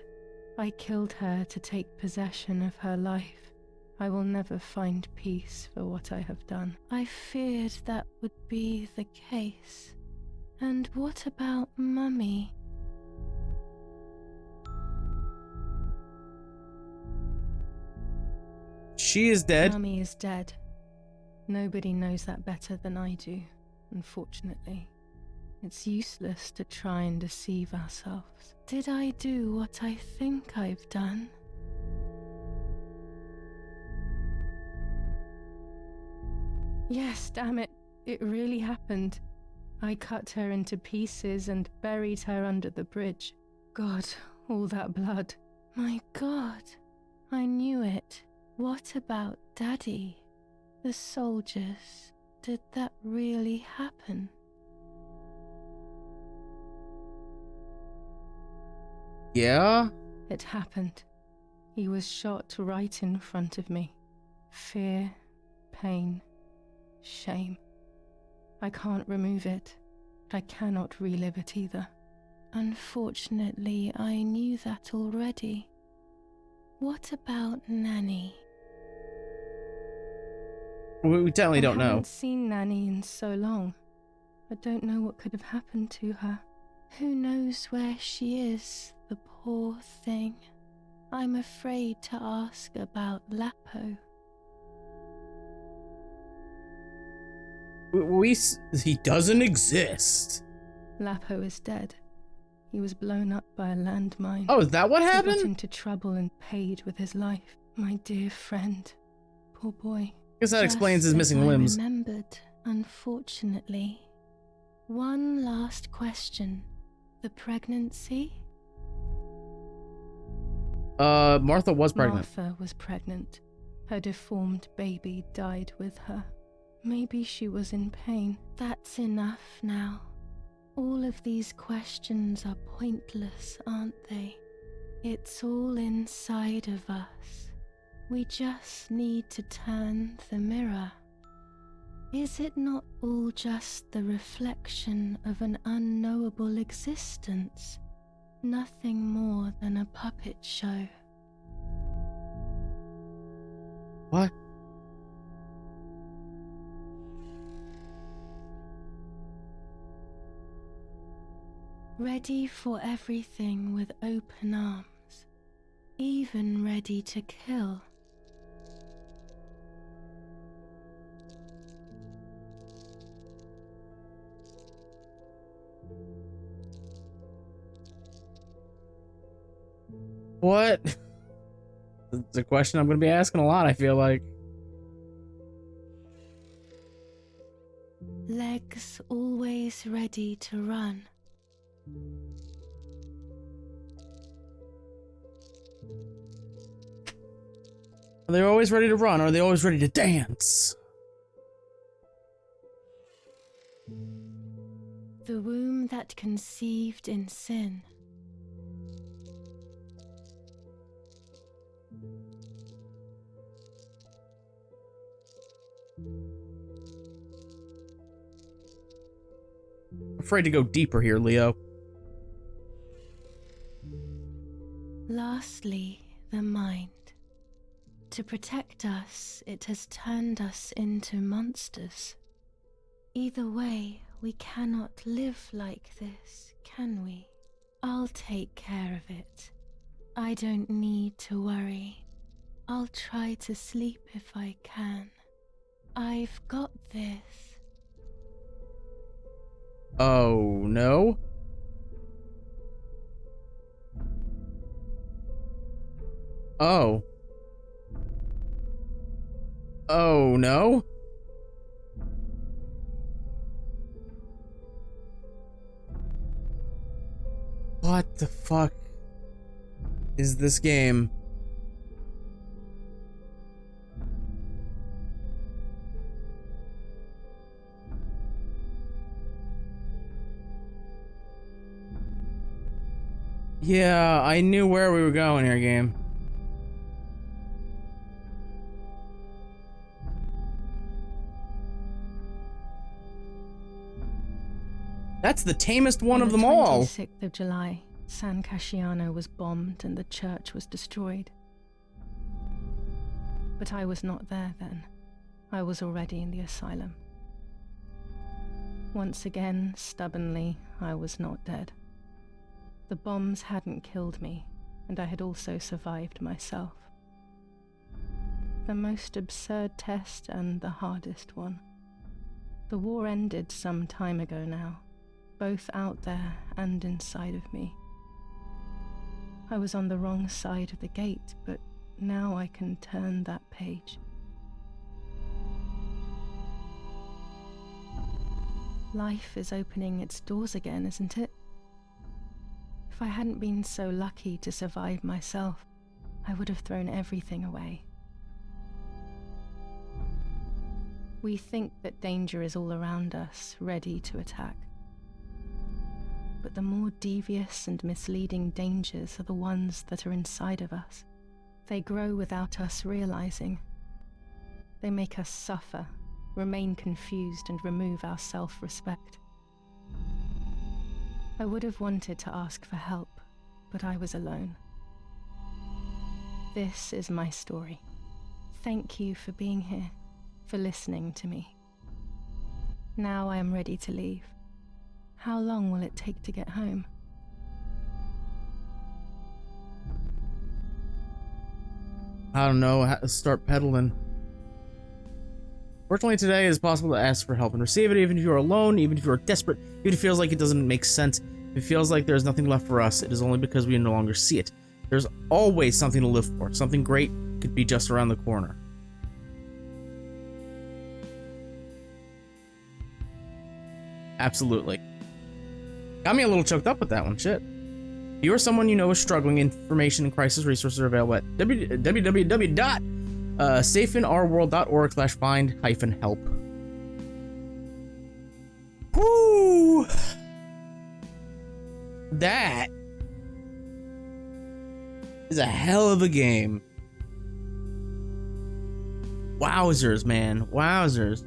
I killed her to take possession of her life. I will never find peace for what I have done. I feared that would be the case. And what about Mummy? She is dead. Mummy is dead. Nobody knows that better than I do, unfortunately. It's useless to try and deceive ourselves. Did I do what I think I've done? Yes, damn it. It really happened. I cut her into pieces and buried her under the bridge. God, all that blood. My God, I knew it. What about Daddy? The soldiers? Did that really happen? Yeah? It happened. He was shot right in front of me. Fear, pain, shame. I can't remove it, but I cannot relive it either. Unfortunately, I knew that already. What about Nanny? We definitely don't I know. haven't seen Nanny in so long. I don't know what could have happened to her. Who knows where she is, the poor thing. I'm afraid to ask about Lapo. He doesn't exist. Lapo is dead. He was blown up by a landmine. Oh, is that what He happened? got into trouble and paid with his life. My dear friend. Poor boy. Guess that explains his Just missing as limbs. I remembered, unfortunately. One last question. The pregnancy? Martha was pregnant. Martha was pregnant. Her deformed baby died with her. Maybe she was in pain. That's enough now. All of these questions are pointless, aren't they? It's all inside of us. We just need to turn the mirror. Is it not all just the reflection of an unknowable existence? Nothing more than a puppet show. What? Ready for everything with open arms, even ready to kill. What? It's a question I'm going to be asking a lot, I feel like. Legs always ready to run. Are they always ready to run, or are they always ready to dance? The womb that conceived in sin. Afraid to go deeper here, Leo. Lastly, the mind. To protect us, it has turned us into monsters. Either way, we cannot live like this, can we? I'll take care of it. I don't need to worry. I'll try to sleep if I can. I've got this. Oh, no? Oh. Oh, no? What the fuck is this game? Yeah, I knew where we were going here, game. That's the tamest one of them all. On the 26th of July, San Casciano was bombed and the church was destroyed. But I was not there then. I was already in the asylum. Once again, stubbornly, I was not dead. The bombs hadn't killed me, and I had also survived myself. The most absurd test and the hardest one. The war ended some time ago now, both out there and inside of me. I was on the wrong side of the gate, but now I can turn that page. Life is opening its doors again, isn't it? If I hadn't been so lucky to survive myself, I would have thrown everything away. We think that danger is all around us, ready to attack. But the more devious and misleading dangers are the ones that are inside of us. They grow without us realizing. They make us suffer, remain confused, and remove our self-respect. I would have wanted to ask for help, but I was alone. This is my story. Thank you for being here, for listening to me. Now I am ready to leave. How long will it take to get home? I don't know, start pedaling. Fortunately, today it is possible to ask for help and receive it, even if you are alone, even if you are desperate, even if it feels like it doesn't make sense. If it feels like there's nothing left for us, it is only because we no longer see it. There's always something to live for. Something great could be just around the corner. Absolutely. Got me a little choked up with that one, shit. If you or someone you know is struggling, information and crisis resources are available at www.safeinourworld.org/find-help. Whoo! That is a hell of a game. Wowzers, man. Wowzers.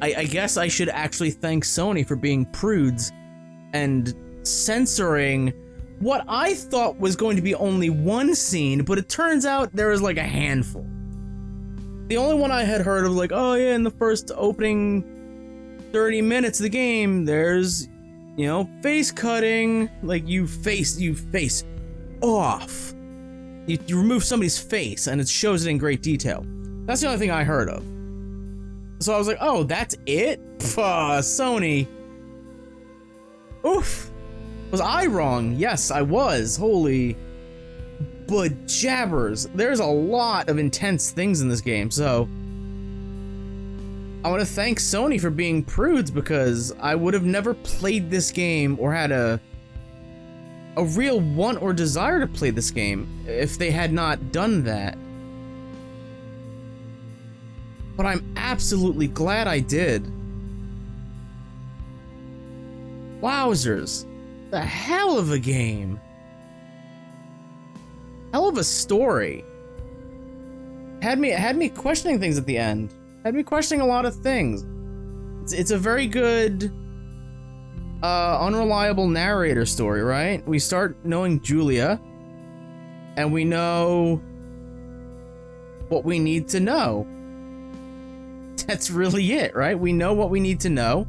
I guess I should actually thank Sony for being prudes and censoring what I thought was going to be only one scene, but it turns out there was like a handful. The only one I had heard of, like, oh yeah, in the first opening 30 minutes of the game, there's, you know, face cutting, like you face off. You remove somebody's face and it shows it in great detail. That's the only thing I heard of. So I was like, oh, that's it? Sony. Oof. Was I wrong? Yes, I was. Holy bejabbers. There's a lot of intense things in this game, so I want to thank Sony for being prudes, because I would have never played this game or had a real want or desire to play this game if they had not done that. But I'm absolutely glad I did. Wowzers. The hell of a game. Hell of a story. Had me questioning things at the end. Had me questioning a lot of things. It's a very good, unreliable narrator story, right? We start knowing Julia, and we know what we need to know. That's really it, right? We know what we need to know.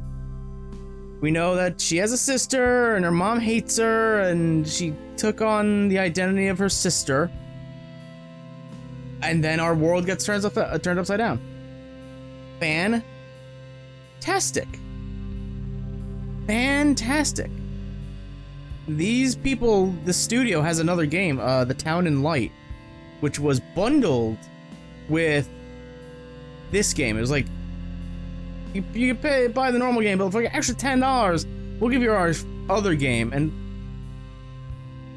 We know that she has a sister, and her mom hates her, and she took on the identity of her sister. And then our world gets turned upside down. Fantastic. Fantastic. These people, the studio has another game, The Town in Light, which was bundled with this game. It was like, you can buy the normal game, but for an extra $10, we'll give you our other game. And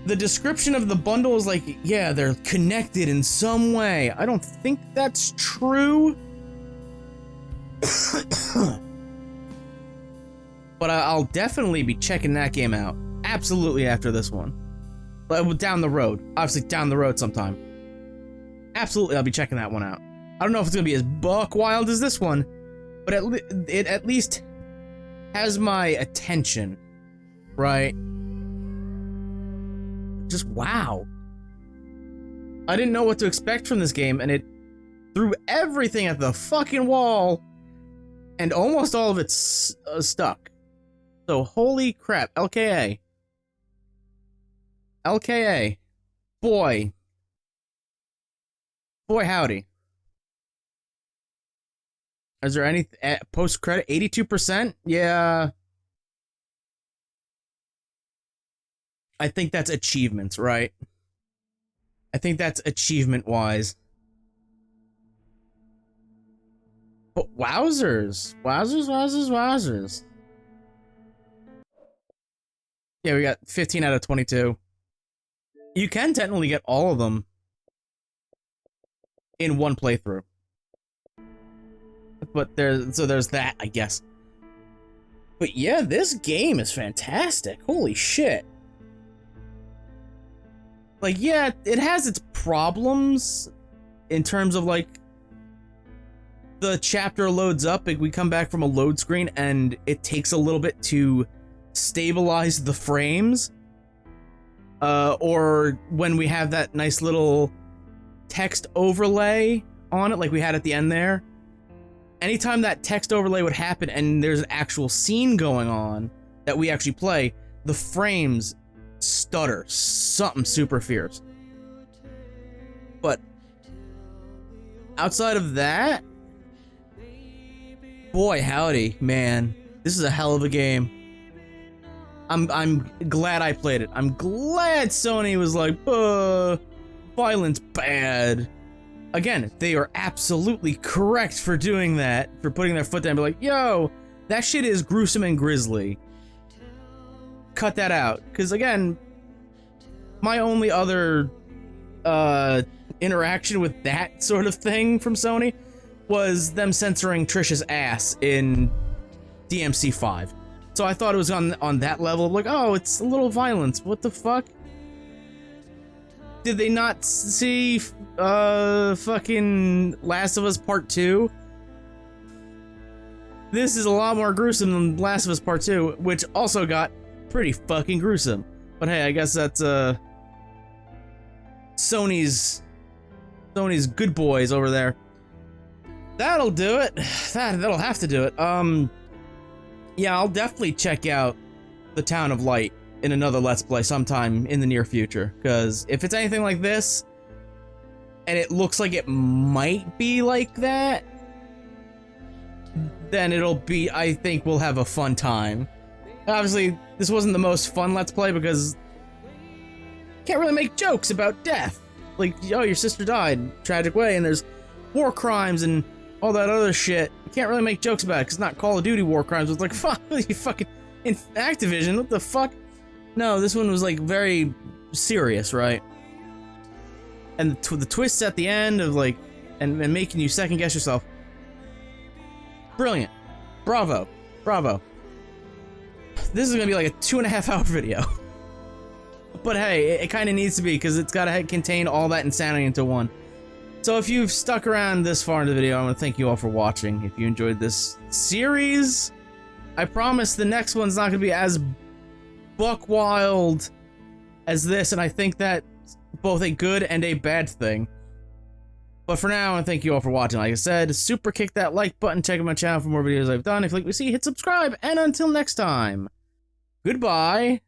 the description of the bundle is like, yeah, they're connected in some way. I don't think that's true. But I'll definitely be checking that game out. Absolutely after this one. But down the road. Obviously down the road sometime. Absolutely, I'll be checking that one out. I don't know if it's going to be as buck wild as this one, but it at least has my attention, right? Just wow. I didn't know what to expect from this game, and it threw everything at the fucking wall, and almost all of it's stuck. So holy crap, LKA. LKA. Boy howdy. Is there any post-credit? 82%? Yeah. I think that's achievements, right? I think that's achievement-wise. But wowzers. Wowzers. Yeah, we got 15 out of 22. You can technically get all of them in one playthrough. But there's that, I guess. But yeah, this game is fantastic. Holy shit. Like, yeah, it has its problems in terms of, like, the chapter loads up, and we come back from a load screen, and it takes a little bit to stabilize the frames. Or when we have that nice little text overlay on it, like we had at the end there. Anytime that text overlay would happen and there's an actual scene going on that we actually play, the frames stutter. Something super fierce. But outside of that, Boy, howdy, man. This is a hell of a game. I'm glad I played it. I'm glad Sony was like, violence bad. Again, they are absolutely correct for doing that, for putting their foot down and be like, yo, that shit is gruesome and grisly. Cut that out. Because again, my only other interaction with that sort of thing from Sony was them censoring Trish's ass in DMC 5. So I thought it was on that level of like, oh, it's a little violence. What the fuck? Did they not see fucking Last of Us Part 2? This is a lot more gruesome than Last of Us Part 2, which also got pretty fucking gruesome. But hey, I guess that's Sony's good boys over there. That'll do it. That'll have to do it. Yeah, I'll definitely check out the Town of Light in another Let's Play sometime in the near future, because if it's anything like this, and it looks like it might be like that, then it'll be, I think we'll have a fun time. Obviously, this wasn't the most fun Let's Play because you can't really make jokes about death. Like, oh, your sister died in a tragic way, and there's war crimes and all that other shit. You can't really make jokes about it, because it's not Call of Duty war crimes. It's like, fuck, you fucking in Activision, what the fuck? No, this one was like very serious, right? And the twists at the end of like, and making you second guess yourself. Brilliant. Bravo. Bravo. This is gonna be like a 2.5 hour video. But hey, it kind of needs to be, because it's gotta contain all that insanity into one. So if you've stuck around this far in the video, I want to thank you all for watching. If you enjoyed this series, I promise the next one's not gonna be as buck wild as this, and I think that's both a good and a bad thing. But for now, I want to thank you all for watching. Like I said, super kick that like button, check out my channel for more videos I've done. If you like what you see, hit subscribe, and until next time, goodbye.